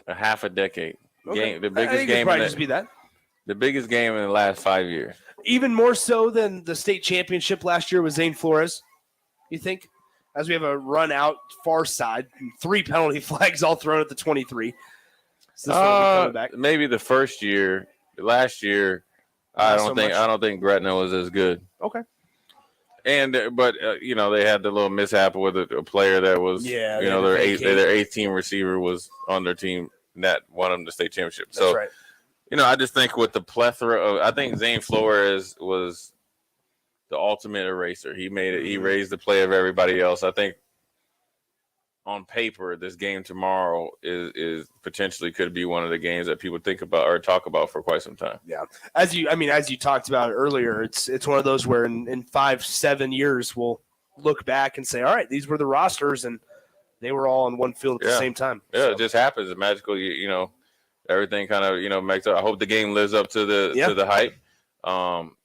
a half a decade. Okay. The biggest game. Just be that. The biggest game in the last 5 years. Even more so than the state championship last year with Zane Flores, you think? As we have a run out far side, 3 penalty flags all thrown at the 23. So this one will be coming back. Maybe the first year. Last year, I don't think Gretna was as good. Okay. But they had the little mishap with a player that was their 8th team receiver was on their team that won them the state championship. That's right. I just think with the plethora of, I think Zane Flores was the ultimate eraser. He made it. He raised the play of everybody else. I think on paper, this game tomorrow is potentially could be one of the games that people think about or talk about for quite some time. Yeah. As you talked about earlier, it's one of those where in 5-7 years, we'll look back and say, all right, these were the rosters and they were all on one field at the same time. Yeah. So. It just happens. It's magical. Everything kind of, makes up. I hope the game lives up to the hype.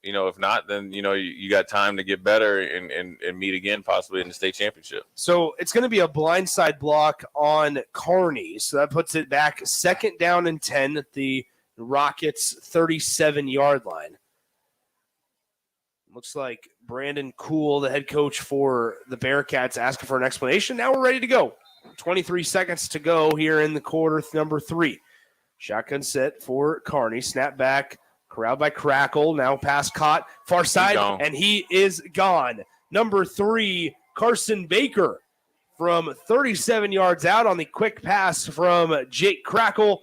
If not, then, you got time to get better and meet again, possibly in the state championship. So it's going to be a blindside block on Kearney. So that puts it back 2nd down and 10 at the Rockets' 37-yard line. Looks like Brandon Kuhl, the head coach for the Bearcats, asking for an explanation. Now we're ready to go. 23 seconds to go here in the quarter number 3. Shotgun set for Kearney. Snap back. Corralled by Crackle. Now pass caught. Far side. And he is gone. Number 3, Carson Baker from 37 yards out on the quick pass from Jake Crackle.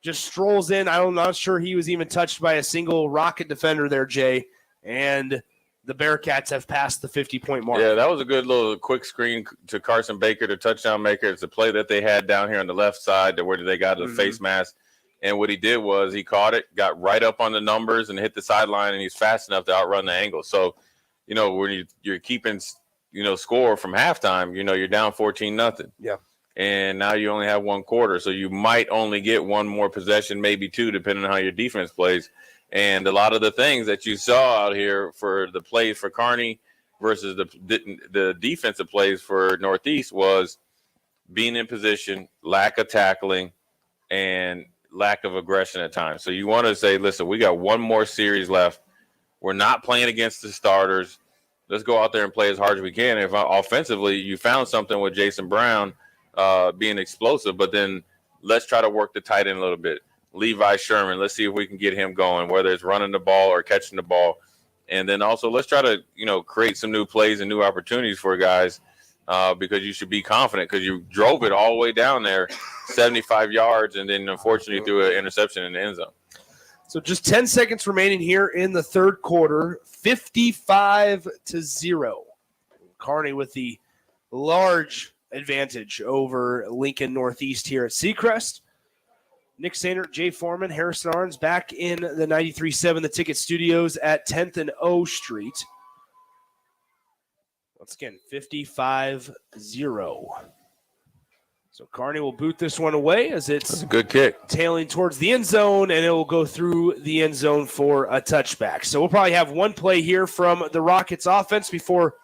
Just strolls in. I'm not sure he was even touched by a single Rocket defender there, Jay. And the Bearcats have passed the 50-point mark. Yeah, that was a good little quick screen to Carson Baker, the touchdown maker. It's a play that they had down here on the left side where they got the face mask. And what he did was he caught it, got right up on the numbers, and hit the sideline, and he's fast enough to outrun the angle. So, when you're keeping, score from halftime, you're down 14-0. Yeah. And now you only have one quarter, so you might only get one more possession, maybe 2, depending on how your defense plays. And a lot of the things that you saw out here for the plays for Kearney versus the defensive plays for Northeast was being in position, lack of tackling, and lack of aggression at times. So you want to say, listen, we got one more series left. We're not playing against the starters. Let's go out there and play as hard as we can. If offensively you found something with Jason Brown being explosive, but then let's try to work the tight end a little bit. Levi Sherman, let's see if we can get him going, whether it's running the ball or catching the ball. And then also let's try to, create some new plays and new opportunities for guys because you should be confident because you drove it all the way down there 75 yards and then unfortunately threw an interception in the end zone. So just 10 seconds remaining here in the third quarter, 55-0. Kearney with the large advantage over Lincoln Northeast here at Seacrest. Nick Sainert, Jay Foreman, Harrison Arns back in the 93.7 The Ticket Studios at 10th and O Street. Once again, 55-0. So Kearney will boot this one away as it's a good kick, tailing towards the end zone, and it will go through the end zone for a touchback. So we'll probably have one play here from the Rockets offense before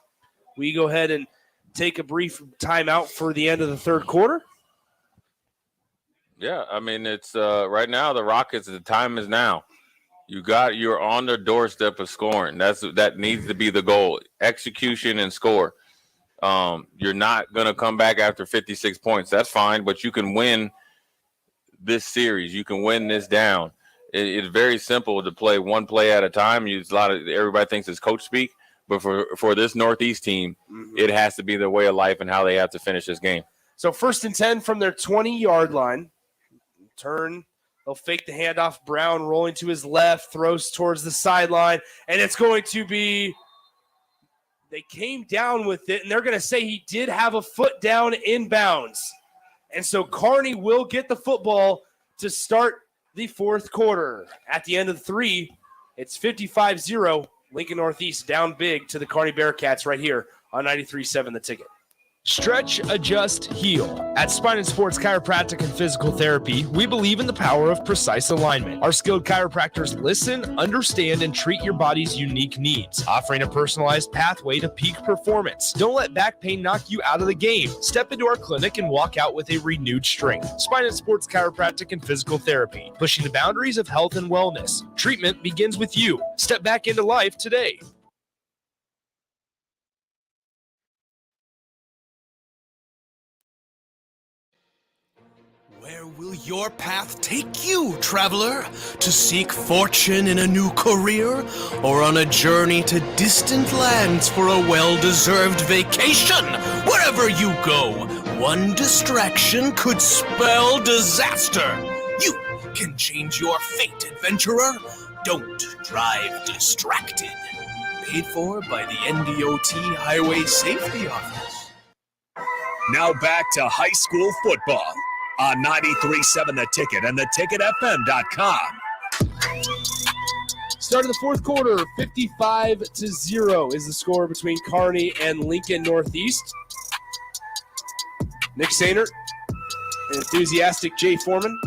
we go ahead and take a brief timeout for the end of the third quarter. Yeah, I mean, it's right now the Rockets, the time is now. You're on the doorstep of scoring. That needs to be the goal. Execution and score. You're not going to come back after 56 points. That's fine, but you can win this series. You can win this down. It's very simple to play one play at a time. Everybody thinks it's coach speak, but for this Northeast team, it has to be the way of life and how they have to finish this game. So 1st and 10 from their 20-yard line. Turn. They'll fake the handoff. Brown rolling to his left, throws towards the sideline, and it's going to be – they came down with it, and they're going to say he did have a foot down inbounds. And so Kearney will get the football to start the fourth quarter. At the end of the 3, it's 55-0. Lincoln Northeast down big to the Kearney Bearcats right here on 93.7 The Ticket. Stretch, adjust, heal. At Spine and Sports Chiropractic and Physical Therapy, we believe in the power of precise alignment. Our skilled chiropractors listen, understand, and treat your body's unique needs, offering a personalized pathway to peak performance. Don't let back pain knock you out of the game. Step into our clinic and walk out with a renewed strength. Spine and Sports Chiropractic and Physical Therapy, pushing the boundaries of health and wellness. Treatment begins with you. Step back into life today. Where will your path take you, traveler? To seek fortune in a new career? Or on a journey to distant lands for a well-deserved vacation? Wherever you go, one distraction could spell disaster. You can change your fate, adventurer. Don't drive distracted. Paid for by the NDOT Highway Safety Office. Now back to high school football on 93.7 The Ticket and theticketfm.com. Start of the fourth quarter, 55-0 is the score between Kearney and Lincoln Northeast. Nick Sainert, enthusiastic Jay Foreman,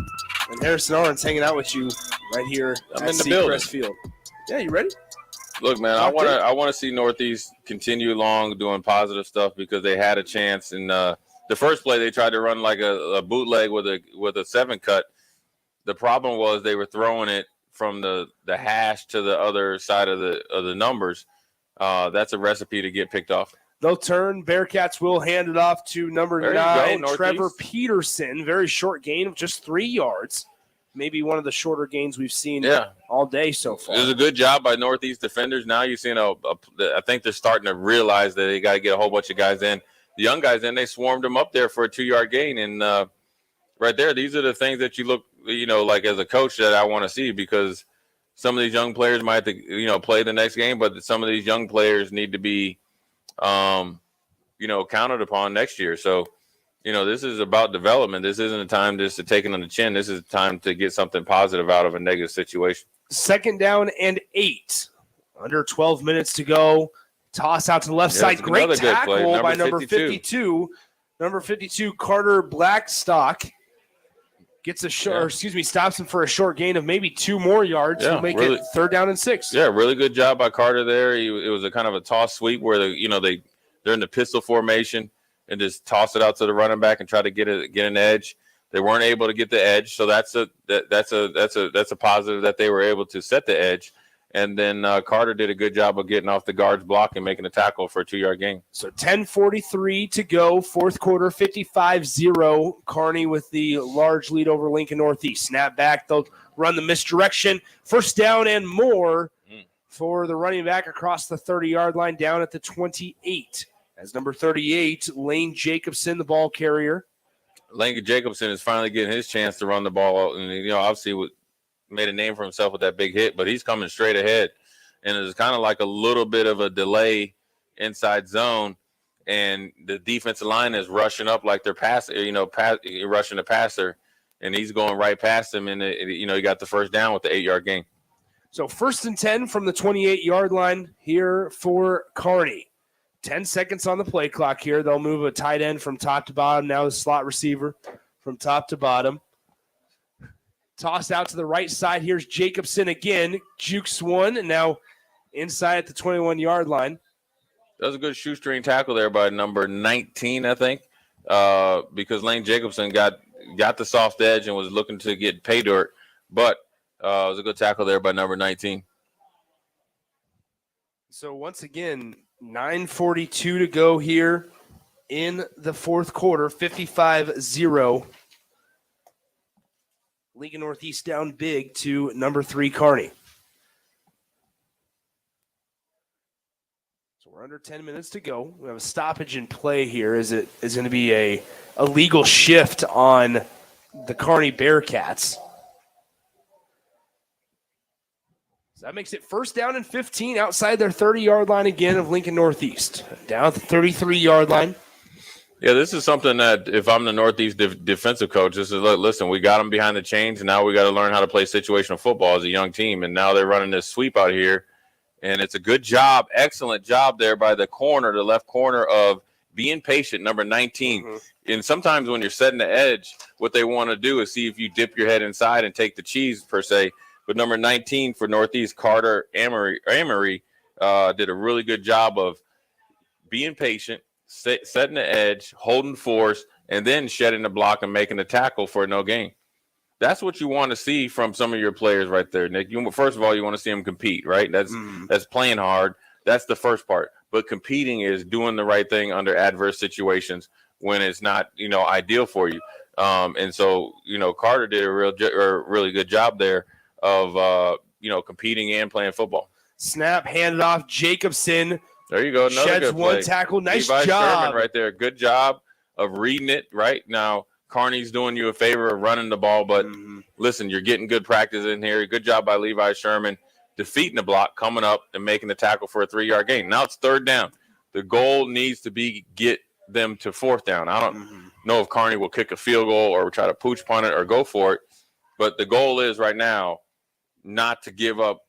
and Harrison Arns hanging out with you right here I'm at in the building. Seacrest Field. Yeah, you ready? Look, man, I want to see Northeast continue along doing positive stuff because they had a chance in the first play. They tried to run like a bootleg with a 7 cut. The problem was they were throwing it from the hash to the other side of the numbers. That's a recipe to get picked off. They'll turn. Bearcats will hand it off to number 9, Trevor Peterson. Very short gain of just 3 yards. Maybe one of the shorter gains we've seen all day so far. It was a good job by Northeast defenders. Now you're seeing I think they're starting to realize that they got to get a whole bunch of guys in. The young guys in, they swarmed them up there for a 2-yard gain. And right there, these are the things that you look, like as a coach that I want to see because some of these young players might have to, play the next game, but some of these young players need to be, counted upon next year. So, this is about development. This isn't a time just to take it on the chin. This is a time to get something positive out of a negative situation. 2nd down and 8. Under 12 minutes to go. Toss out to the left side. Great tackle by number 52. Number 52, Carter Blackstock. Gets stops him for a short gain of maybe 2 more yards. He'll make it 3rd down and 6. Yeah, really good job by Carter there. It was a kind of a toss sweep where they're in the pistol formation and just toss it out to the running back and try to get an edge. They weren't able to get the edge, so that's a positive that they were able to set the edge. And then Carter did a good job of getting off the guard's block and making a tackle for a 2-yard gain. So 10:43 to go, fourth quarter, 55-0. Kearney with the large lead over Lincoln Northeast. Snap back, they'll run the misdirection. 1st down and more for the running back across the 30-yard line down at the 28. As number 38, Lane Jacobson, the ball carrier. Lane Jacobson is finally getting his chance to run the ball. And, obviously made a name for himself with that big hit, but he's coming straight ahead. And it's kind of like a little bit of a delay inside zone. And the defensive line is rushing up like they're rushing the passer. And he's going right past him. And, he got the first down with the 8-yard gain. So 1st and 10 from the 28-yard line here for Kearney. 10 seconds on the play clock here. They'll move a tight end from top to bottom. Now the slot receiver from top to bottom. Tossed out to the right side. Here's Jacobson again. Jukes one, and now inside at the 21-yard line. That was a good shoestring tackle there by number 19, I think, because Lane Jacobson got the soft edge and was looking to get pay dirt. But it was a good tackle there by number 19. So once again, 9:42 to go here in the fourth quarter, 55-0. Lincoln Northeast down big to number 3 Kearney. So we're under 10 minutes to go. We have a stoppage in play here. Is going to be a legal shift on the Kearney Bearcats. So that makes it 1st down and 15 outside their 30-yard line again of Lincoln Northeast. Down at the 33-yard line. Yeah, this is something that if I'm the Northeast defensive coach, this is, listen, we got them behind the chains, and now we got to learn how to play situational football as a young team. And now they're running this sweep out here, and it's a good job, excellent job there by the left corner of being patient, number 19. Mm-hmm. And sometimes when you're setting the edge, what they want to do is see if you dip your head inside and take the cheese, per se. But number 19 for Northeast, Carter Amory did a really good job of being patient, setting the edge, holding force, and then shedding the block and making the tackle for no gain. That's what you want to see from some of your players right there, Nick. First of all, you want to see them compete, right? That's playing hard. That's the first part. But competing is doing the right thing under adverse situations when it's not, ideal for you. And so, Carter did a really good job there of competing and playing football. Snap, handed off. Jacobson. There you go. Another sheds good one play. tackle. Nice Levi job Sherman right there. Good job of reading it. Right now, Kearney's doing you a favor of running the ball, but listen, you're getting good practice in here. Good job by Levi Sherman defeating the block, coming up and making the tackle for a 3-yard gain. Now it's 3rd down. The goal needs to be get them to 4th down. I don't know if Kearney will kick a field goal or try to pooch punt it or go for it, but the goal is right now not to give up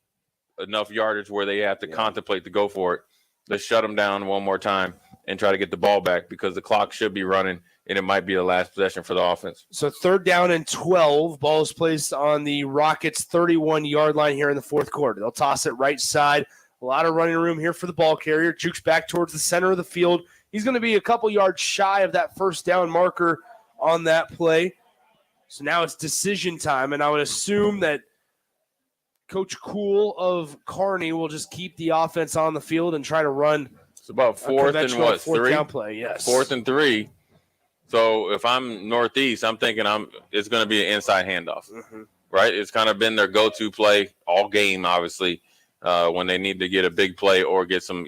enough yardage where they have to contemplate to go for it. Let's shut them down one more time and try to get the ball back because the clock should be running and it might be the last possession for the offense. So 3rd down and 12. Ball is placed on the Rockets' 31-yard line here in the fourth quarter. They'll toss it right side. A lot of running room here for the ball carrier. Jukes back towards the center of the field. He's going to be a couple yards shy of that 1st down marker on that play. So now it's decision time, and I would assume that Coach Cool of Kearney will just keep the offense on the field and try to run. It's about 4th and what? 3 down play, yes. 4th and 3. So if I'm Northeast, I'm thinking it's going to be an inside handoff, right? It's kind of been their go-to play all game, obviously, when they need to get a big play or get some,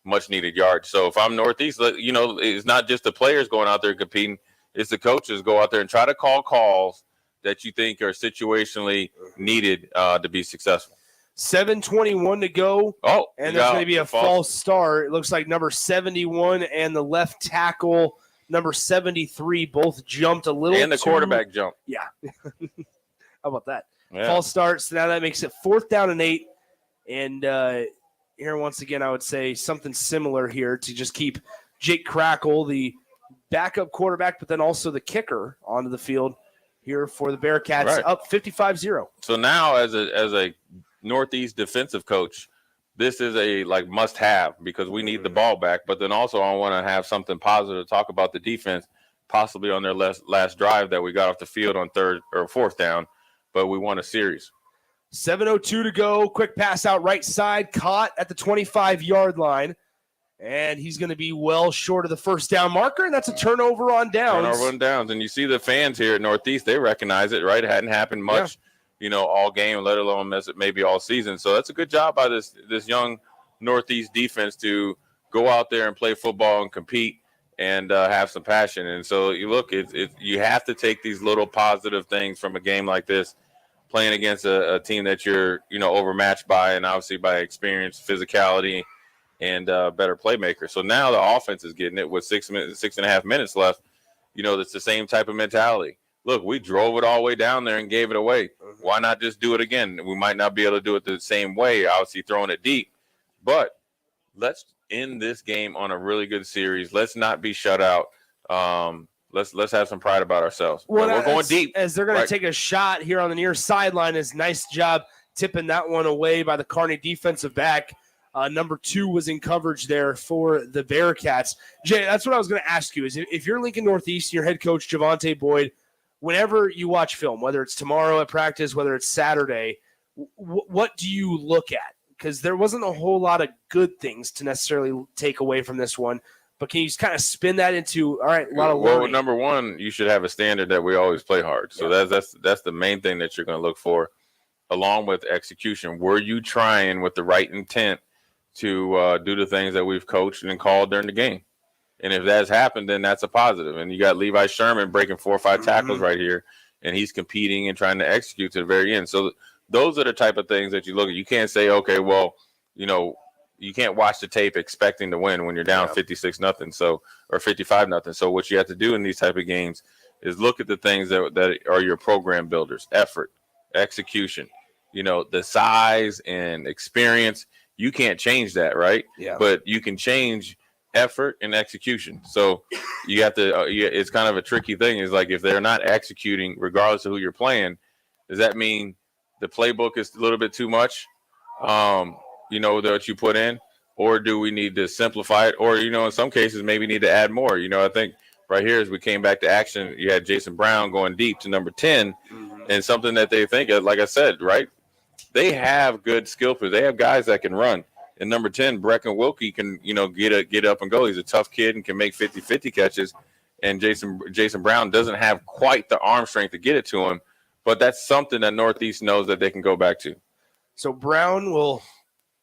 much-needed yards. So if I'm Northeast, it's not just the players going out there competing. It's the coaches go out there and try to call calls that you think are situationally needed to be successful. 7:21 to go. Oh, and there's going to be a false start. It looks like number 71 and the left tackle, number 73, both jumped a little. And the quarterback jumped. Yeah. How about that? Yeah. False start. So now that makes it 4th down and 8. And here, once again, I would say something similar here to just keep Jake Crackle, the backup quarterback, but then also the kicker, onto the field here for the Bearcats, right. Up 55-0. So now as a Northeast defensive coach, this is a must-have because we need the ball back. But then also I want to have something positive to talk about the defense, possibly on their last drive that we got off the field on 3rd or 4th down, but we won a series. 7:02 to go. Quick pass out right side, caught at the 25-yard line. And he's going to be well short of the 1st down marker, and that's a turnover on downs. Turnover on downs. And you see the fans here at Northeast, they recognize it, right? It hadn't happened much, all game, let alone maybe all season. So that's a good job by this young Northeast defense to go out there and play football and compete and have some passion. And so you look, you have to take these little positive things from a game like this, playing against a team that you're, overmatched by, and obviously by experience, physicality, and better playmaker. So now the offense is getting it with 6.5 minutes left. It's the same type of mentality. Look, we drove it all the way down there and gave it away. Why not just do it again? We might not be able to do it the same way, obviously throwing it deep, but let's end this game on a really good series. Let's not be shut out. Let's have some pride about ourselves. Well, we're going deep. As they're going to take a shot here on the near sideline. Is nice job tipping that one away by the Kearney defensive back. Number 2 was in coverage there for the Bearcats. Jay, that's what I was going to ask you. Is if you're Lincoln Northeast, your head coach Javante Boyd, whenever you watch film, whether it's tomorrow at practice, whether it's Saturday, what do you look at? Because there wasn't a whole lot of good things to necessarily take away from this one. But can you just kind of spin that into, all right, a lot of learning? Well, number one, you should have a standard that we always play hard. So that's the main thing that you're going to look for, along with execution. Were you trying with the right intent to do the things that we've coached and called during the game? And if that's happened, then that's a positive. And you got Levi Sherman breaking 4 or 5 tackles right here, and he's competing and trying to execute to the very end. So those are the type of things that you look at. You can't say, okay, well, you can't watch the tape expecting to win when you're down 56-0, or 55-0. So what you have to do in these type of games is look at the things that are your program builders: effort, execution, the size and experience. You can't change that, right? Yeah. But you can change effort and execution. So you have to. It's kind of a tricky thing. Is like if they're not executing, regardless of who you're playing, does that mean the playbook is a little bit too much? That you put in, or do we need to simplify it? Or, in some cases, maybe need to add more. I think right here, as we came back to action, you had Jason Brown going deep to number 10, and something that they think, like I said, right? They have good skill players. They have guys that can run. And number 10, Brecken Wilkie can, get up and go. He's a tough kid and can make 50-50 catches. And Jason Brown doesn't have quite the arm strength to get it to him, but that's something that Northeast knows that they can go back to. So Brown will,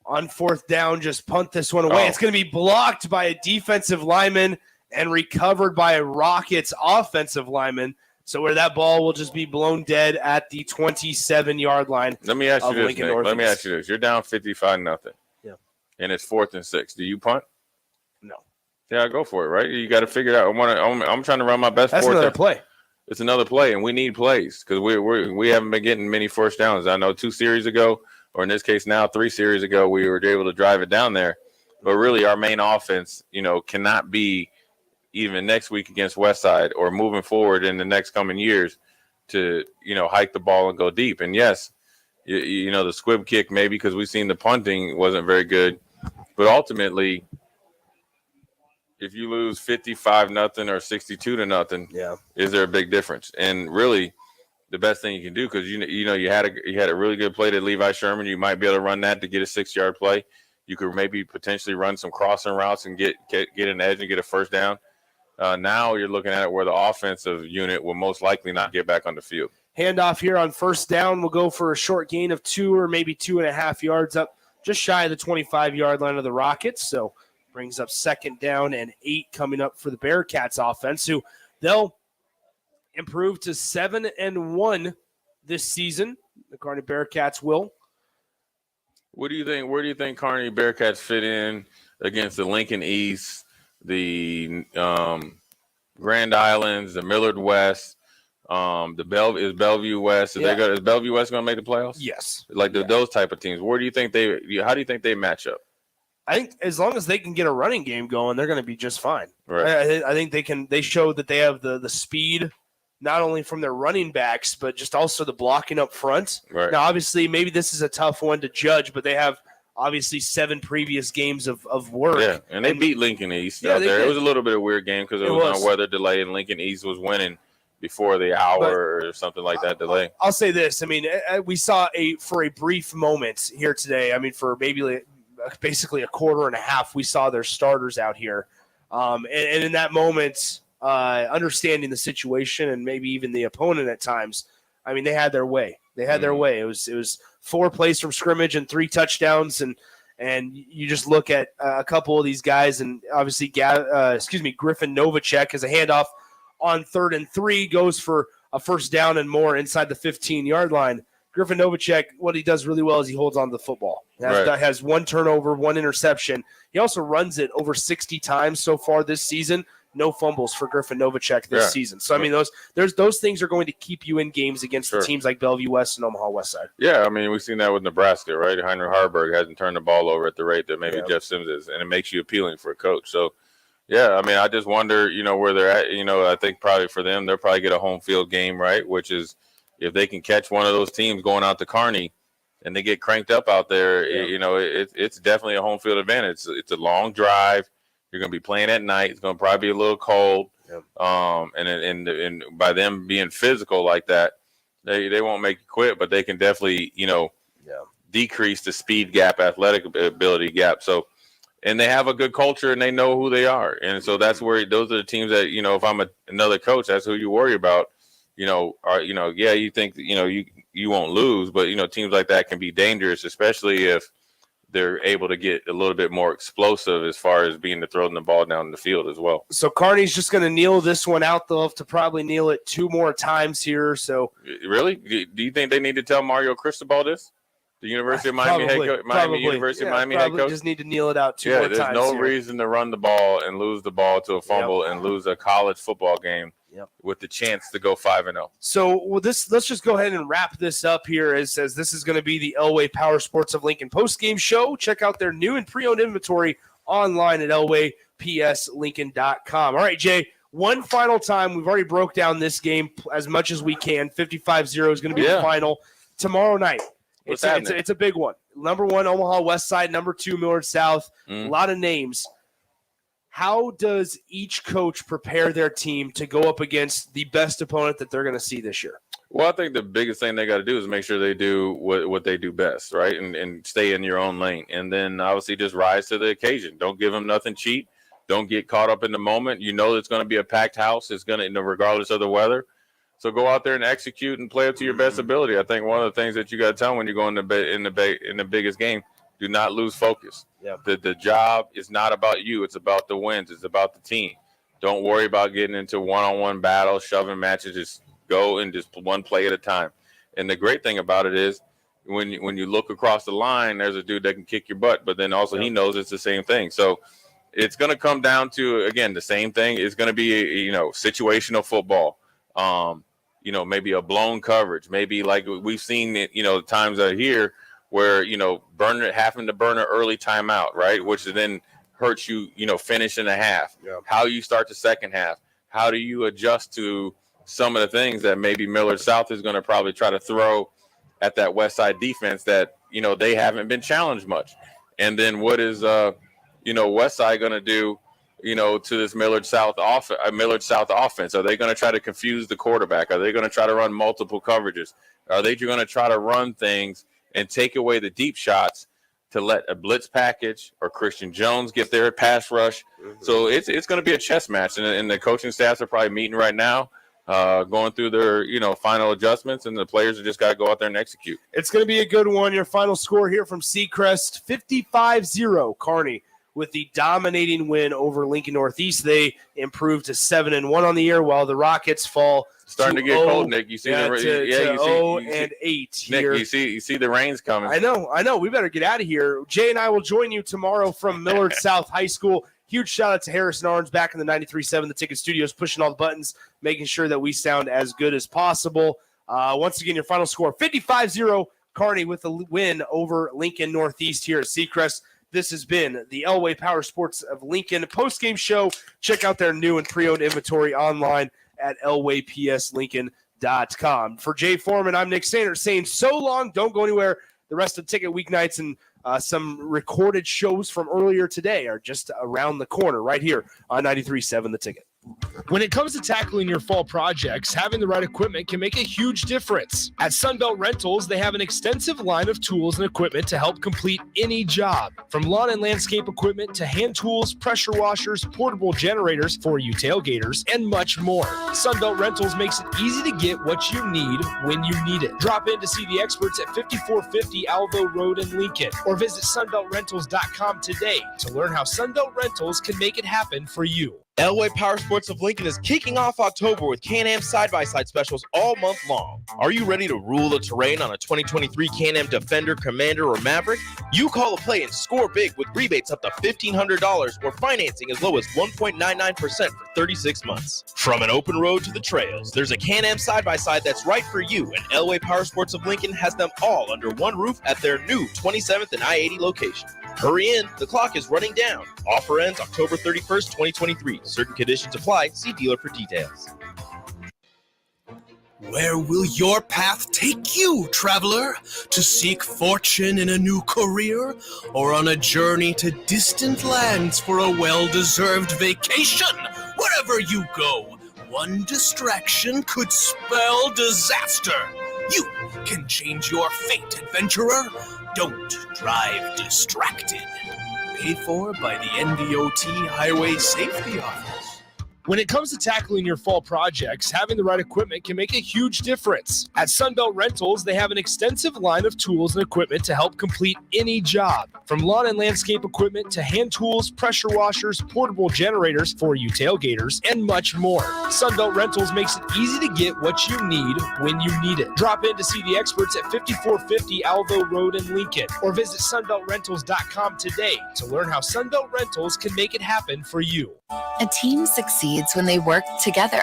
on 4th down, just punt this one away. It's going to be blocked by a defensive lineman and recovered by a Rockets offensive lineman. So where that ball will just be blown dead at the 27-yard line. Let me ask you this, Lincoln Nick. Northeast. Let me ask you this. You're down 55-0. Yeah. And it's 4th and 6. Do you punt? No. Yeah, go for it, right? You got to figure it out. I'm trying to run my best. That's another play. It's another play, and we need plays because we haven't been getting many first downs. I know 2 series ago, or in this case now 3 series ago, we were able to drive it down there. But really our main offense, cannot be even next week against Westside or moving forward in the next coming years to, hike the ball and go deep. And yes, the squib kick maybe because we've seen the punting wasn't very good. But ultimately, if you lose 55-0 or 62-0, is there a big difference? And really, the best thing you can do, because you had a really good play to Levi Sherman. You might be able to run that to get a 6-yard play. You could maybe potentially run some crossing routes and get an edge and get a first down. Now you're looking at it where the offensive unit will most likely not get back on the field. Handoff here on 1st down. We'll go for a short gain of 2 or maybe 2.5 yards up, just shy of the 25-yard line of the Rockets. So brings up 2nd down and 8 coming up for the Bearcats offense, who they'll improve to 7-1 this season. The Kearney Bearcats will. What do you think? Where do you think Kearney Bearcats fit in against the Lincoln East, the Grand Islands, the Millard West, is Bellevue West? Is Bellevue West going to make the playoffs? Yes. Those type of teams. Where do you think how do you think they match up? I think as long as they can get a running game going, they're going to be just fine. Right. I think they can. They showed that they have the speed, not only from their running backs, but just also the blocking up front. Right. Now, obviously, maybe this is a tough one to judge, but they have obviously 7 previous games of work. Yeah, and they beat Lincoln East out there. It was a little bit of a weird game because it was on weather delay, and Lincoln East was winning before the hour or something like that delay. I'll say this. I mean, we saw for a brief moment here today. I mean, for maybe basically a quarter and a half, we saw their starters out here. And in that moment, understanding the situation and maybe even the opponent at times, I mean, they had their way. They had their way. It was 4 plays from scrimmage and 3 touchdowns, and And you just look at a couple of these guys, and obviously, Griffin Novacek has a handoff on 3rd and 3, goes for a first down and more inside the 15-yard line. Griffin Novacek, what he does really well is he holds on to the football. Has 1 turnover, 1 interception. He also runs it over 60 times so far this season. No fumbles for Griffin Novacek this season. So, I mean, those things are going to keep you in games against teams like Bellevue West and Omaha West Side. Yeah, I mean, we've seen that with Nebraska, right? Heinrich Harburg hasn't turned the ball over at the rate that maybe Jeff Sims is, and it makes you appealing for a coach. So, yeah, I mean, I just wonder, where they're at. I think probably for them, they'll probably get a home field game, right, which is if they can catch one of those teams going out to Kearney and they get cranked up out there, it's definitely a home field advantage. It's a long drive. You're going to be playing at night. It's going to probably be a little cold. And by them being physical like that, they won't make you quit, but they can definitely, decrease the speed gap, athletic ability gap. So, and they have a good culture and they know who they are. And so that's where those are the teams that, if I'm another coach, that's who you worry about. You think, you won't lose, but, teams like that can be dangerous, especially if they're able to get a little bit more explosive as far as being to throwing the ball down the field as well. So Kearney's just going to kneel this one out. They'll have to probably kneel it 2 more times here. So really, do you think they need to tell Mario Cristobal this? The University of Miami head coach, University of Miami head coach. Just need to kneel it out 2 more times. There's no reason to run the ball and lose the ball to a fumble and lose a college football game with the chance to go 5-0. So let's just go ahead and wrap this up here as this is going to be the Elway Power Sports of Lincoln postgame show. Check out their new and pre-owned inventory online at elwaypslincoln.com. All right, Jay, one final time. We've already broke down this game as much as we can. 55-0 is going to be the final tomorrow night. It's a big one. Number 1, Omaha West Side. Number 2, Millard South. A lot of names. How does each coach prepare their team to go up against the best opponent that they're going to see this year? Well, I think the biggest thing they got to do is make sure they do what they do best, right, and stay in your own lane. And then obviously just rise to the occasion. Don't give them nothing cheap. Don't get caught up in the moment. You know it's going to be a packed house. It's going to, regardless of the weather. So go out there and execute and play up to your best ability. I think one of the things that you got to tell them when you're going in the biggest game, do not lose focus. The job is not about you. It's about the wins. It's about the team. Don't worry about getting into one-on-one battles, shoving matches. Just go and just one play at a time. And the great thing about it is when you look across the line, there's a dude that can kick your butt, but then also he knows it's the same thing. So it's going to come down to, again, the same thing. It's going to be, situational football. Maybe a blown coverage, maybe like we've seen it, times out here where, having to burn an early timeout, right? Which then hurts you, finish in a half. How you start the second half. How do you adjust to some of the things that maybe Millard South is going to probably try to throw at that West Side defense that, they haven't been challenged much. And then what is, West Side going to do, to this Millard South offense? Are they going to try to confuse the quarterback? Are they going to try to run multiple coverages? Are they going to try to run things and take away the deep shots to let a blitz package or Christian Jones get their pass rush? So it's going to be a chess match, and the coaching staffs are probably meeting right now, going through their final adjustments, and the players have just got to go out there and execute. It's going to be a good one. Your final score here from Seacrest, 55-0, Kearney. With the dominating win over Lincoln Northeast, they improved to 7-1 on the year, while the Rockets fall starting to get cold. Nick, you see 0-8 here. Nick, you see the rain's coming. I know. We better get out of here. Jay and I will join you tomorrow from Millard South High School. Huge shout out to Harrison Arns back in the 93.7 The Ticket Studios, pushing all the buttons, making sure that we sound as good as possible. Once again, your final score: 55-0, Kearney with the win over Lincoln Northeast here at Seacrest. This has been the Elway Power Sports of Lincoln postgame show. Check out their new and pre-owned inventory online at elwaypslincoln.com. For Jay Foreman, I'm Nick Sanders saying so long. Don't go anywhere. The rest of Ticket weeknights and some recorded shows from earlier today are just around the corner right here on 93.7 The Ticket. When it comes to tackling your fall projects, having the right equipment can make a huge difference. At Sunbelt Rentals, they have an extensive line of tools and equipment to help complete any job. From lawn and landscape equipment to hand tools, pressure washers, portable generators for you tailgaters, and much more. Sunbelt Rentals makes it easy to get what you need when you need it. Drop in to see the experts at 5450 Alvo Road in Lincoln, or visit sunbeltrentals.com today to learn how Sunbelt Rentals can make it happen for you. Elway Power Sports of Lincoln is kicking off October with Can-Am side-by-side specials all month long. Are you ready to rule the terrain on a 2023 Can-Am Defender, Commander, or Maverick? You call a play and score big with rebates up to $1,500 or financing as low as 1.99% for 36 months. From an open road to the trails, there's a Can-Am side-by-side that's right for you, and Elway Power Sports of Lincoln has them all under one roof at their new 27th and I-80 location. Hurry in, the clock is running down. Offer ends October 31st, 2023. Certain conditions apply. See dealer for details. Where will your path take you, traveler? To seek fortune in a new career? Or on a journey to distant lands for a well-deserved vacation? Wherever you go, one distraction could spell disaster. You can change your fate, adventurer. Don't drive distracted. Paid for by the NDOT Highway Safety Office. When it comes to tackling your fall projects, having the right equipment can make a huge difference. At Sunbelt Rentals, they have an extensive line of tools and equipment to help complete any job. From lawn and landscape equipment to hand tools, pressure washers, portable generators for you tailgaters, and much more. Sunbelt Rentals makes it easy to get what you need when you need it. Drop in to see the experts at 5450 Alvo Road in Lincoln, or visit sunbeltrentals.com today to learn how Sunbelt Rentals can make it happen for you. A team succeeds when they work together.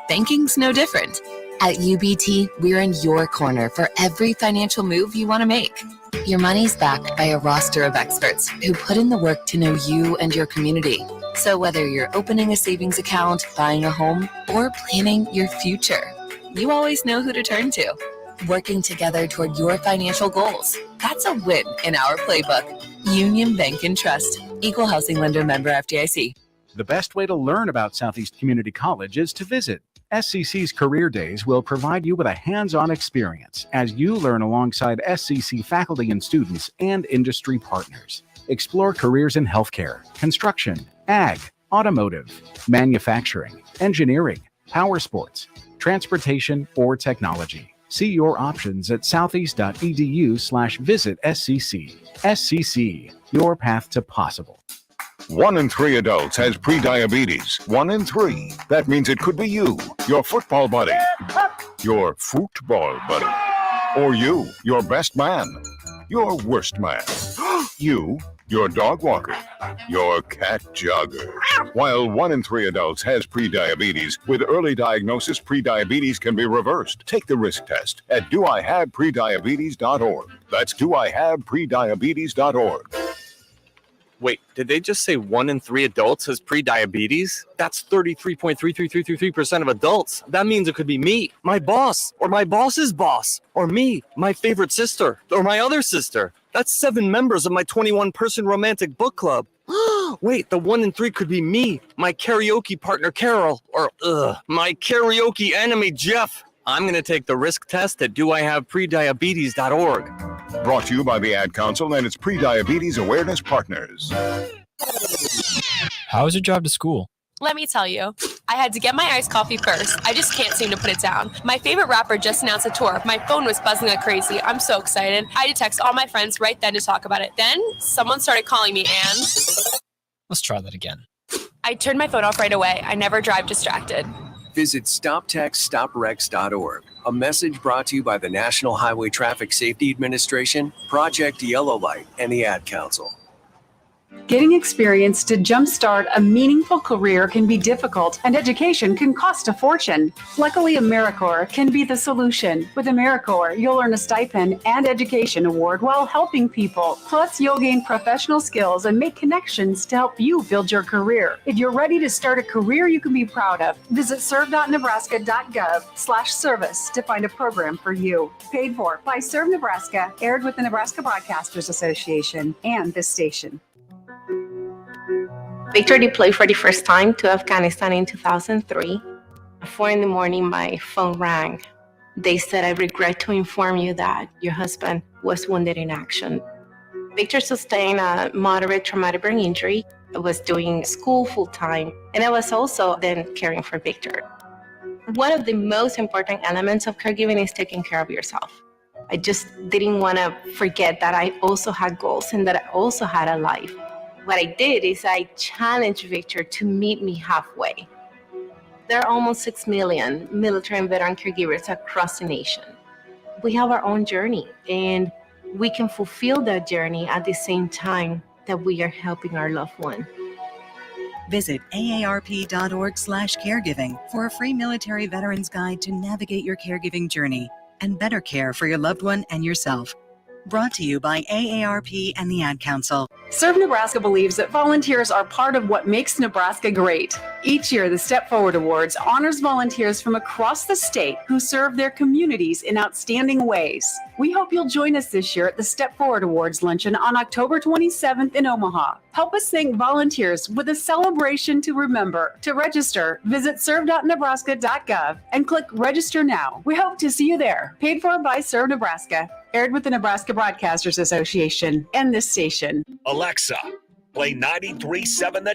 Banking's no different. At UBT, we're in your corner for every financial move you want to make. Your money's backed by a roster of experts who put in the work to know you and your community. So whether you're opening a savings account, buying a home, or planning your future, you always know who to turn to. Working together toward your financial goals. That's a win in our playbook. Union Bank and Trust. Equal housing lender, member FDIC. The best way to learn about Southeast Community College is to visit. SCC's Career Days will provide you with a hands-on experience as you learn alongside SCC faculty and students and industry partners. Explore careers in healthcare, construction, ag, automotive, manufacturing, engineering, power sports, transportation, or technology. See your options at southeast.edu/visit SCC. SCC, your path to possible. 1 in 3 adults has prediabetes. 1 in 3. That means it could be you, your football buddy, your football buddy, or you, your best man, your worst man, you, your dog walker, your cat jogger. While 1 in 3 adults has prediabetes, with early diagnosis, prediabetes can be reversed. Take the risk test at doihaveprediabetes.org. That's doihaveprediabetes.org. Wait, did they just say 1 in 3 adults has prediabetes? That's 33.33333% of adults. That means it could be me, my boss, or my boss's boss, or me, my favorite sister, or my other sister. That's 7 members of my 21-person romantic book club. Wait, the 1 in 3 could be me, my karaoke partner Carol, or my karaoke enemy Jeff. I'm going to take the risk test at doihaveprediabetes.org. Brought to you by the Ad Council and its Prediabetes Awareness Partners. How was your drive to school? Let me tell you, I had to get my iced coffee first. I just can't seem to put it down. My favorite rapper just announced a tour. My phone was buzzing like crazy. I'm so excited. I had to text all my friends right then to talk about it. Then someone started calling me and... Let's try that again. I turned my phone off right away. I never drive distracted. Visit StopTextStopWrecks.org. A message brought to you by the National Highway Traffic Safety Administration, Project Yellow Light, and the Ad Council. Getting experience to jumpstart a meaningful career can be difficult, and education can cost a fortune. Luckily, AmeriCorps can be the solution. With AmeriCorps, you'll earn a stipend and education award while helping people. Plus, you'll gain professional skills and make connections to help you build your career. If you're ready to start a career you can be proud of, visit serve.nebraska.gov/service to find a program for you. Paid for by Serve Nebraska, aired with the Nebraska Broadcasters Association and this station. Victor deployed for the first time to Afghanistan in 2003. At 4 in the morning, my phone rang. They said, "I regret to inform you that your husband was wounded in action." Victor sustained a moderate traumatic brain injury. I was doing school full-time, and I was also then caring for Victor. One of the most important elements of caregiving is taking care of yourself. I just didn't want to forget that I also had goals and that I also had a life. What I did is I challenged Victor to meet me halfway. There are almost 6 million military and veteran caregivers across the nation. We have our own journey, and we can fulfill that journey at the same time that we are helping our loved one. Visit aarp.org/caregiving for a free military veterans guide to navigate your caregiving journey and better care for your loved one and yourself. Brought to you by AARP and the Ad Council. Serve Nebraska believes that volunteers are part of what makes Nebraska great. Each year, the Step Forward Awards honors volunteers from across the state who serve their communities in outstanding ways. We hope you'll join us this year at the Step Forward Awards luncheon on October 27th in Omaha. Help us thank volunteers with a celebration to remember. To register, visit serve.nebraska.gov and click Register Now. We hope to see you there. Paid for by Serve Nebraska. Aired with the Nebraska Broadcasters Association and this station. Alexa, play 93.7 The